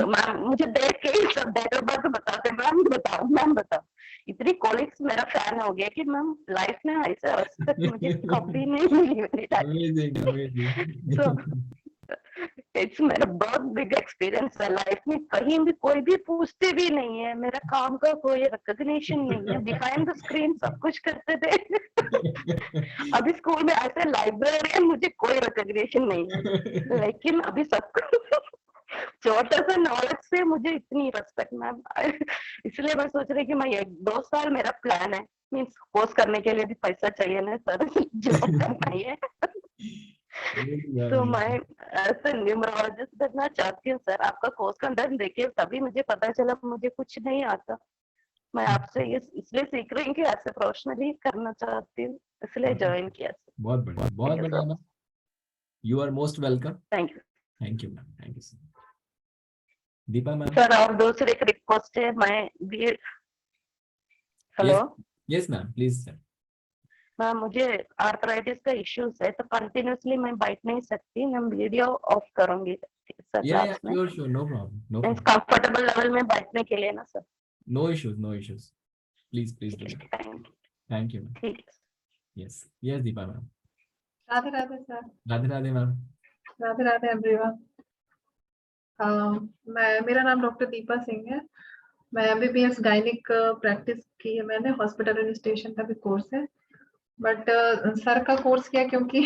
मैम मुझे देख के ही सब डेट ऑफ बर्थ बताते, मैम बताओ, मैम बताओ। इतनी कॉलिग्स मेरा फैन हो गया कि मैम लाइफ में ऐसा रेस्पेक्ट मुझे कभी नहीं मिली मेरी लाइफ। इट्स मेरा बहुत बिग एक्सपीरियंस है लाइफ में। कहीं भी कोई भी पूछते भी नहीं है, मेरा काम का कोई रिकॉग्निशन नहीं है। बिहाइंड द स्क्रीन सब कुछ करते थे। अभी स्कूल में ऐसे लाइब्रेरियन मुझे कोई रिकॉग्निशन नहीं है, लेकिन अभी सब छोटा सा नॉलेज से मुझे इतनी रेस्पेक्ट मैम। इसलिए मैं सोच रही कि मैं 1-2 साल मेरा प्लान है, मीन्स कोर्स करने के लिए भी पैसा चाहिए ना सर, जॉब करना ही है। तो मैं ऐसे न्यूमरोलॉजिस्ट बनना चाहती हूँ सर। आपका कोर्स कंटेंट देखिए, तभी मुझे पता चला मुझे कुछ नहीं आता। मैं आपसे ये इसलिए सीख रही हूँ कि ऐसे प्रोफेशनली करना चाहती हूँ, इसलिए ज्वाइन किया। बहुत बढ़िया, बहुत बढ़िया ma'am. You are most welcome. Thank you. Thank you ma'am, thank you so much. Deepa ma'am. Sir और दूसरी एक रिक्वेस्ट है, मैं भी hello yes ma'am, please sir. Ma'am, मुझे आर्थराइटिस का इश्यूज है तो कंटिन्यूसली मैं बैठ नहीं सकती, मैं वीडियो ऑफ करूंगी सर क्लास में। Sure sure, no problem, no problem. Comfortable level में बैठने के लिए ना sir. No issues, no issues, please please do. Thank you ma'am. ठीक है। Yes yes Deepa ma'am. Radhe Radhe sir. Radhe Radhe ma'am. Radhe Radhe everyone. मेरा नाम डॉक्टर दीपा सिंह है। मैं एमबीबीएस गायनिक प्रैक्टिस की है मैंने, हॉस्पिटल एडमिनिस्ट्रेशन का भी कोर्स है, बट सर का कोर्स किया क्योंकि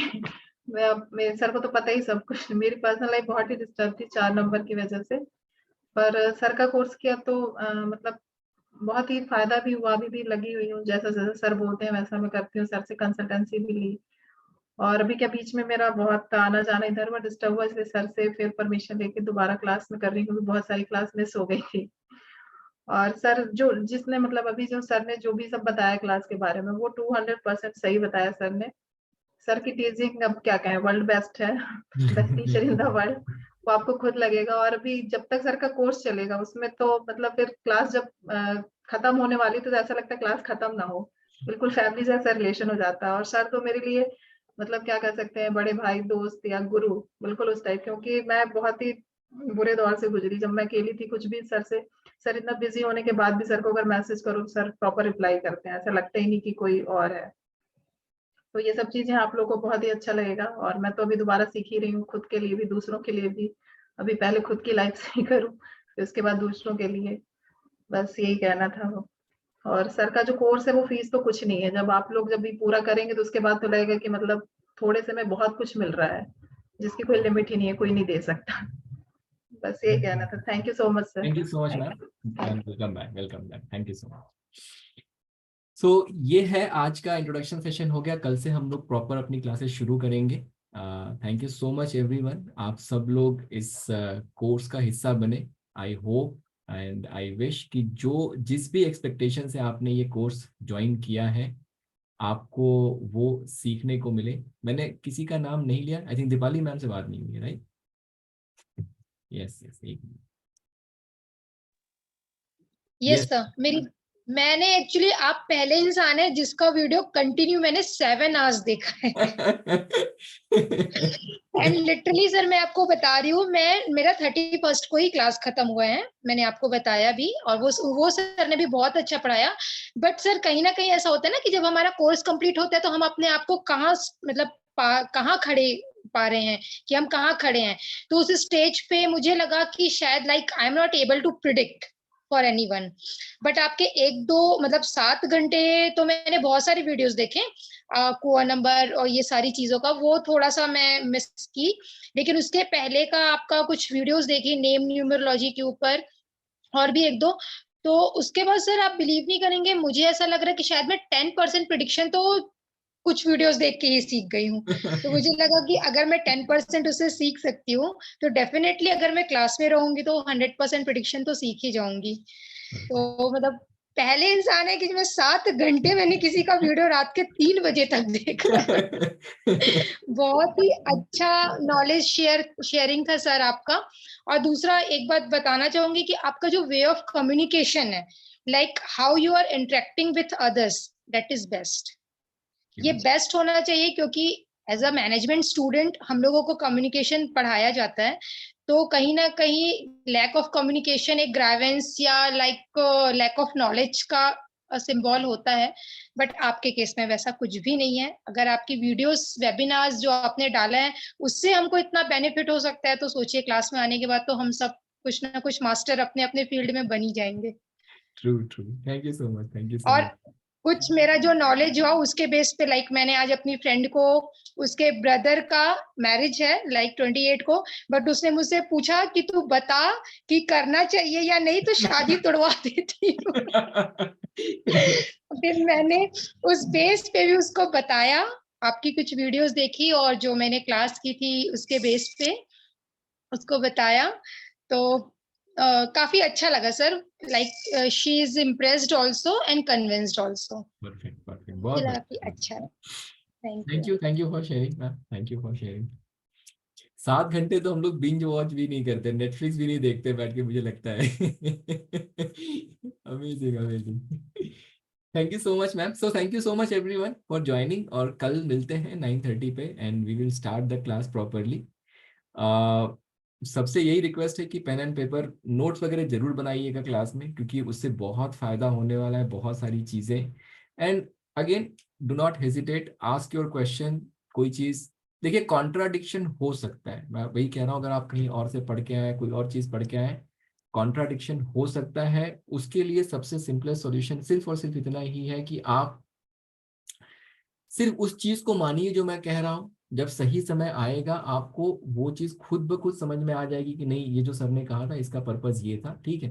मेरे सर को तो पता ही सब कुछ, मेरी पर्सनल लाइफ बहुत ही डिस्टर्ब थी 4 नंबर की वजह से, पर सर का कोर्स किया तो मतलब बहुत ही फायदा भी हुआ। अभी भी लगी हुई हूँ, जैसा जैसा सर बोलते हैं वैसा मैं करती हूँ। सर से कंसल्टेंसी भी ली, और अभी क्या बीच में मेरा बहुत आना जाना इधर उधर डिस्टर्ब हुआ, इसलिए सर से फिर परमिशन लेके दोबारा क्लास में कर रही हूँ, क्योंकि बहुत सारी क्लास मिस हो गई थी। और सर जो जिसने मतलब अभी जो सर ने जो भी सब बताया क्लास के बारे में, वो 200% सही बताया सर ने। सर की टीचिंग अब क्या कहें, वर्ल्ड बेस्ट है, best teacher in the world, वो आपको खुद लगेगा। और अभी जब तक सर का कोर्स चलेगा उसमें तो मतलब फिर क्लास जब खत्म होने वाली तो ऐसा लगता है क्लास खत्म ना हो, बिल्कुल फैमिली जैसा रिलेशन हो जाता है। और सर तो मेरे लिए मतलब क्या कह सकते हैं, बड़े भाई, दोस्त या गुरु, बिल्कुल उस टाइप। क्योंकि मैं बहुत ही बुरे दौर से गुजरी, जब मैं अकेली थी कुछ भी सर इतना बिजी होने के बाद भी सर को अगर मैसेज करूँ सर प्रॉपर रिप्लाई करते हैं, ऐसा लगता ही नहीं कि कोई और है। तो ये सब चीजें आप लोगों को बहुत ही अच्छा लगेगा। और मैं तो अभी दोबारा सीख ही रही हूँ, खुद के लिए भी दूसरों के लिए भी। अभी पहले खुद की लाइफ से ही करूँ, फिर उसके बाद दूसरों के लिए, बस यही कहना था। वो और सर का जो कोर्स है वो फीस तो कुछ नहीं है, जब आप लोग जब भी पूरा करेंगे तो उसके बाद तो लगेगा कि मतलब थोड़े से में बहुत कुछ मिल रहा है, जिसकी कोई लिमिट ही नहीं है, कोई नहीं दे सकता। बस यही कहना था। Thank you so much sir. Thank you so much ma'am, welcome back, welcome back, thank you so much. So ये है आज का इंट्रोडक्शन सेशन हो गया। कल से हम लोग प्रॉपर अपनी क्लासेस शुरू करेंगे। Thank you so much everyone, आप सब लोग इस कोर्स का हिस्सा बने। I hope and I wish कि जो जिस भी एक्सपेक्टेशन से आपने ये कोर्स ज्वाइन किया है आपको वो सीखने को मिले। मैंने किसी का नाम नहीं लिया, आई थिंक दीपाली मैम से बात नहीं हुई है, राइट? यस यस, एक मिनट। यस सर, मैंने एक्चुअली, आप पहले इंसान है जिसका वीडियो कंटिन्यू मैंने 7 आवर्स देखा है। एंड लिटरली सर मैं आपको बता रही हूँ, मेरा 31 को ही क्लास खत्म हुआ है, मैंने आपको बताया भी, और वो सर ने भी बहुत अच्छा पढ़ाया। बट सर कहीं ना कहीं ऐसा होता है ना कि जब हमारा कोर्स कंप्लीट होता है तो हम अपने आप को कहाँ मतलब कहाँ खड़े पा रहे हैं कि हम कहाँ खड़े हैं। तो उस स्टेज पे मुझे लगा कि शायद like I am not able to predict for anyone. But आपके 1-2 मतलब 7 घंटे तो मैंने बहुत सारे वीडियोस देखे, कुआ नंबर और ये सारी चीजों का, वो थोड़ा सा मैं मिस की। लेकिन उसके पहले का आपका कुछ वीडियोस देखी नेम न्यूमरोलॉजी के ऊपर, और भी 1-2। तो उसके बाद सर आप बिलीव नहीं करेंगे, मुझे ऐसा लग रहा है कि शायद मैं 10% प्रिडिक्शन तो कुछ वीडियोस देख के ही सीख गई हूँ। तो मुझे लगा कि अगर मैं 10% उससे सीख सकती हूँ तो डेफिनेटली अगर मैं क्लास में रहूंगी तो 100% प्रिडिक्शन तो सीख ही जाऊंगी। तो मतलब पहले इंसान है कि मैं 7 घंटे मैंने किसी का वीडियो रात के 3 बजे तक देखा है। बहुत ही अच्छा नॉलेज शेयरिंग था सर आपका। और दूसरा एक बात बताना चाहूंगी कि आपका जो वे ऑफ कम्युनिकेशन है, like how you are interacting with others, that is best. ये बेस्ट होना चाहिए, क्योंकि एज अ मैनेजमेंट स्टूडेंट हम लोगों को कम्युनिकेशन पढ़ाया जाता है, तो कहीं ना कहीं लैक ऑफ कम्युनिकेशन एक ग्रेवेंस या लाइक लैक ऑफ नॉलेज का सिंबल होता है। बट आपके केस में वैसा कुछ भी नहीं है। अगर आपकी वीडियोस वेबिनार्स जो आपने डाला है उससे हमको इतना बेनिफिट हो सकता है, तो सोचिए क्लास में आने के बाद तो हम सब कुछ ना कुछ मास्टर अपने अपने फील्ड में बन ही जाएंगे। True true, thank you so much, thank you so much. कुछ मेरा जो नॉलेज हुआ उसके बेस पे, लाइक मैंने आज अपनी फ्रेंड को, उसके ब्रदर का मैरिज है लाइक 28 को, बट उसने मुझसे पूछा कि तू बता कि करना चाहिए या नहीं तो शादी तोड़वा देती हूँ। फिर मैंने उस बेस पे भी उसको बताया, आपकी कुछ वीडियोस देखी और जो मैंने क्लास की थी उसके बेस पे उसको बताया। तो काफी अच्छा लगा sir, like she is impressed also and convinced also. Perfect perfect, मुझे बहुत लगा कि अच्छा है। Thank you for sharing ma'am, thank you for sharing. 7 घंटे तो हम लोग बिंज वॉच भी नहीं करते, नेटफ्लिक्स भी नहीं देखते बैठ के, मुझे लगता है। Amazing amazing, thank you so much ma'am. So thank you so much everyone for joining, और कल मिलते हैं 9:30 पे and we will start the class properly. सबसे यही रिक्वेस्ट है कि पेन एंड पेपर नोट्स वगैरह जरूर बनाइएगा क्लास में, क्योंकि उससे बहुत फायदा होने वाला है, बहुत सारी चीजें। And again do not hesitate, ask your question. कोई चीज देखिए, कॉन्ट्राडिक्शन हो सकता है, मैं वही कह रहा हूँ, अगर आप कहीं और से पढ़ के आए, कोई और चीज पढ़ के आए, कॉन्ट्राडिक्शन हो सकता है। उसके लिए सबसे सिंपलेस्ट सॉल्यूशन सिर्फ और सिर्फ इतना ही है कि आप सिर्फ उस चीज को मानिए जो मैं कह रहा हूँ। जब सही समय आएगा आपको वो चीज खुद ब खुद समझ में आ जाएगी कि नहीं, ये जो सर ने कहा था इसका पर्पस ये था, ठीक है।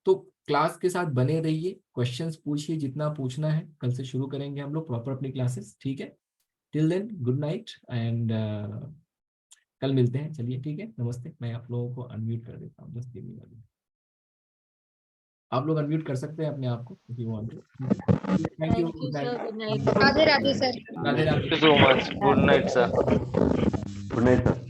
तो क्लास के साथ बने रहिए, क्वेश्चंस पूछिए जितना पूछना है। कल से शुरू करेंगे हम लोग प्रॉपर अपनी क्लासेस, ठीक है। Till then good night and कल मिलते हैं। चलिए ठीक है, नमस्ते। मैं आप लोगों को अनम्यूट कर देता हूँ, जस्ट गिव मी 1 मिनट। आप लोग अनम्यूट कर सकते हैं अपने आप को if you want to. Thank you, good night. Radhe Radhe sir. Radhe Radhe. Thank you so much, good night sir. Good night sir.